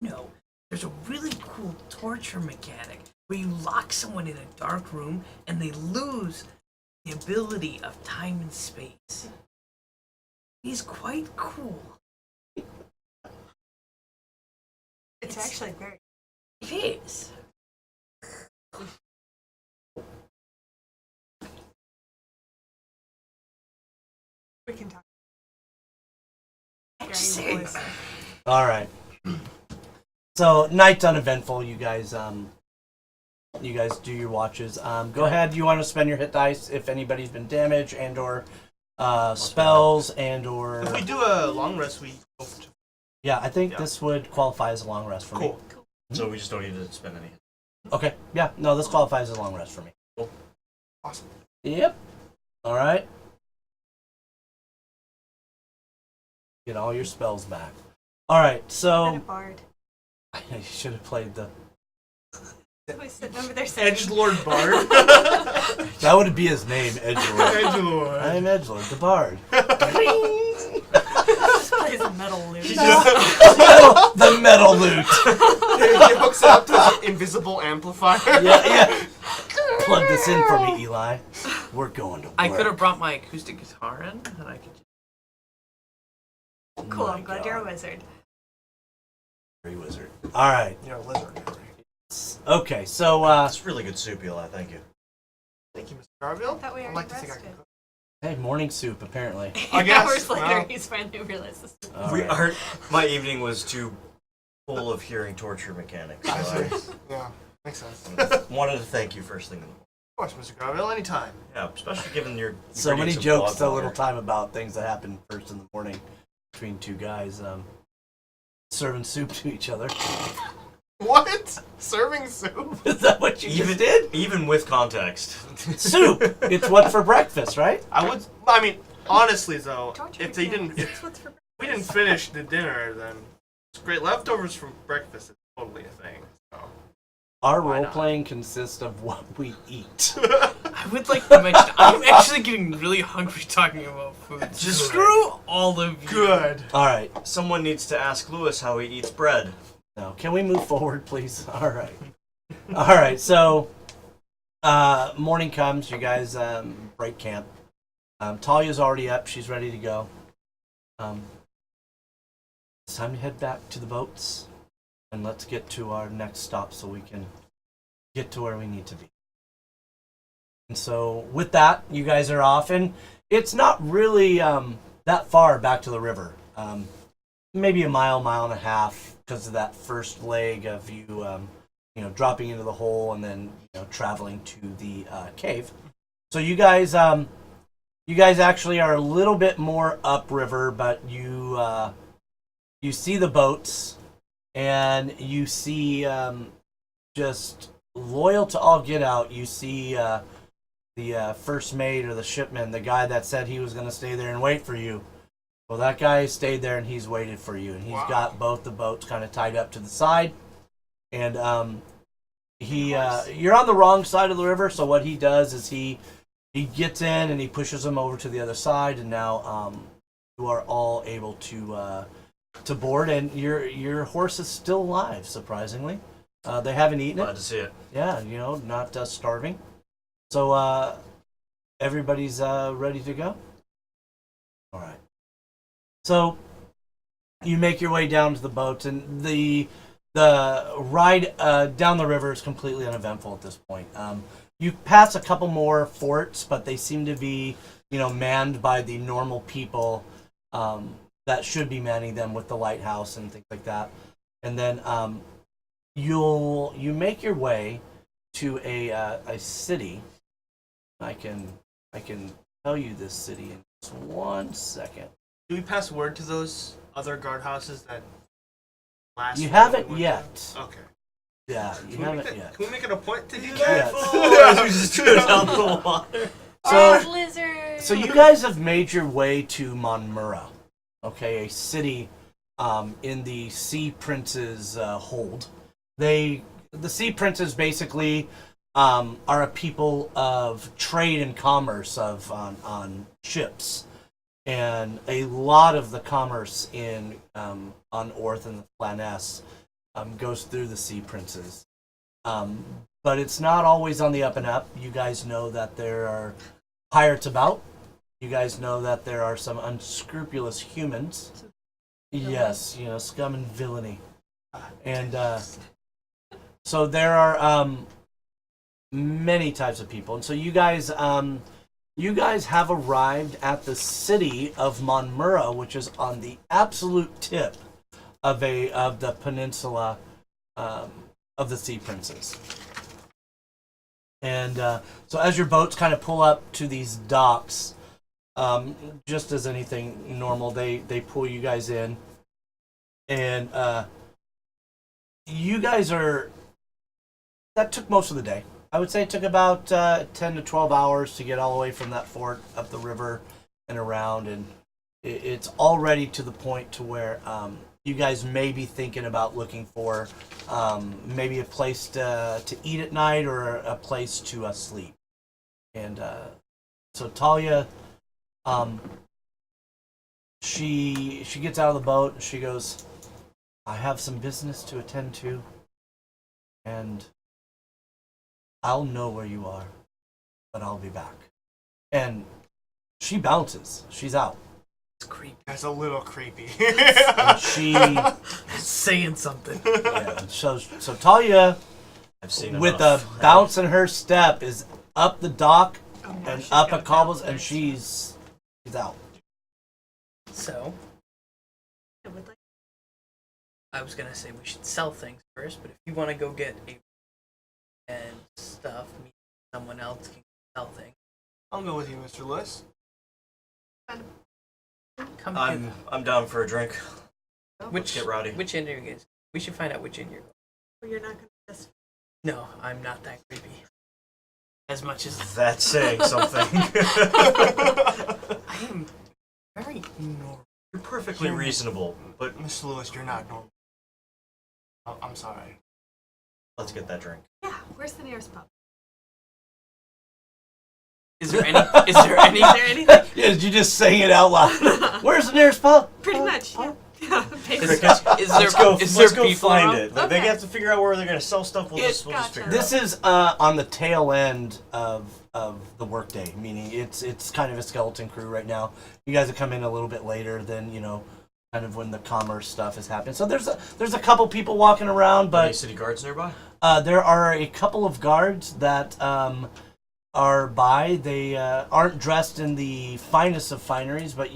No, there's a really cool torture mechanic where you lock someone in a dark room and they lose the ability of time and space. He's quite cool. It's actually very. It is. We can talk. I'm During just the saying. voice. all right. So night's uneventful. You guys do your watches. Go ahead. You want to spend your hit dice if anybody's been damaged and or spells and or. If we do a long rest, we go to. Yeah, I think Yeah. this would qualify as a long rest for me. Cool. So we just don't need to spend any. Okay. Yeah. No, this qualifies as a long rest for me. Awesome. Yep. All right. Get all your spells back. All right. And a So bard. you should have played the. Who's sitting over there saying? Edgelord Bard. That would be his name, Edgelord. Edgelord. I'm Edgelord, the Bard. Plays a metal lute. The metal lute. He hooks it up to the invisible amplifier. Yeah. Plug this in for me, Eli. We're going to work. I could have brought my acoustic guitar in, and I could. Cool. My I'm glad God. you're a wizard. Free wizard. All right. You're a lizard. Okay, so It's really good soup, Eli. Thank you. Thank you, Mr. Garville. I thought we I'd already like to think I rested. can cook. hey, morning soup apparently. I guess, Hours later, well. he's finally realized this. All We right. are. My evening was too full of hearing torture mechanics. So I Yeah, makes sense. wanted to thank you first thing in the morning. Of course, Mr. Garville, anytime. Yeah, especially given your So many ingredients of jokes, blood so little water. time about things that happen first in the morning between two guys serving soup to each other. What? Serving soup? Is that what you just did? Even with context. Soup. It's what for breakfast, right? I mean, honestly though, Torture if they mechanics. didn't, That's what's for we didn't finish the dinner, then great leftovers from breakfast is totally a thing. So. Our Why role not? playing consists of what we eat. I would like to mention, I'm actually getting really hungry talking about food. Just Screw all of you. Good. All right. Someone needs to ask Lewis how he eats bread. No. Can we move forward, please? All right. All right. So, morning comes. You guys break camp. Taliah's already up. She's ready to go. It's time to head back to the boats, and let's get to our next stop so we can get to where we need to be. And so, with that, you guys are off, and it's not really that far back to the river. Maybe a mile and a half, because of that first leg of you, dropping into the hole and then traveling to the cave. So you guys actually are a little bit more upriver, but you see the boats, and you see just loyal to all get out. You see the first mate or the shipman, the guy that said he was going to stay there and wait for you. Well, that guy stayed there and he's waited for you, and he's got both the boats kind of tied up to the side. And you're on the wrong side of the river, so what he does is he gets in and he pushes them over to the other side, and now you are all able to board, and your horse is still alive, surprisingly. They haven't eaten it. Glad to see it. Yeah, not starving. So everybody's ready to go? All right. So you make your way down to the boat, and the ride down the river is completely uneventful at this point. You pass a couple more forts, but they seem to be, manned by the normal people that should be manning them with the lighthouse and things like that. And then you make your way to a city. I can tell you this city in just 1 second. Do we pass word to those other guardhouses that last? You week haven't we went yet. to? Okay. Yeah, you haven't yet. Can we make it a point to do Yes. that? We just go down the water. So, Lizard. so you guys have made your way to Monmurra, okay, a city in the Sea Prince's hold. The Sea Princes basically are a people of trade and commerce on ships, and a lot of the commerce on Orth and the Flaness goes through the Sea Princes. But it's not always on the up and up. You guys know that there are pirates about. You guys know that there are some unscrupulous humans. Yes, scum and villainy. And so there are many types of people. And so you guys have arrived at the city of Monmurra, which is on the absolute tip of the peninsula of the Sea Princes. And so as your boats kind of pull up to these docks, just as anything normal, they pull you guys in. And you guys that took most of the day. I would say it took about 10 to 12 hours to get all the way from that fort up the river and around. And it's already to the point to where you guys may be thinking about looking for maybe a place to eat at night or a place to sleep. And so Taliah, she gets out of the boat and she goes, I have some business to attend to, and I'll know where you are, but I'll be back. And she bounces. She's out. It's creepy. That's a little creepy. And she, Saying something. yeah, so Taliah, I've seen with enough. a bounce in her step, is up the dock and she's up got a cobbles, bounce and she's out. So, I would like I was gonna say we should sell things first, but if you want to go get and stuff, me and someone else can sell things. I'll go with you, Mr. Lewis. Come I'm down for a drink. Which get rowdy. Which inn are you guys? We should find out which inn you're going. well, you're not going to just No, I'm not that creepy. As much as That's saying something. I am very normal. You're perfectly reasonable, but Mr. Lewis, you're not normal. I'm sorry. let's get that drink. yeah. Where's the nearest pub? Is there any? Is there any? Is there anything? Yeah, you just saying it out loud. Where's the nearest pub? Pretty much. Yeah. Crickets. Is Let's there go, is let's there go people find around? it. Like, They have to figure out where they're going to sell stuff. We'll just Gotcha. figure it This out. is on the tail end of the workday, meaning it's kind of a skeleton crew right now. You guys have come in a little bit later than kind of when the commerce stuff is happening. So there's a couple people walking around, Any but city guards nearby? there are a couple of guards that are by. They aren't dressed in the finest of fineries, but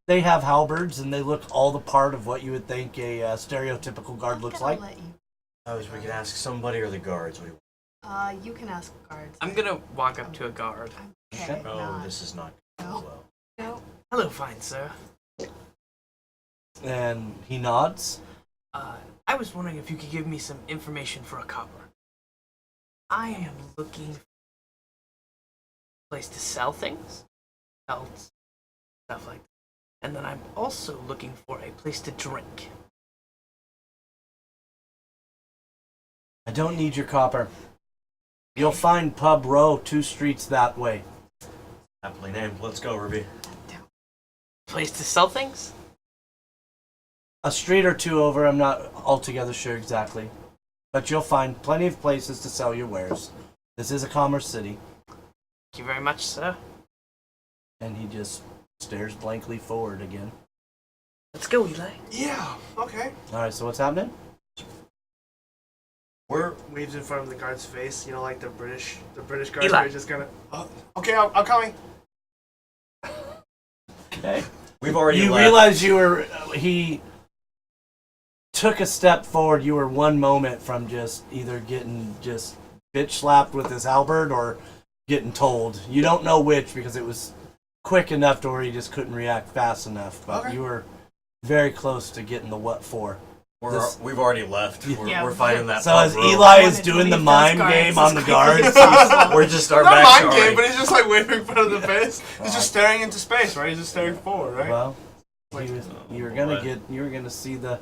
they have halberds and they look all the part of what you would think a stereotypical guard looks like. Let you. I was we could ask somebody or the guards. What do you You can ask guards. I'm gonna walk up to a guard. Okay. Oh, not. this is not No. well. No. Hello, fine sir. And he nods. I was wondering if you could give me some information for a copper. I am looking for a place to sell things, belts, stuff like that. And then I'm also looking for a place to drink. I don't need your copper. You'll find Pub Row 2 streets that way. Aptly named. Let's go, Ruby. Place to sell things? A street or two over, I'm not altogether sure exactly. But you'll find plenty of places to sell your wares. This is a commerce city. Thank you very much, sir. And he just stares blankly forward again. Let's go, Eli. Yeah. Okay. Alright, so what's happening? We're Waves in front of the guard's face. You know, like the British guards. Eli. Are just gonna. Oh, okay, I'm coming. Okay. we've already You left. realize he took a step forward. You were one moment from just either getting just bitch slapped with his halberd or getting told. You don't know which because it was quick enough to where you just couldn't react fast enough. But Okay. you were very close to getting the what for. This- We've already left. Yeah. We're fighting that. So pub as row. Eli is wanted to doing the leave mime those guards game as on the quickly guards, as possible. we're just our Not backs mind are game, but he's just like waving in front of the face. He's just staring into space, right? He's just staring forward, right? well, you were gonna see the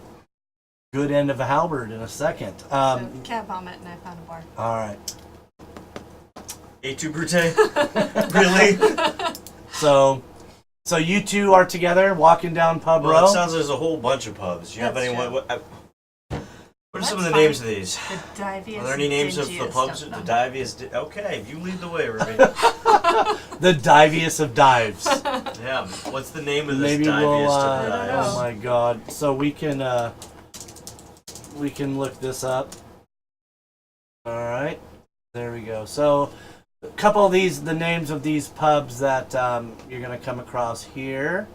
good end of a halberd in a second. So, cat vomit, and I found a bar. All right. Et tu, Brute? Really? So you two are together walking down Pub Well, Row. it sounds like there's a whole bunch of pubs. Do you have That's anyone? true. What are some of That's the fine. names of these? The diviest, Are there any names of the dingiest pubs? of The them. diviest. Okay, you lead the way, Ruby. The diviest of dives. Yeah. What's the name of this Maybe diviest we'll. of I don't dives? Oh my God! So we can look this up. All right, there we go. So a couple of the names of these pubs that you're gonna come across here.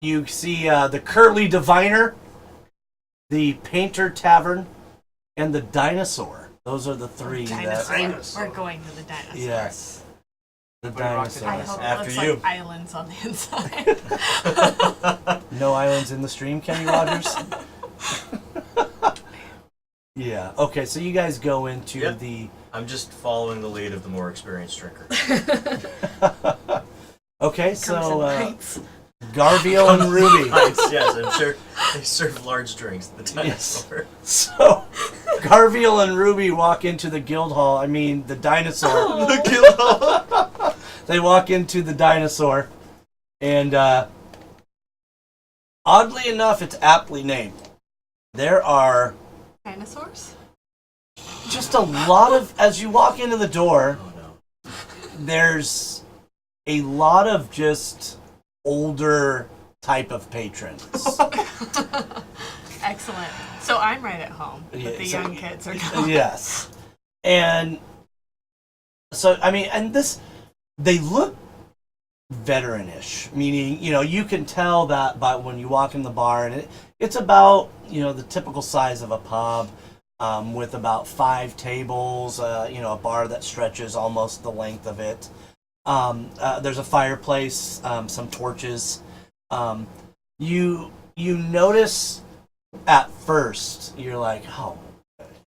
You see the Curly Diviner, the Painter Tavern, and the Dinosaur. Those are the three that. Dinosaur. We're going to the dinosaurs. Yes. The Everybody rock the I Dinosaur. hope After it looks you. like islands on the inside. No islands in the stream, Kenny Rogers. Yeah. Okay. So you guys go into Yep. the. I'm just following the lead of the more experienced drinker. Okay. Comes So in pints. Garviel and Ruby. Yes, I'm sure they serve large drinks at the dinosaur. So Garviel and Ruby walk into the guild hall. I mean the dinosaur. Oh. They walk into the dinosaur, and oddly enough, it's aptly named. There are Dinosaurs? just a lot of as you walk into the door. Oh no. There's a lot of just older type of patrons. Excellent. So I'm right at home, but Yeah, the so- young kids are gone. Yes. And so, I mean, and they look veteranish, meaning, you can tell that by when you walk in the bar, and it's about, the typical size of a pub, with about 5 tables, a bar that stretches almost the length of it. There's a fireplace, some torches. You notice at first, you're like, oh,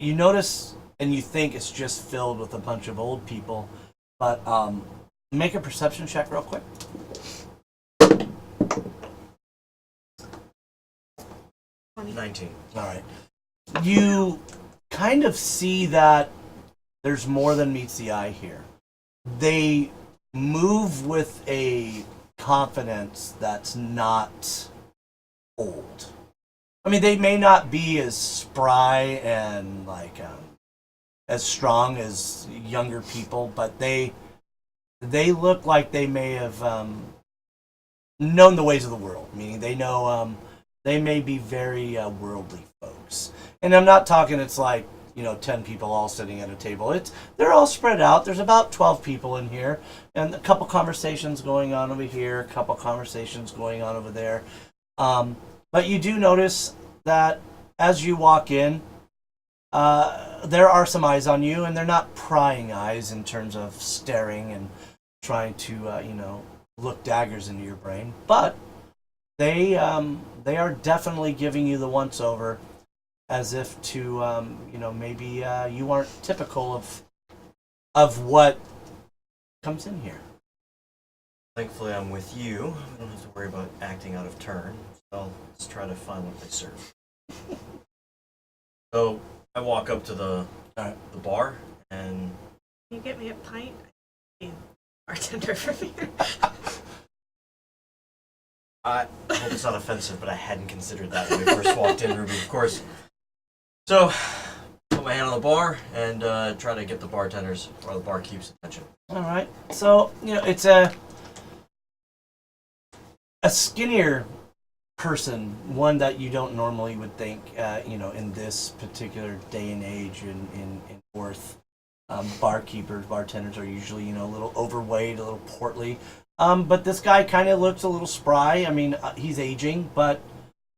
you notice and you think it's just filled with a bunch of old people, but make a perception check real quick. 19. All right. You kind of see that there's more than meets the eye here. They move with a confidence that's not old. I mean, they may not be as spry and like as strong as younger people, but they look like they may have known the ways of the world. Meaning they know they may be very worldly folks. And I'm not talking. It's like 10 people all sitting at a table. They're all spread out. There's about 12 people in here, and a couple conversations going on over here, a couple conversations going on over there. But you do notice that as you walk in, there are some eyes on you, and they're not prying eyes in terms of staring and trying to, look daggers into your brain. But they are definitely giving you the once-over, as if to, maybe you aren't typical of what comes in here. Thankfully, I'm with you. I don't have to worry about acting out of turn. So let's try to find what they serve. So I walk up to the bar and. Can you get me a pint? I need a bartender from here. I hope it's not offensive, but I hadn't considered that when we first walked in, Ruby, of course. So, put my hand on the bar and try to get the bartender's or the barkeep's attention. All right. So, it's a skinnier person, one that you don't normally would think, in this particular day and age in North. Barkeepers, bartenders are usually, a little overweight, a little portly. But this guy kind of looks a little spry. I mean, he's aging, but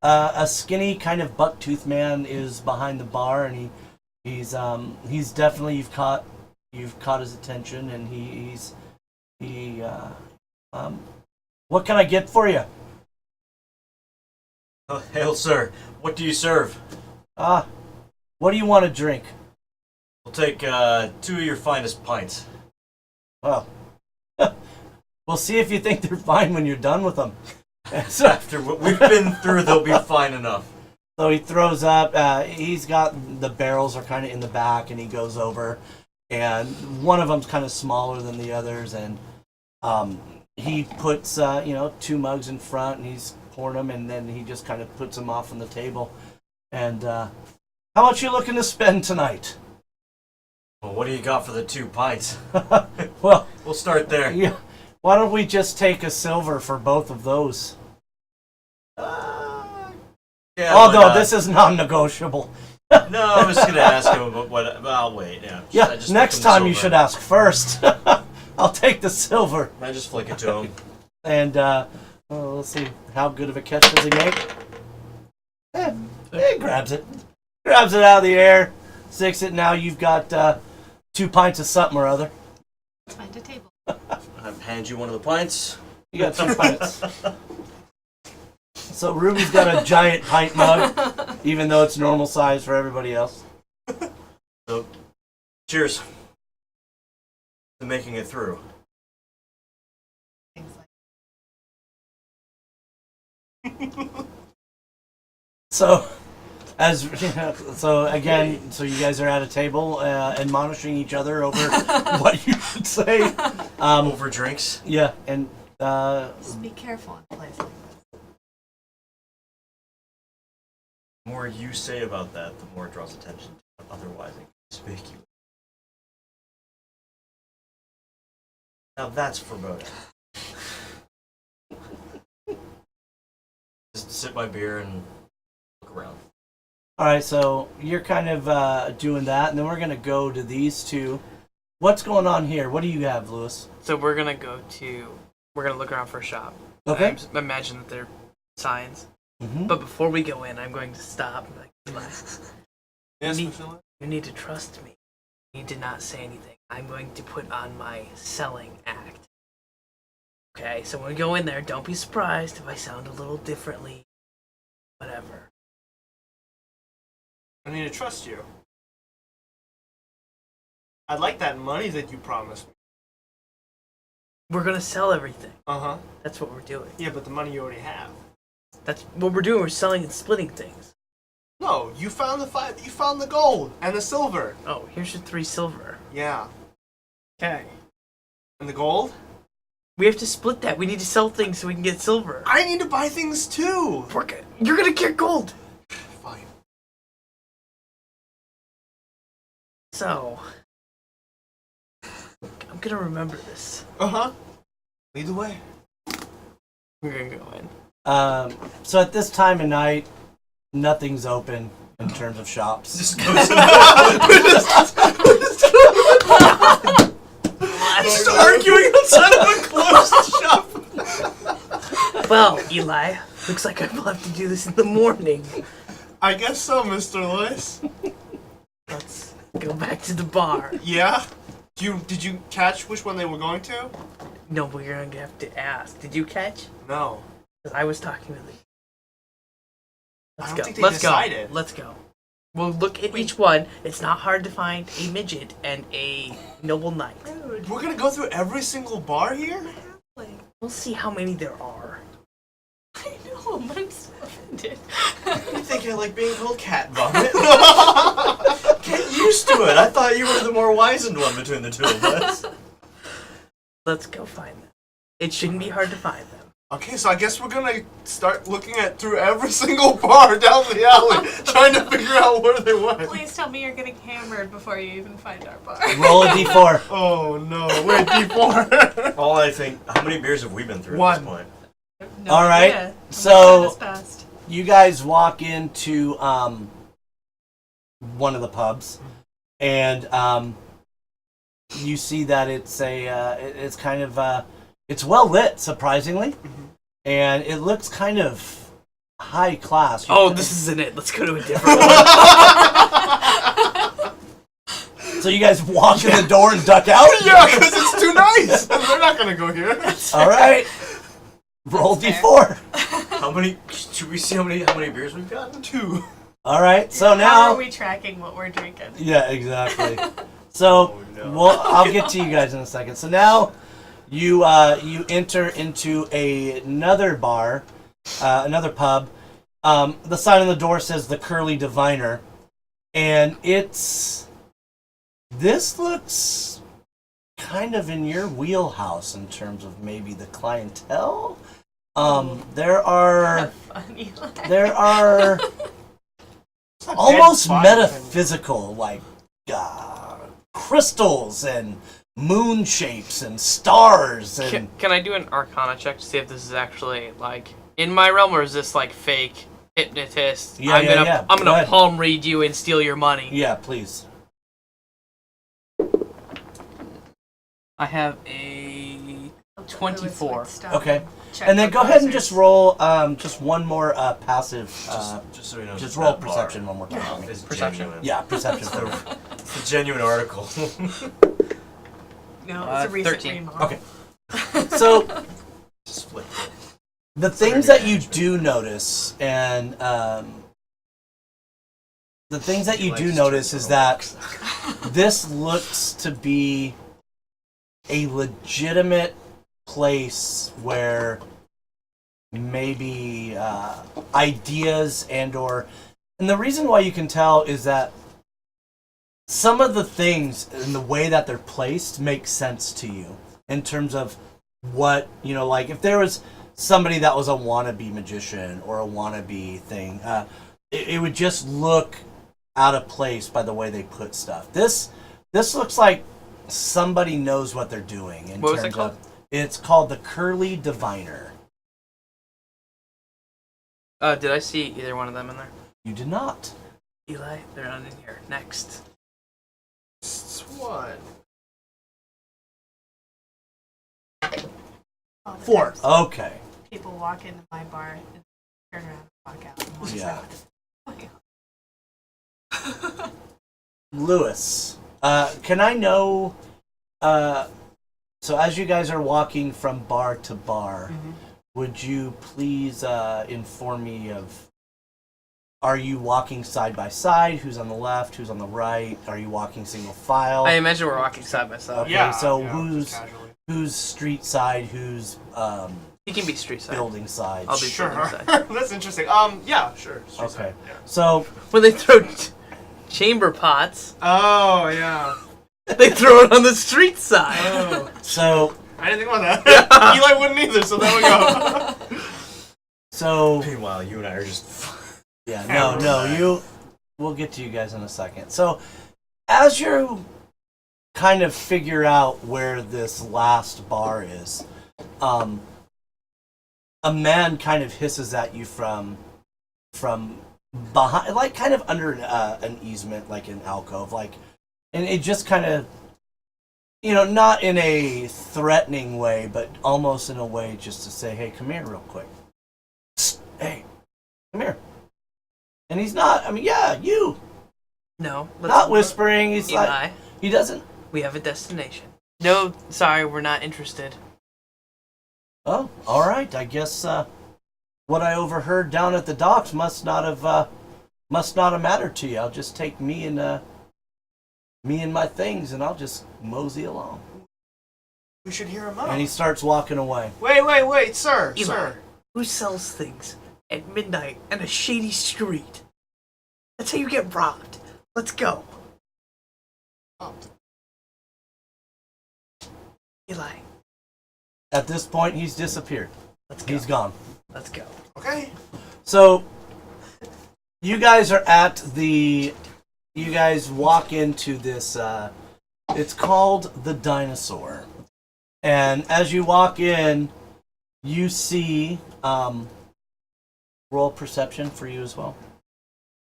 a skinny kind of buck-toothed man is behind the bar, and he's definitely you've caught his attention, and what can I get for you? Oh, hail, sir. What do you serve? What do you want to drink? We'll take 2 of your finest pints. Well, we'll see if you think they're fine when you're done with them. So, After what we've been through, they'll be fine enough. so he throws up. He's got the barrels are kind of in the back, and he goes over, and one of them's kind of smaller than the others, and he puts 2 mugs in front, and he's pouring them, and then he just kind of puts them off on the table. And how much you looking to spend tonight? Well, what do you got for the 2 pints? Well, We'll start there. yeah. Why don't we just take a silver for both of those? Yeah, Although this is non-negotiable. No, I was going to ask him about what. But I'll wait. Yeah. Yeah, I just next flick him the time you silver. should ask first. I'll take the silver. I just flick it to him. And let's see, how good of a catch does he make? He grabs it. Grabs it out of the air, sticks it. Now you've got 2 pints of something or other. Find a table. I hand you one of the pints. You got 2 pints. So Ruby's got a giant pint mug, even though it's normal size for everybody else. So, cheers to making it through. Things like So, so you guys are at a table, admonishing each other over what you should say. Over drinks. Yeah, and just be careful in a place like this. The more you say about that, the more it draws attention to it. Otherwise inconspicuous. Now that's foreboding. Just sip my beer and look around. all right, so you're kind of doing that, and then we're gonna go to these 2. What's going on here? What do you have, Lewis? So we're gonna look around for a shop. Okay. I imagine that there are signs. Mm-hmm. But before we go in, I'm going to stop and be like, Yes, Me- Priscilla? you need to trust me. You need to not say anything. I'm going to put on my selling act. Okay, so when we go in there, don't be surprised if I sound a little differently. Whatever. I need to trust you. I'd like that money that you promised me. We're gonna sell everything. Uh-huh. That's what we're doing. Yeah, but the money you already have. That's what we're doing. We're selling and splitting things. No, you found you found the gold and the silver. Oh, here's your 3 silver. Yeah. Okay. And the gold? We have to split that. We need to sell things so we can get silver. I need to buy things too. You're gonna get gold. Fine. So, I'm gonna remember this. Lead the way. We're gonna go in. So at this time of night, nothing's open in terms of shops. Just goes Just arguing outside of a closed shop. Well, Eli, looks like I'll have to do this in the morning. I guess so, Mr. Lewis. Let's go back to the bar. Yeah? Did you catch which one they were going to? No, but you're gonna have to ask. Did you catch? No. I was talking to the. I don't think they Let's decided. go. Let's go. We'll look at each one. It's not hard to find a midget and a noble knight. We're gonna go through every single bar here? We'll see how many there are. I know, but I'm so offended. You think I like being called cat vomit? Get used to it. I thought you were the more wizened one between the two of us. Let's go find them. It shouldn't be hard to find them. Okay, so I guess we're gonna start looking through every single bar down the alley, trying to figure out where they went. Please tell me you're getting hammered before you even find our bar. Roll a d4. Oh no, wait, D4. All I think, how many beers have we been through One. at this point? No All right, idea. I'm so- not that fast. You guys walk into one of the pubs, and you see that it's it's kind of it's well lit, surprisingly, and it looks kind of high class. Oh, this isn't it. Let's go to a different one. So you guys walk in the door and duck out? Yeah, because it's too nice. They're not gonna go here. All right. Roll That's d4. How many? Should we see how many beers we've gotten? 2. All right. So How now. are we tracking what we're drinking? Yeah, exactly. So, Oh, no. well, I'll get to you guys in a second. So now, you enter into another bar, another pub. The sign on the door says the Curly Diviner, and this looks kind of in your wheelhouse in terms of maybe the clientele. There are Funny. almost Dead spot. metaphysical, like crystals and moon shapes and stars and Can I do an Arcana check to see if this is actually like in my realm, or is this like fake hypnotist? Yeah, I'm gonna yeah. I'm Go gonna ahead. palm read you and steal your money. yeah, please. I have a 24. Okay, and then go ahead and just roll just one more passive. Just so you know, Just that roll bar perception one more time. is Perception? genuine. Yeah, perception. It's a genuine article. No, it's a recent 13. remodel. Okay. So Just flip it. the things that you do notice, and the things that He you do likes notice to is throw that rocks. this looks to be a legitimate place where maybe ideas and the reason why you can tell is that some of the things and the way that they're placed make sense to you in terms of what, like if there was somebody that was a wannabe magician or a wannabe thing, it would just look out of place by the way they put stuff. This looks like somebody knows what they're doing in What was it terms called? of it's called the Curly Diviner. Did I see either one of them in there? You did not. Eli, they're not in here. Next. What? All the 4. times Okay. People walk into my bar and turn around and walk out. And watch Yeah. that. Lewis, can I know, so as you guys are walking from bar to bar, would you please inform me of, are you walking side by side? Who's on the left? Who's on the right? Are you walking single file? I imagine we're walking side by side. Okay, Yeah. so yeah, who's just casually. who's street side? Who's He can be street side. building side? I'll be Sure. building side. That's interesting. Yeah, sure. Street Okay. side, yeah. So When they throw chamber pots, Oh yeah. they throw it on the street side. Oh. so I didn't think about that. Eli wouldn't either, so there we go. So Meanwhile, you and I are just. yeah, no, we'll get to you guys in a second. So as you kind of figure out where this last bar is, a man kind of hisses at you from behind, like kind of under an easement, like an alcove, like, and it just kind of, not in a threatening way, but almost in a way just to say, hey, come here real quick. Psst, hey, come here. And he's not, you. No. Not whispering. He's Eli, like, he doesn't. we have a destination. No, sorry, we're not interested. Oh, all right. I guess what I overheard down at the docks must not have mattered to you. I'll just take me and my things, and I'll just mosey along. We should hear him out. And he starts walking away. Wait, sir, Eli, sir. who sells things at midnight in a shady street? That's how you get robbed. Let's go. Oh. Eli, At this point, he's disappeared. let's go. He's gone. Let's go. Okay. So, you guys are at you guys walk into this, it's called the Dinosaur. And as you walk in, you see, roll perception for you as well.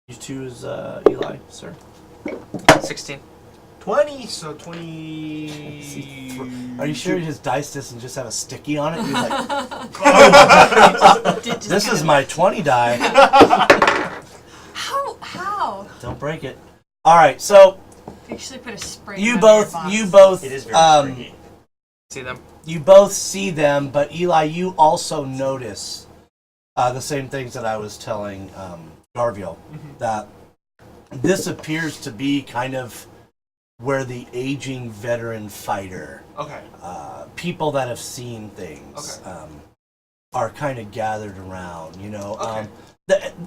You choose Eli, sir. 16. 20, so 20. Are you sure his dice doesn't just have a sticky on it? He's like, Just this kind is of- my 20 die. How? Don't break it. All right, so You actually put a spring. you under both, your box. It is very springy. See them? you both see them, but Eli, you also notice the same things that I was telling Garviel, that this appears to be kind of where the aging veteran fighter, Okay. people that have seen things, are kind of gathered around. Okay.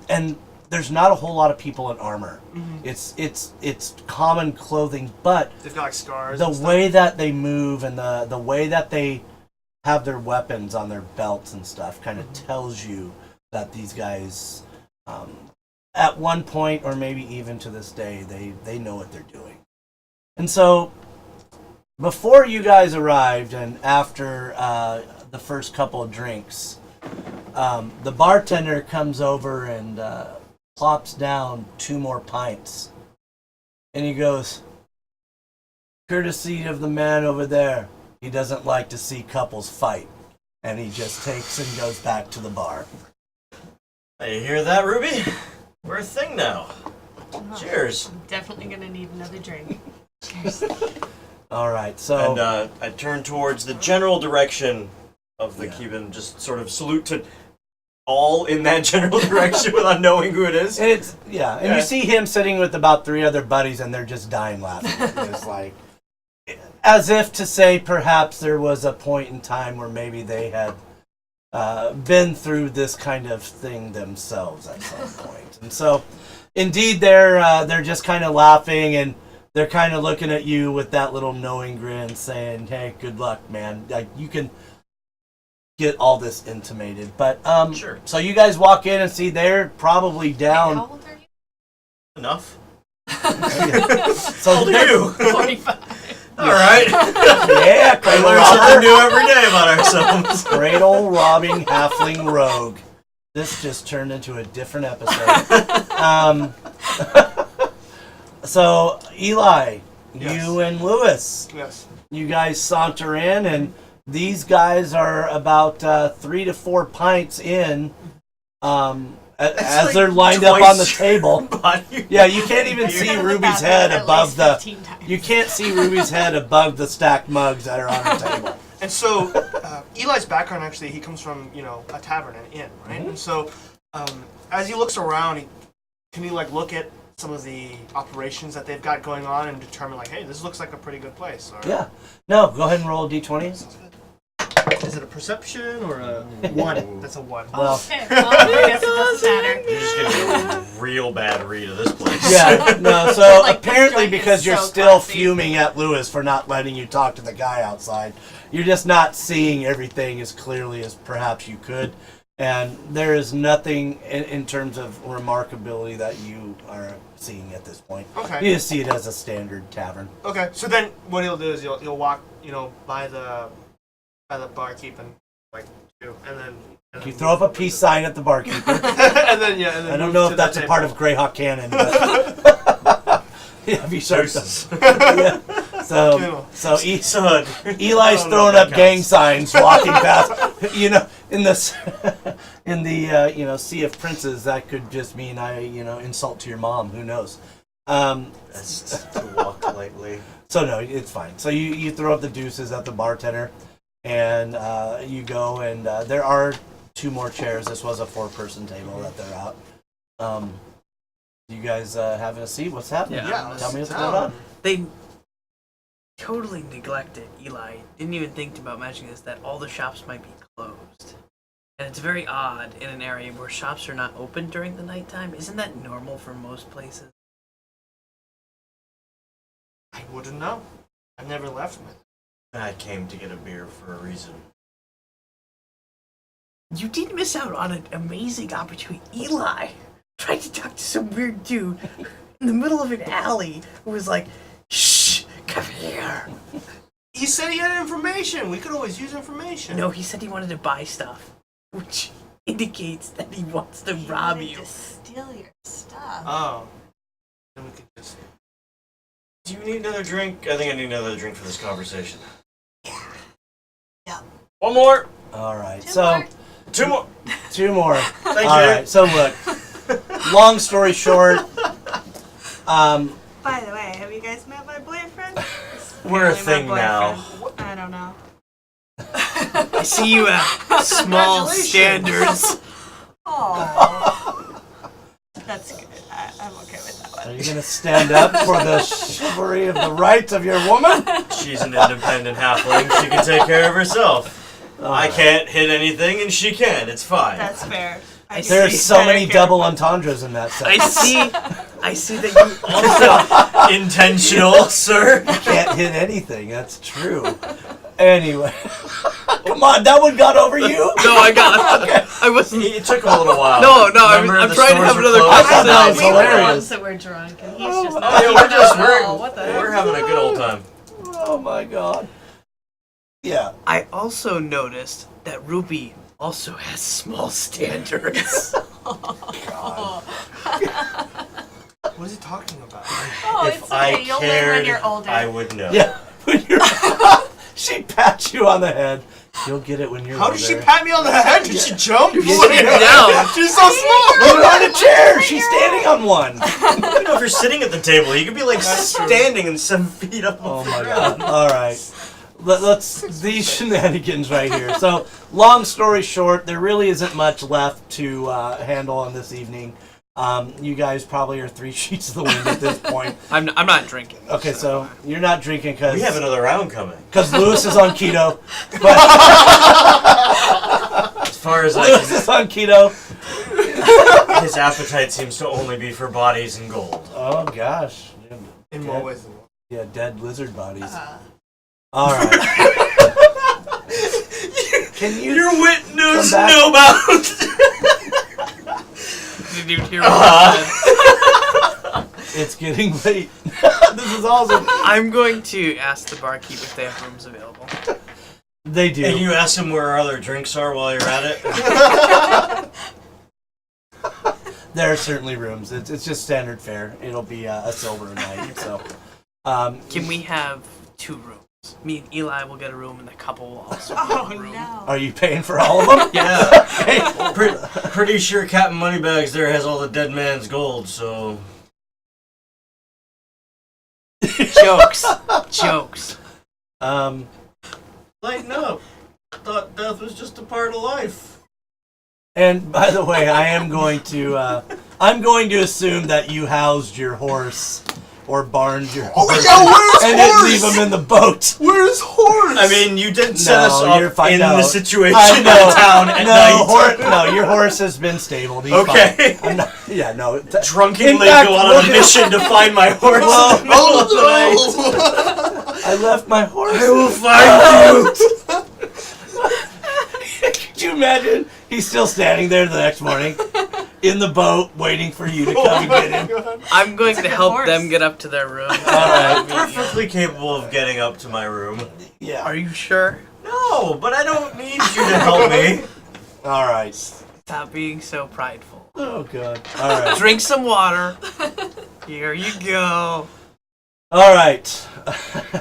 And there's not a whole lot of people in armor. It's common clothing, but They've got like scars. the and stuff. way that they move and the way that they have their weapons on their belts and stuff kind of tells you that these guys, at one point or maybe even to this day, they know what they're doing. And so, before you guys arrived and after the first couple of drinks, the bartender comes over and plops down 2 more pints. And he goes, courtesy of the man over there, he doesn't like to see couples fight. And he just takes and goes back to the bar. Hey, you hear that, Ruby? We're a thing now. Cheers. I'm definitely gonna need another drink. Cheers. All right, so And I turn towards the general direction of the Cuban, just sort of salute to all in that general direction without knowing who it is. and and you see him sitting with about 3 other buddies, and they're just dying laughing. It's like, as if to say, perhaps there was a point in time where maybe they had been through this kind of thing themselves at some point. And so, indeed, they're just kind of laughing, and they're kind of looking at you with that little knowing grin, saying, "Hey, good luck, man. Like, you can get all this intimated." But Sure. So you guys walk in and see they're probably down. How old are you? Enough. So How old are they're- you? 45. All right. Yeah, I cradle learn something robber, new every day about ourselves. cradle robbing halfling rogue. This just turned into a different episode. So Eli, Yes. you and Lewis, Yes. you guys saunter in, and these guys are about 3 to 4 pints in. As like they're lined up twice on the table. Body. Yeah, you can't even see Been in the Ruby's bathroom head at above least the. 15 times. You can't see Ruby's head above the stacked mugs that are on the table. And so, Eli's background actually, he comes from a tavern, an inn, right? And so, as he looks around, can he like look at some of the operations that they've got going on and determine like, hey, this looks like a pretty good place? Or, Yeah. No, go ahead and roll a d20. Sounds good. Is it a perception or a 1? That's a 1. Well, Okay, well, I guess it doesn't matter. You're just getting a real bad read of this place. yeah, no, so Like, this apparently joint is because you're so still classy. fuming at Lewis for not letting you talk to the guy outside, you're just not seeing everything as clearly as perhaps you could. And there is nothing in terms of remarkability that you are seeing at this point. Okay. You just see it as a standard tavern. Okay, so then what he'll do is you'll walk, by the barkeep and You throw up a peace sign at the barkeeper. and then I don't know if that's a part of Greyhawk canon, but yeah, if you start yeah. So Eli's throwing up gang signs, walking past. In this, in the sea of princes, that could just mean insult to your mom. Who knows? That's to walk lightly. So no, it's fine. So you throw up the deuces at the bartender, and you go, and there are 2 more chairs. This was a 4-person table that they're out. You guys having a seat? What's happening? Yeah. Tell me what's going on. They totally neglected Eli. Didn't even think about mentioning this, that all the shops might be closed. And it's very odd in an area where shops are not open during the nighttime. Isn't that normal for most places? I wouldn't know. I've never left him. I came to get a beer for a reason. You did miss out on an amazing opportunity. Eli tried to talk to some weird dude in the middle of an alley who was like, shh, come here. He said he had information. We could always use information. No, he said he wanted to buy stuff, which indicates that he wants to rob you. To steal your stuff. Oh. Then we could just... Do you need another drink? I think I need another drink for this conversation. Yeah. One more. All right. 2 So more. 2 more. 2 more. Thank All you. right. So look. Long story short. By the way, have you guys met my boyfriend? We're a Apparently thing my now. boyfriend. I don't know. I see you have small standards. Oh, that's good. I'm okay with that Are one. you going to stand up for the chivalry of the rights of your woman? She's an independent halfling. She can take care of herself. I can't hit anything, and she can. It's fine. That's fair. I can There's be so better many careful. double entendres in that I sentence. see that you also... Intentional, sir. Can't hit anything. That's true. Anyway. Come on, that one got over you? No, I got it. I wasn't... It took a little while. No, I'm Remember the trying to stores have were another closed? I thought that was we were the hilarious. ones that were drunk, and he's just. Oh, yeah, what the we're having a good old time. Oh my god. Yeah. I also noticed that Ruby also has small standards. What is he talking about? Oh, If it's I okay. You'll learn cared, when you're older. I would know. Yeah. When you're she pats you on the head. You'll get it when you're How did she older. pat me on the head? Did she jump? down. She's so small. You're on a chair. She's standing on one. I don't know if you're sitting at the table. You could be like standing and 7 feet up. Oh my god. All right. Let's these shenanigans right here. So, long story short, there really isn't much left to handle on this evening. You guys probably are 3 sheets of the wind at this point. I'm not drinking. Okay, so you're not drinking because We have another round coming. Lewis is on keto. But As far as I Lewis is on keto. can, his appetite seems to only be for bodies and gold. Oh gosh. In more ways than one. Yeah, dead lizard bodies. All right. Can you? Your wit knows Come back. no bounds. Did you hear what I said? It's getting late. This is awesome. I'm going to ask the barkeep if they have rooms available. They do. And you ask him where our other drinks are while you're at it. There are certainly rooms. It's just standard fare. It'll be a silver a night. So, Can we have 2 rooms? Me and Eli will get a room, and the couple will also get Oh a room. no. are you paying for all of them? Yeah. Pretty sure Captain Moneybags there has all the dead man's gold, so... Jokes. Jokes. Lighten up. Thought death was just a part of life. And by the way, I'm going to assume that you housed your horse or barned your Oh, horse yeah, where's and didn't horse? leave him in the boat. Where's horse? I mean, you did set us No, you're up fine. in No. the situation I in know. the town at night. No, your horse has been stabled. He's Okay. fine. I'm not, yeah, no. Drunkenly In fact, go on look a at- mission to find my horse Well, in the middle of the night. I left my horse. I will find you. Could you imagine? He's still standing there the next morning in the boat waiting for you to come and get him. I'm going to like a help horse. them get up to their room. I'm perfectly capable of getting up to my room. Yeah. Are you sure? No, but I don't need you to help me. All right. Stop being so prideful. Oh, God. All right. Drink some water. Here you go. All right.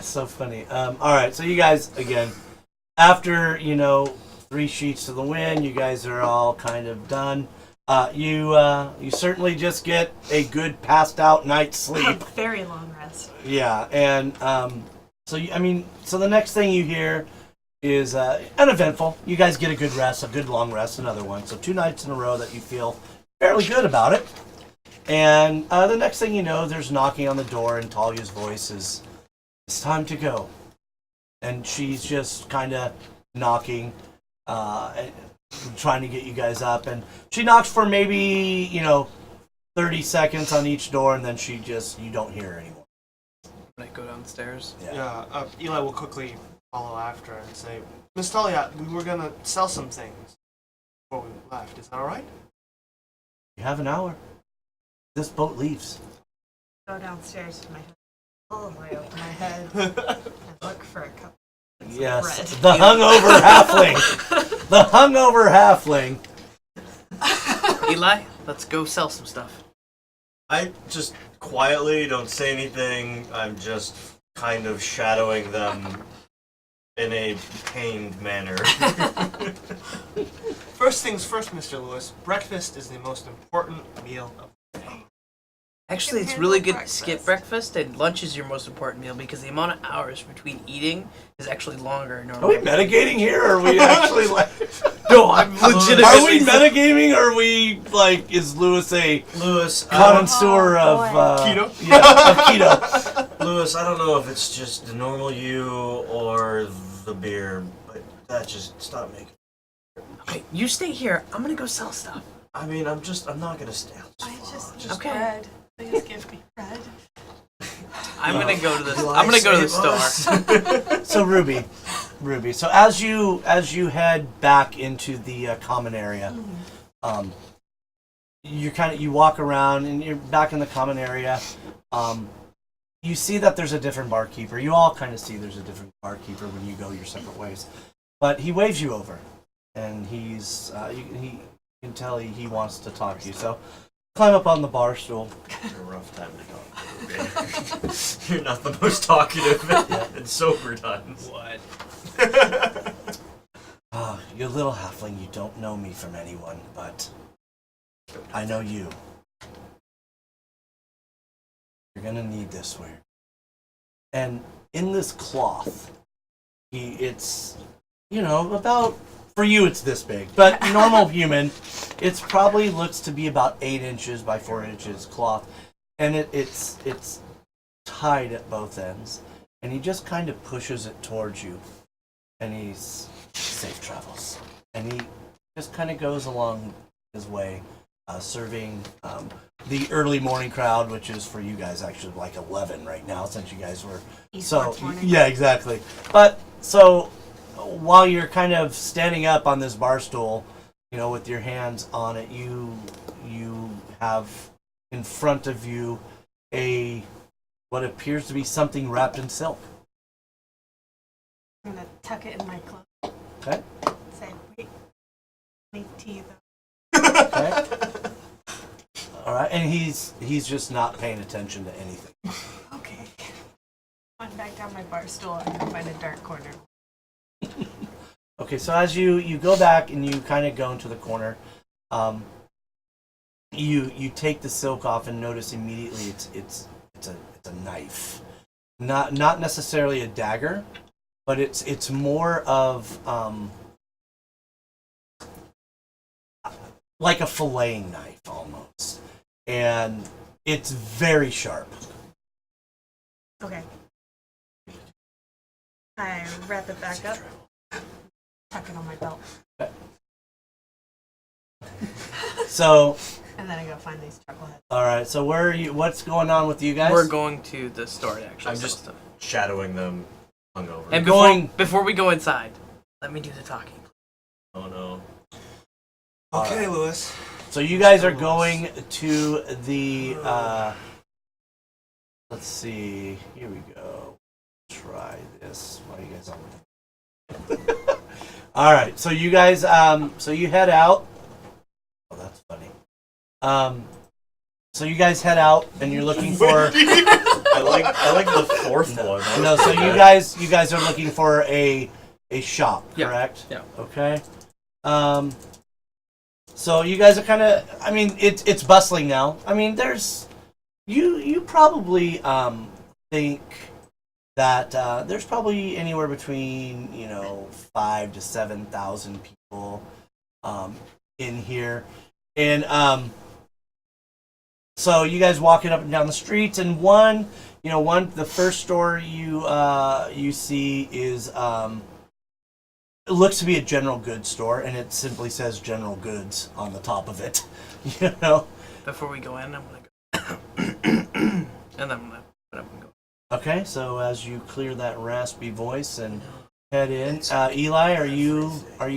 So funny. All right. So you guys, again, after, 3 sheets to the wind, you guys are all kind of done. You certainly just get a good passed out night's sleep. Very long rest. Yeah. And so the next thing you hear is uneventful. You guys get a good rest, a good long rest, another one. So 2 nights in a row that you feel fairly good about it. And the next thing you know, there's knocking on the door, and Taliah's voice is, "It's time to go." And she's just kind of knocking, and trying to get you guys up. And she knocks for maybe, 30 seconds on each door, and then you don't hear her anymore. When I go downstairs. Yeah, Eli will quickly follow after and say, Miss Taliah, we were gonna sell some things before we left. Is that alright? You have an hour. This boat leaves. Go downstairs with my head all the way over my head and look for a couple. Yes, bread. the hungover halfling. The hungover halfling. Eli, let's go sell some stuff. I just quietly don't say anything. I'm just kind of shadowing them in a pained manner. First things first, Mr. Lewis. Breakfast is the most important meal of the day. Actually, it's really good to skip breakfast, and lunch is your most important meal because the amount of hours between eating is actually longer Are we normally. metagaming here, or are we actually like... No, I'm legitimately. Are we metagaming, or are we, like, is Lewis a Lewis, connoisseur Oh, of... boy. Keto? Yeah, of keto. Lewis, I don't know if it's just the normal you or the beer, but that just stop making. Okay, you stay here. I'm gonna go sell stuff. I mean, I'm not gonna stay. I just Okay. bread. Please give me bread. I'm gonna go to the. I'm gonna go to the store. So Ruby. So as you head back into the common area, you walk around and you're back in the common area. You see that there's a different barkeeper. You all kind of see there's a different barkeeper when you go your separate ways. But he waves you over, and he's he can tell he wants to talk to you. So climb up on the bar stool. It's a rough time to talk. You're not the most talkative and sober times. What? You little halfling, you don't know me from anyone, but I know you. You're gonna need this weird. And in this cloth, it's about, for you it's this big, but normal human, it's probably looks to be about 8 inches by 4 inches cloth, and it's tied at both ends, and he just kind of pushes it towards you, and he's safe travels, and he just kind of goes along his way, serving the early morning crowd, which is for you guys actually like 11 right now, since you guys were Esports morning. yeah, exactly. But so while you're kind of standing up on this bar stool, with your hands on it, you have in front of you what appears to be something wrapped in silk. I'm gonna tuck it in my cloak. Okay. Say, wait, make tea though. Okay. All right, and he's just not paying attention to anything. Okay. I'm back down my bar stool. I can find a dark corner. Okay, so as you go back and you kind of go into the corner, you take the silk off and notice immediately it's a knife, not necessarily a dagger, but it's more of like a filleting knife almost, and it's very sharp. Okay. I wrap it back up. Tuck it on my belt. So, And then I go find these chuckleheads. all right. So where are you? What's going on with you guys? We're going to the store to actually I'm sell just stuff. shadowing them hungover. And going- before we go inside, let me do the talking. Oh no. Okay, Lewis. So you guys are going to the. Let's see. Here we go. Try this. Why you guys on? All right. So you guys. So you head out. Oh, that's funny. So you guys head out, and you're looking for. I like the fourth one. No. So you guys are looking for a shop, Yeah. correct? Yeah. Okay. So you guys are kind of. I mean, it's bustling now. I mean, there's. You probably think that there's probably anywhere between 5,000 to 7,000 people in here, and so you guys walking up and down the streets, and the first store you see is it looks to be a general goods store, and it simply says general goods on the top of it. Before we go in, I'm gonna go, and then I'm gonna put up and go. Okay, so as you clear that raspy voice and head in, Eli, are you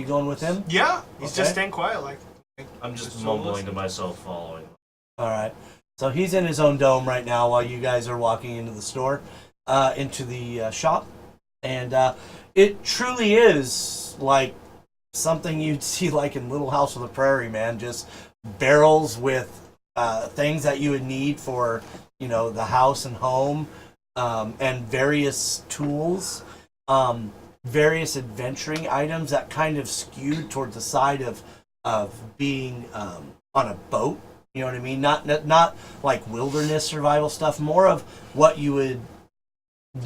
going with him? Yeah, he's just Okay. staying quiet. Like I'm just So mumbling listen. to myself, following. All right. So he's in his own dome right now while you guys are walking into the store, into the shop, and it truly is like something you'd see like in Little House on the Prairie, man. Just barrels with things that you would need for the house and home, and various tools, various adventuring items that kind of skewed towards the side of being on a boat. You know what I mean? Not like wilderness survival stuff. More of what you would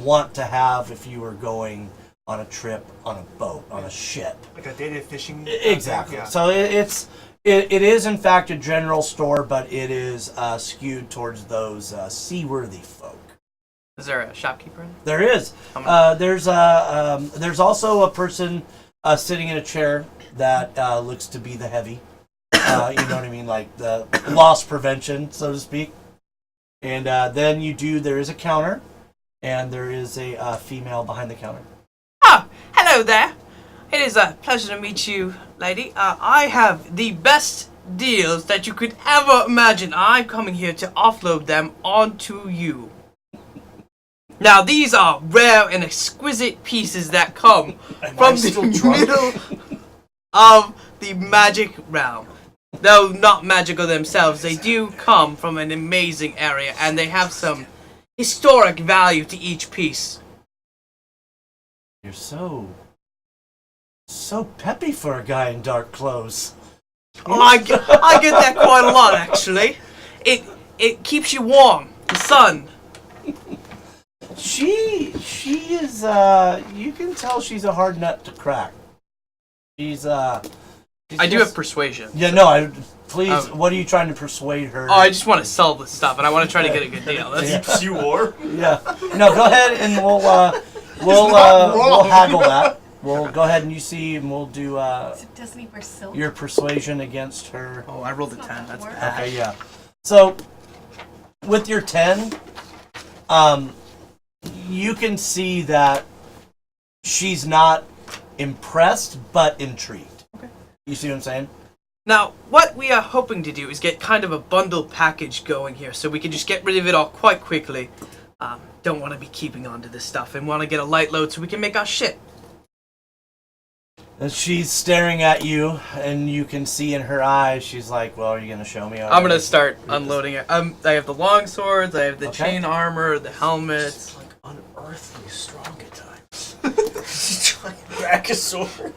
want to have if you were going on a trip on a boat, on a ship. a dated fishing. Exactly. Yeah. So it is in fact a general store, but it is skewed towards those seaworthy folk. Is there a shopkeeper in There is. There's also a person sitting in a chair that looks to be the heavy. You know what I mean, like the loss prevention, so to speak. And then there is a counter, and there is a female behind the counter. Ah, hello there. It is a pleasure to meet you, lady. I have the best deals that you could ever imagine. I'm coming here to offload them onto you. Now, these are rare and exquisite pieces that come from the middle of the magic realm. Though not magical themselves, they do come from an amazing area, and they have some historic value to each piece. You're so peppy for a guy in dark clothes. Oh, I get that quite a lot, actually. It keeps you warm. The sun. She is you can tell she's a hard nut to crack. She's I do have persuasion. Yeah, no, please, Oh. what are you trying to persuade her? Oh, I just want to sell this stuff, and I want to try to get a good deal. That's, Yeah. You war? Yeah. No, go ahead and we'll haggle that. We'll go ahead and we'll do So doesn't he wear silk? your persuasion against her. Oh, I rolled a It's 10. not That's that bad. Okay, yeah. So with your 10, you can see that she's not impressed but intrigued. Okay. You see what I'm saying? Now, what we are hoping to do is get kind of a bundle package going here, so we can just get rid of it all quite quickly. Don't want to be keeping on to this stuff, and want to get a light load so we can make our shit. And she's staring at you, and you can see in her eyes, she's like, well, are you going to show me? I'm going to start unloading it. I have the long swords, I have the Okay. chain armor, the helmets. Like unearthly strong at times. She's trying to crack a sword.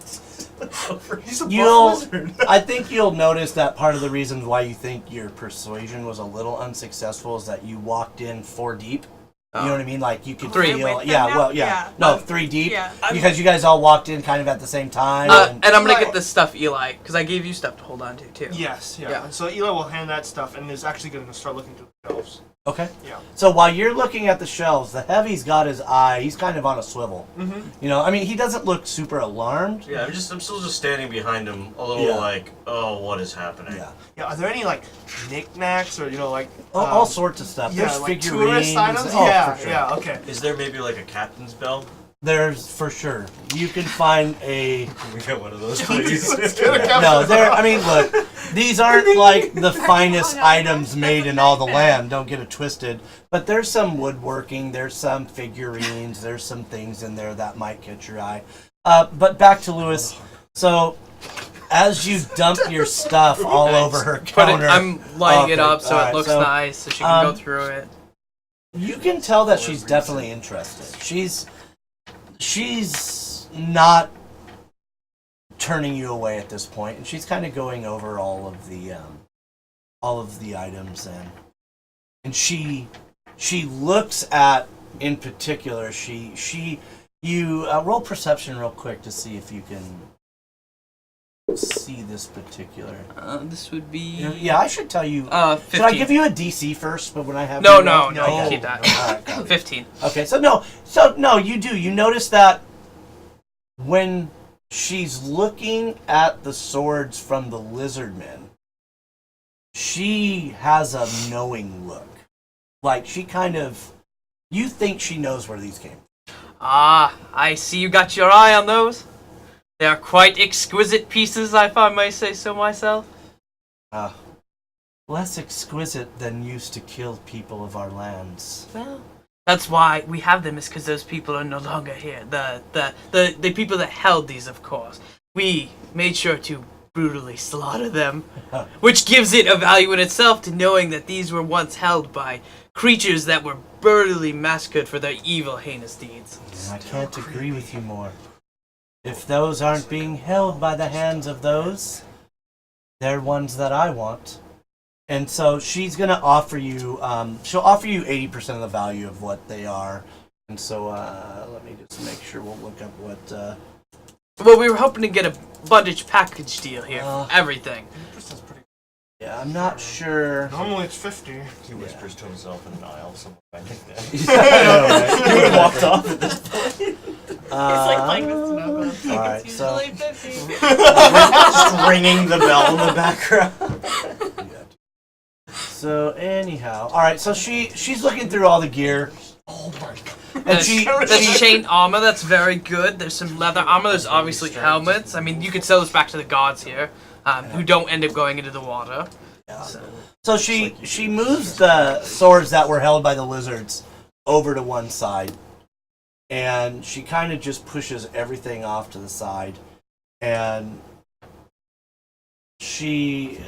He's a buff wizard. I think you'll notice that part of the reason why you think your persuasion was a little unsuccessful is that you walked in 4 deep. You know what I mean? Like you could Three. feel, With them yeah, now? well, yeah, Yeah. no, 3 deep, Yeah. because you guys all walked in kind of at the same time. And I'm going to Right. get this stuff, Eli, because I gave you stuff to hold on to, too. Yes, yeah. Yeah. And so Eli will hand that stuff, and is actually going to start looking through the shelves. Okay. Yeah. So while you're looking at the shelves, the heavy's got his eye. He's kind of on a swivel. Mm-hmm. You know, I mean, he doesn't look super alarmed. Yeah, I'm still just standing behind him, a little Yeah. like, oh, what is happening? Yeah. Yeah. Are there any like knickknacks or like All sorts of stuff. Yeah, There's like figurines. tourist items. Oh, Yeah. for sure. Yeah. Okay. Is there maybe like a captain's bell? There's for sure. You can find a. Can we get one of those, please? No, there. I mean, look, these aren't like the finest items made in all the land. Don't get it twisted. But there's some woodworking. There's some figurines. There's some things in there that might catch your eye. But back to Lewis. So, as you dump your stuff all over her counter, I'm lighting it Okay, up so alright, it looks so, nice, so she can go um, through it. you can tell that she's definitely interested. She's not turning you away at this point, and she's kind of going over all of the items, and she looks at, in particular, you roll perception real quick to see if you can see this particular. This would be. Yeah, I should tell you. 15. Should I give you a DC first? But when I have No, you no, roll? no, Okay. keep that. All right, got it. 15. Okay, so no, you do. You notice that when she's looking at the swords from the lizardmen, she has a knowing look. Like she kind of, you think she knows where these came from. Ah, I see you got your eye on those. They are quite exquisite pieces, if I may say so myself. Less exquisite than used to kill people of our lands. Well, that's why we have them, is because those people are no longer here. The people that held these, of course. We made sure to brutally slaughter them, which gives it a value in itself to knowing that these were once held by creatures that were brutally massacred for their evil, heinous deeds. I can't agree with you more. If those aren't being held by the hands of those, they're ones that I want. And so she's going to offer you, she'll offer you 80% of the value of what they are. And so let me just make sure we'll look up what... Well, we were hoping to get a bondage package deal here for everything. Yeah, I'm not sure. Normally it's 50. He whispers to himself in an aisle somewhere. I think that. You would have walked off at this point. It's like playing with snow globes. All right, It's so usually 50. Just ringing the bell in the background. so anyhow, all right. So she's looking through all the gear. Oh my god. And There's chain armor, that's very good. There's some leather armor. There's obviously helmets. I mean, you could sell this back to the gods here, who don't end up going into the water. So she moves the swords that were held by the lizards over to one side, and she kind of just pushes everything off to the side, and she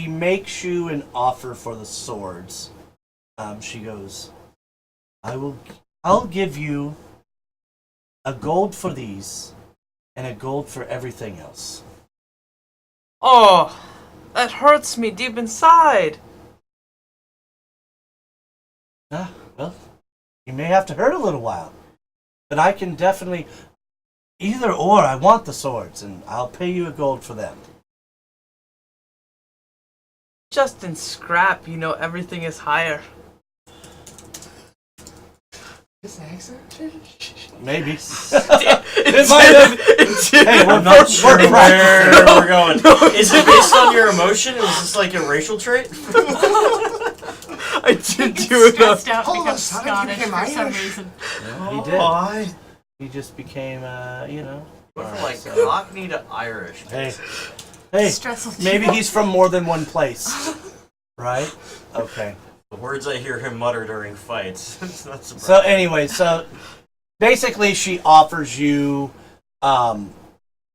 makes you an offer for the swords. She goes, I'll give you a gold for these and a gold for everything else. Oh, that hurts me deep inside. Well, you may have to hurt a little while, but I can definitely either or. I want the swords, and I'll pay you a gold for them. Just in scrap, everything is higher. This accent? Maybe. It Hey, I'm not sure where we're going. Is it based on your emotion? Is this like a racial trait? I did do it. Stressed out Hold on, because son, you Scottish became for some Irish. reason. He did. Why? He just became, Went all from right, like so- Cockney to Irish. Hey, Stressful. maybe he's from more than one place, right? Okay. The words I hear him mutter during fights. It's not surprising. So anyway, so basically she offers you,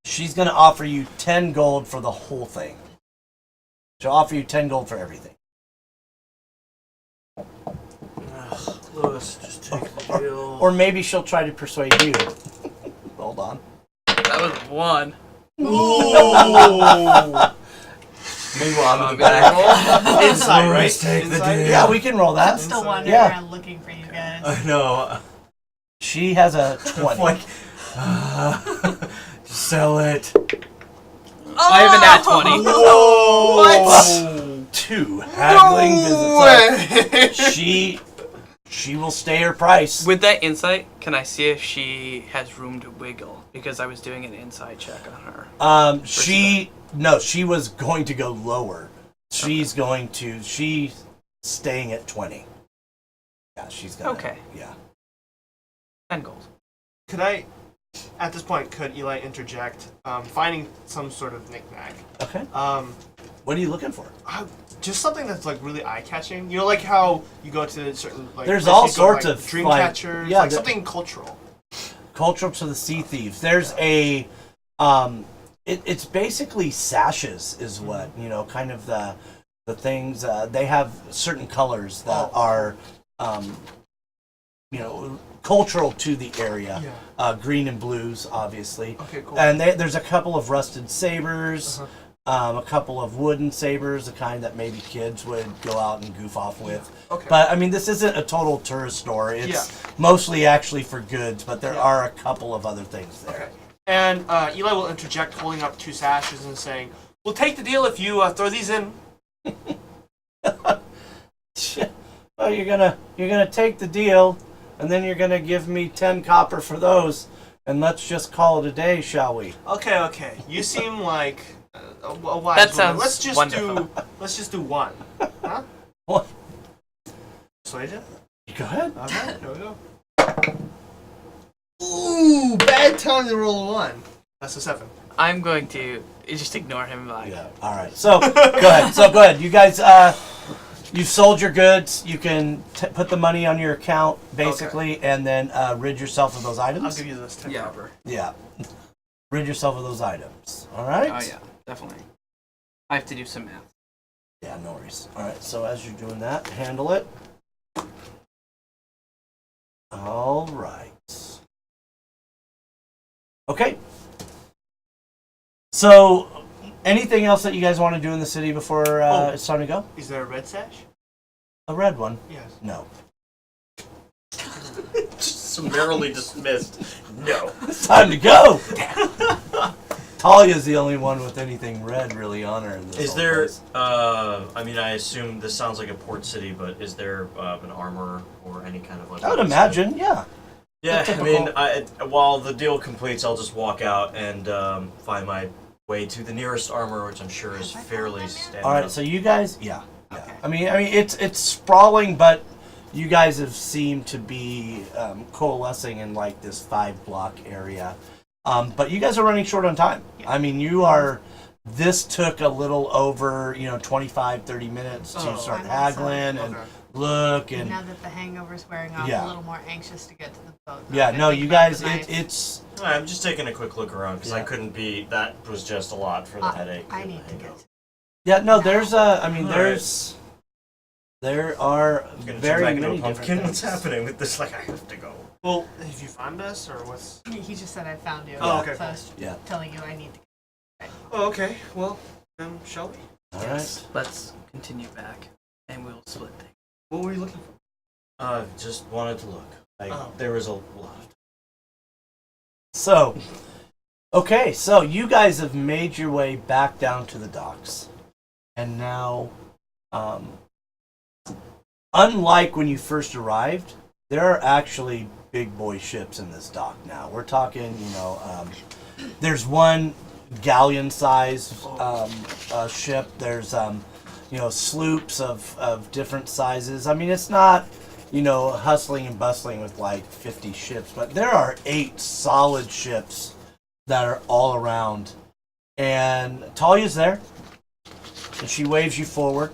she's going to offer you 10 gold for the whole thing. She'll offer you 10 gold for everything. Lewis, just take the deal. Or maybe she'll try to persuade you. Hold on. That was one. Meanwhile, I'm in the back. Inside, right? Lewis, take the Inside? deal. Yeah, we can roll that. I'm still wandering Yeah. around looking for you guys. I know. She has a 20. Like, sell it. I have a nat 20. Whoa! What? 2 haggling visits. So she will stay her price. With that insight, can I see if she has room to wiggle? Because I was doing an inside check on her. She was going to go lower. She's staying at 20. Yeah, she's gonna. Okay. Yeah. 10 gold. Could I, at this point, could Eli interject, finding some sort of knickknack? Okay. What are you looking for? Just something that's like really eye-catching. You know, like how you go to certain like There's places, all you go to, sorts like, of, dream like, catchers, yeah, like the- something cultural. Cultural to the Sea Thieves. There's a, it's basically sashes, is what kind of the things. They have certain colors that are, cultural to the area. Yeah. Green and blues, obviously. Okay, cool. And there's a couple of rusted sabers. A couple of wooden sabers, the kind that maybe kids would go out and goof off with. Okay. But I mean, this isn't a total tourist store. It's mostly actually for goods, but there are a couple of other things there. Okay. And Eli will interject, holding up 2 sashes and saying, "We'll take the deal if you throw these in." Well, you're gonna take the deal, and then you're gonna give me 10 copper for those, and let's just call it a day, shall we? Okay. You seem like a wise That woman. sounds Let's just do 1. Huh? What? Persuade you? Go ahead. Okay, here we go. Ooh, bad time to roll a 1. That's a 7. I'm going to just ignore him. Like, Yeah. All right. So go ahead. You guys, you've sold your goods. You can put the money on your account, basically, and then rid yourself of those items. I'll give you this 10 Yeah. copper. Yeah. Rid yourself of those items. All right? Oh yeah, definitely. I have to do some math. Yeah, no worries. All right, so as you're doing that, handle it. All right. Okay. So, anything else that you guys want to do in the city before it's time to go? Is there a red sash? A red one? Yes. No. Summarily dismissed. No. It's time to go! Taliah's the only one with anything red really on her. In this Is whole there? place. I mean, I assume this sounds like a port city, but is there an armor or any kind of like? I would imagine, yeah. Yeah, I typical- mean, while the deal completes, I'll just walk out and find my way to the nearest armor, which I'm sure is fairly standard. All right, so you guys, yeah. Okay. I mean, it's sprawling, but you guys have seemed to be coalescing in like this 5-block area. But you guys are running short on time. I mean, this took a little over, 25, 30 minutes to start I'm haggling and Okay. look and Now that the hangover's wearing off, Yeah. a little more anxious to get to the boat. yeah, Okay, no, think you about guys, the night. it's I'm just taking a quick look around because I Yeah. couldn't be. That was just a lot for the headache. I and need the to get hangover. to yeah, no, there's I mean, All there are Gonna turn very back into many a pumpkin. different What's things. happening with this? Like, I have to go. Well, have you found us, or what's? He just said I found you. Oh, okay, So I was Yeah. telling you I need to. Oh, okay. Well, shall we? All right. Let's continue back, and we'll split things. What were you looking for? Just wanted to look. There was a lot of. So, okay, so you guys have made your way back down to the docks. And now, unlike when you first arrived, there are actually big boy ships in this dock now. We're talking, there's one galleon size ship. There's, sloops of different sizes. I mean, it's not, hustling and bustling with like 50 ships, but there are 8 solid ships that are all around. And Taliah's there, and she waves you forward,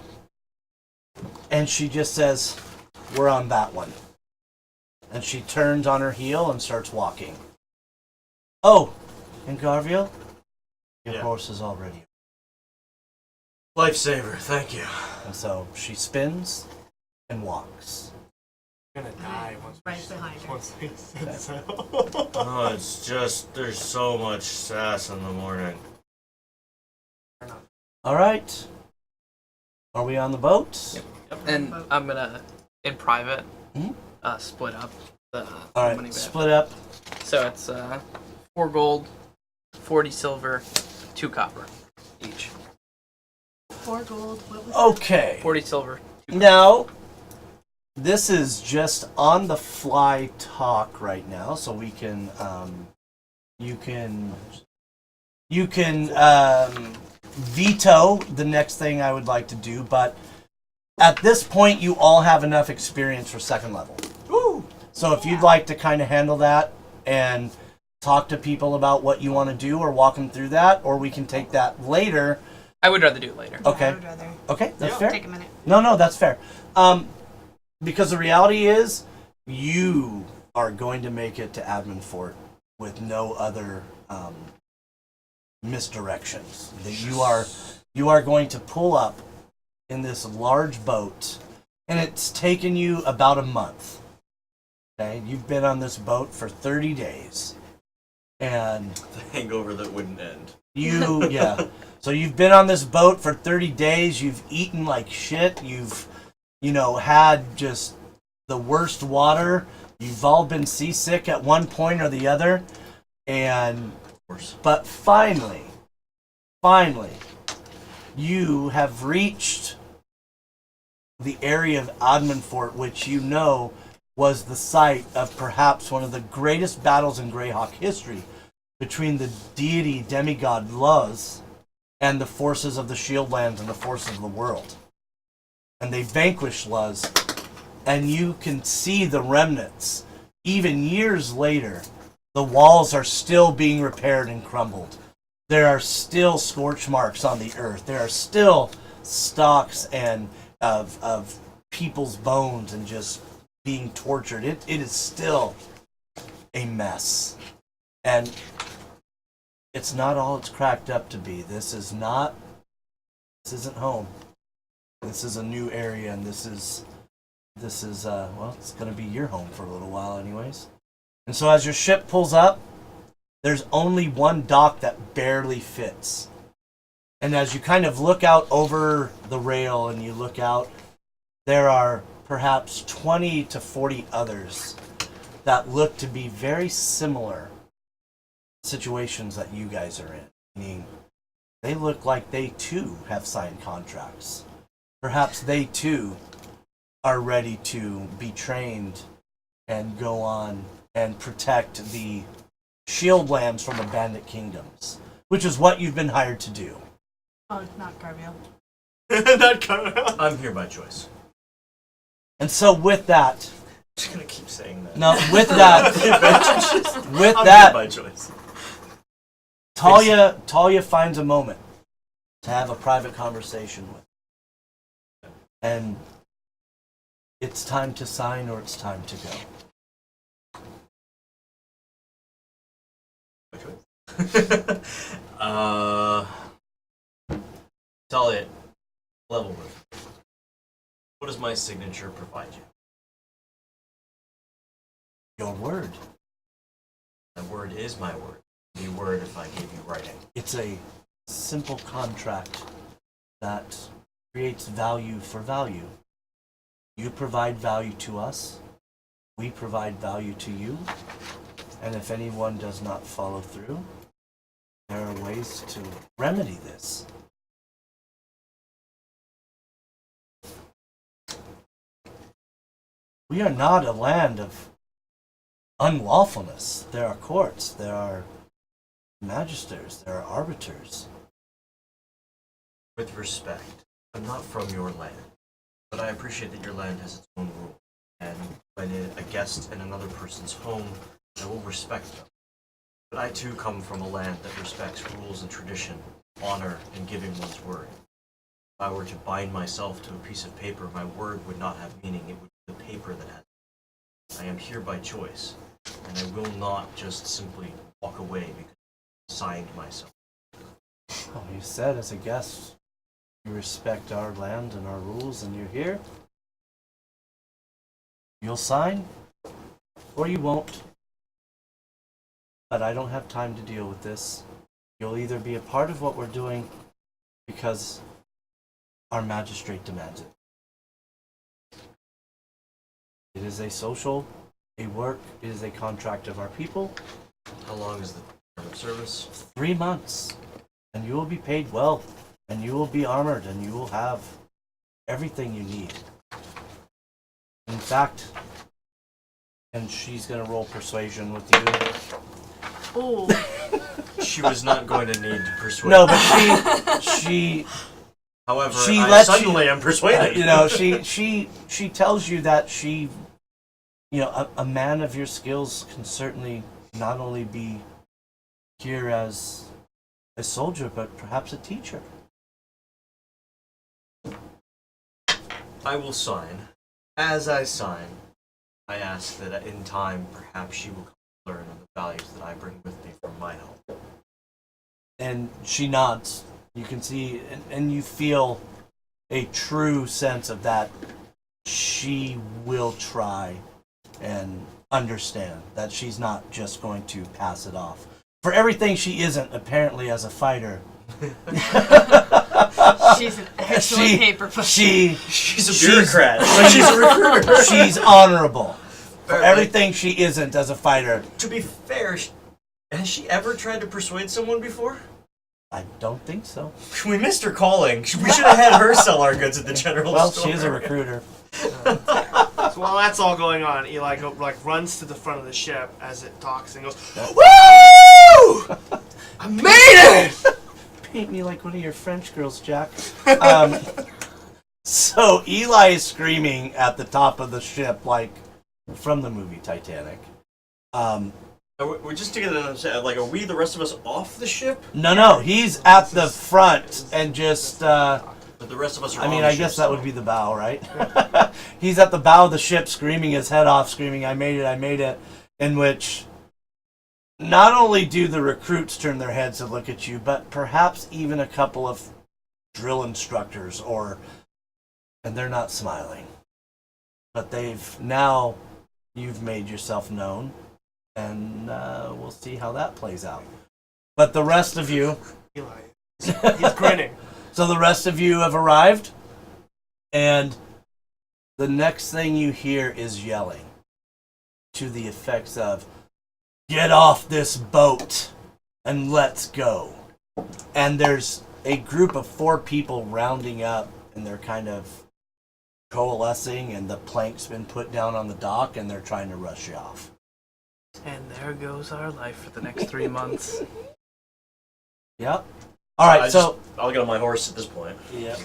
and she just says, "We're on that one." And she turns on her heel and starts walking. Oh, and Garville, your Yeah. horse is already. Lifesaver, thank you. And so she spins and walks. I'm gonna die once. Right behind her. Once they said so. Oh, it's just there's so much sass in the morning. All right. Are we on the boat? Yep. And I'm gonna, in private, Mhm. split up the All money right. back. Split up. So it's 4 gold, 40 silver, 2 copper each. 4 gold. What was Okay. 40 silver. Now, this is just on the fly talk right now, so we can, you can veto the next thing I would like to do, but at this point, you all have enough experience for second level. Ooh. So if you'd like to kind of handle that and talk to people about what you want to do or walk them through that, or we can take that later. I would rather do it later. Okay. I would rather Okay, that's Yeah. fair. Take a minute. No, that's fair. Because the reality is, you are going to make it to Admundfort with no other misdirections. That you are going to pull up in this large boat, and it's taken you about a month. Okay, you've been on this boat for 30 days, and The hangover that wouldn't end. yeah. So you've been on this boat for 30 days. You've eaten like shit. You've, had just the worst water. You've all been seasick at one point or the other. But finally, you have reached the area of Admundfort, which was the site of perhaps one of the greatest battles in Greyhawk history between the deity demigod Luz and the forces of the Shieldlands and the forces of the world. And they vanquished Luz, and you can see the remnants. Even years later, the walls are still being repaired and crumbled. There are still scorch marks on the earth. There are still stalks and of people's bones and just being tortured. It is still a mess. And it's not all it's cracked up to be. This isn't home. This is a new area, and this is it's going to be your home for a little while anyways. And so as your ship pulls up, there's only one dock that barely fits. And as you kind of look out over the rail and you look out, there are perhaps 20 to 40 others that look to be very similar situations that you guys are in. Meaning, they look like they too have signed contracts. Perhaps they too are ready to be trained and go on and protect the Shieldlands from the Bandit Kingdoms, which is what you've been hired to do. Oh, not Garville. Not coming out. I'm here by choice. And so with that, Just gonna keep saying that. no, with that, with I'm that, here by choice. Taliah finds a moment to have a private conversation with. And it's time to sign or it's time to go. By choice. Taliah, level with. What does my signature provide you? Your word. My word is my word. Be word if I gave you writing. It's a simple contract that creates value for value. You provide value to us, we provide value to you, and if anyone does not follow through, there are ways to remedy this. We are not a land of unlawfulness. There are courts, there are magisters, there are arbiters. With respect, I'm not from your land, but I appreciate that your land has its own rules. And when a guest in another person's home, I will respect them. But I too come from a land that respects rules and tradition, honor, and giving one's word. If I were to bind myself to a piece of paper, my word would not have meaning. It would be the paper that has. I am here by choice, and I will not just simply walk away because I signed myself. Well, you said as a guest, you respect our land and our rules, and you're here. You'll sign, or you won't. But I don't have time to deal with this. You'll either be a part of what we're doing because our magistrate demands it. It is a social, a work, it is a contract of our people. How long is the term of service? 3 months, and you will be paid well and you will be armored, and you will have everything you need. In fact, and she's gonna roll persuasion with you. Ooh. She was not going to need to persuade. No, but she However, she I lets suddenly am persuaded. you know, she tells you that she, you know, a man of your skills can certainly not only be here as a soldier, but perhaps a teacher. I will sign. As I sign, I ask that in time, perhaps she will come to learn of the values that I bring with me from my home. And she nods. You can see, and you feel a true sense of that. She will try and understand that she's not just going to pass it off. For everything she isn't, apparently, as a fighter. She's an excellent paper pusher. She's a bureaucrat. She's a recruiter. She's honorable. For Fair, everything she isn't as a fighter. To be fair, has she ever tried to persuade someone before? I don't think so. We missed her calling. We should have had her sell our goods at the general Well, store. she is a recruiter. So while that's all going on, Eli runs to the front of the ship as it talks and goes, "Woo! I made it!" Paint me like one of your French girls, Jack. So Eli is screaming at the top of the ship, like from the movie Titanic. We're just to get an understanding, like, are we, the rest of us, off the ship? No, he's at the front and just. But the rest of us are I on mean, the I ship guess that still. would be the bow, right? He's at the bow of the ship, screaming his head off, screaming, "I made it! I made it!" In which, not only do the recruits turn their heads to look at you, but perhaps even a couple of drill instructors, and they're not smiling. But you've made yourself known, and we'll see how that plays out. But the rest of you, Eli, he's grinning. so the rest of you have arrived, and the next thing you hear is yelling to the effects of, "Get off this boat and let's go." And there's a group of 4 people rounding up, and they're kind of coalescing, and the plank's been put down on the dock, and they're trying to rush you off. And there goes our life for the next 3 months. Yep. All right, so I'll get on my horse at this point. yeah.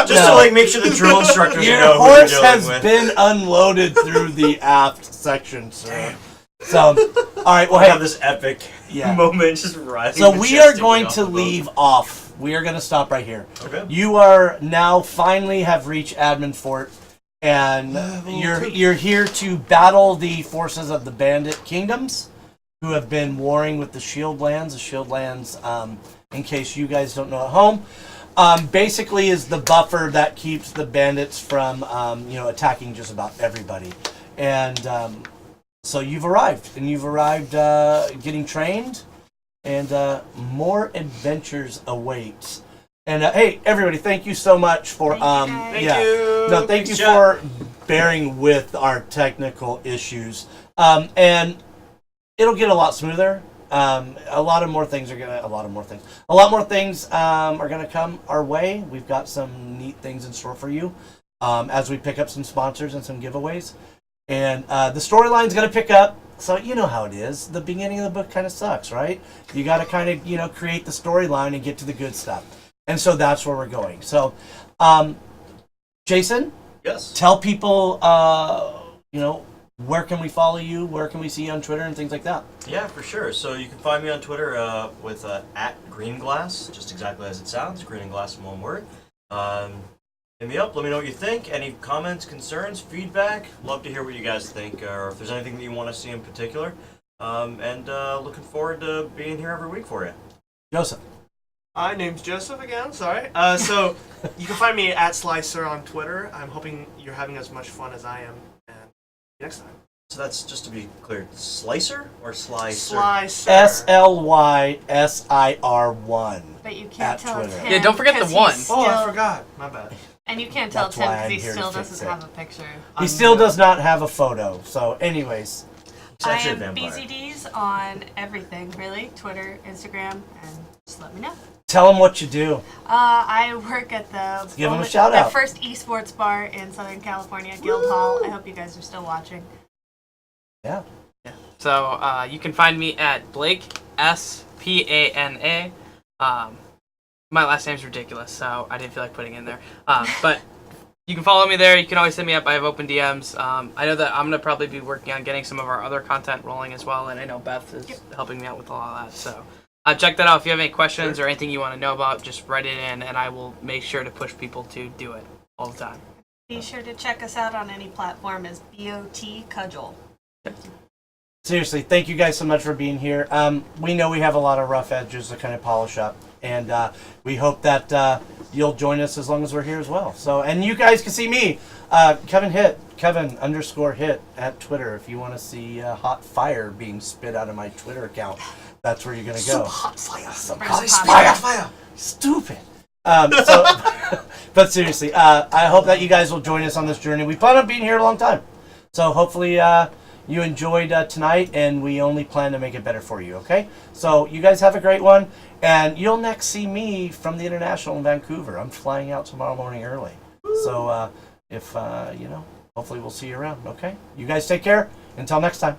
Just to like make sure the drill instructors Your know who horse we're dealing has with. been unloaded through the aft section, sir. So, all right, well, I hey, have this epic Yeah. moment just riding. so we are majestically going off to the boat. leave off. We are going to stop right here. Okay. You are now finally have reached Admundfort, and you're here to battle the forces of the Bandit Kingdoms, who have been warring with the Shieldlands. The Shieldlands, in case you guys don't know at home, basically is the buffer that keeps the bandits from, attacking just about everybody. And so you've arrived, getting trained, and more adventures await. And hey, everybody, thank you so much for Thank you, Thank you. No, thank you Jack. for bearing with our technical issues. And it'll get a lot smoother. A lot more things are gonna come our way. We've got some neat things in store for you as we pick up some sponsors and some giveaways. And the storyline's gonna pick up. So you know how it is. The beginning of the book kind of sucks, right? You got to kind of create the storyline and get to the good stuff. And so that's where we're going. So, Jason, Yes. tell people, where can we follow you? Where can we see you on Twitter and things like that? Yeah, for sure. So you can find me on Twitter with @GreenGlass, just exactly as it sounds, Green and Glass in one word. Hit me up. Let me know what you think. Any comments, concerns, feedback? Love to hear what you guys think, or if there's anything that you want to see in particular. And looking forward to being here every week for you. Joseph. My name's Joseph again, sorry. So you can find me at Slicer on Twitter. I'm hoping you're having as much fun as I am. And see you next time. So that's just to be clear, Slicer or Slicer? Slicer. SLYSIR1. But you can't At tell it's Twitter. him. Yeah, don't forget the 'cause one. he's Oh, I still- forgot. My bad. And you can't tell That's it's him why because I'm he here to still fix doesn't it. have a picture. He still does not have a photo. So, anyways. It's I actually a am vampire. BZDs on everything, really. Twitter, Instagram, and just let me know. Tell them what you do. I work at the Give 'em a shout the out. first esports bar in Southern California, Guildhall. I hope you guys are still watching. Yeah. So you can find me at Blake Spana. My last name's ridiculous, so I didn't feel like putting it in there. But you can follow me there. You can always hit me up. I have open DMs. I know that I'm gonna probably be working on getting some of our other content rolling as well, and I know Beth is helping me out with a lot of that. So check that out. If you have any questions or anything you want to know about, just write it in, and I will make sure to push people to do it all the time. Be sure to check us out on any platform as BOT Cudgel. Seriously, thank you guys so much for being here. We know we have a lot of rough edges to kind of polish up, and we hope that you'll join us as long as we're here as well. So, and you guys can see me, Kevin_Hit at Twitter. If you want to see hot fire being spit out of my Twitter account, that's where you're gonna go. Hot fire. Fire. Stupid. But seriously, I hope that you guys will join us on this journey. We plan on being here a long time, so hopefully you enjoyed tonight, and we only plan to make it better for you. Okay, so you guys have a great one, and you'll next see me from the International in Vancouver. I'm flying out tomorrow morning early, so if hopefully we'll see you around. Okay, you guys take care. Until next time.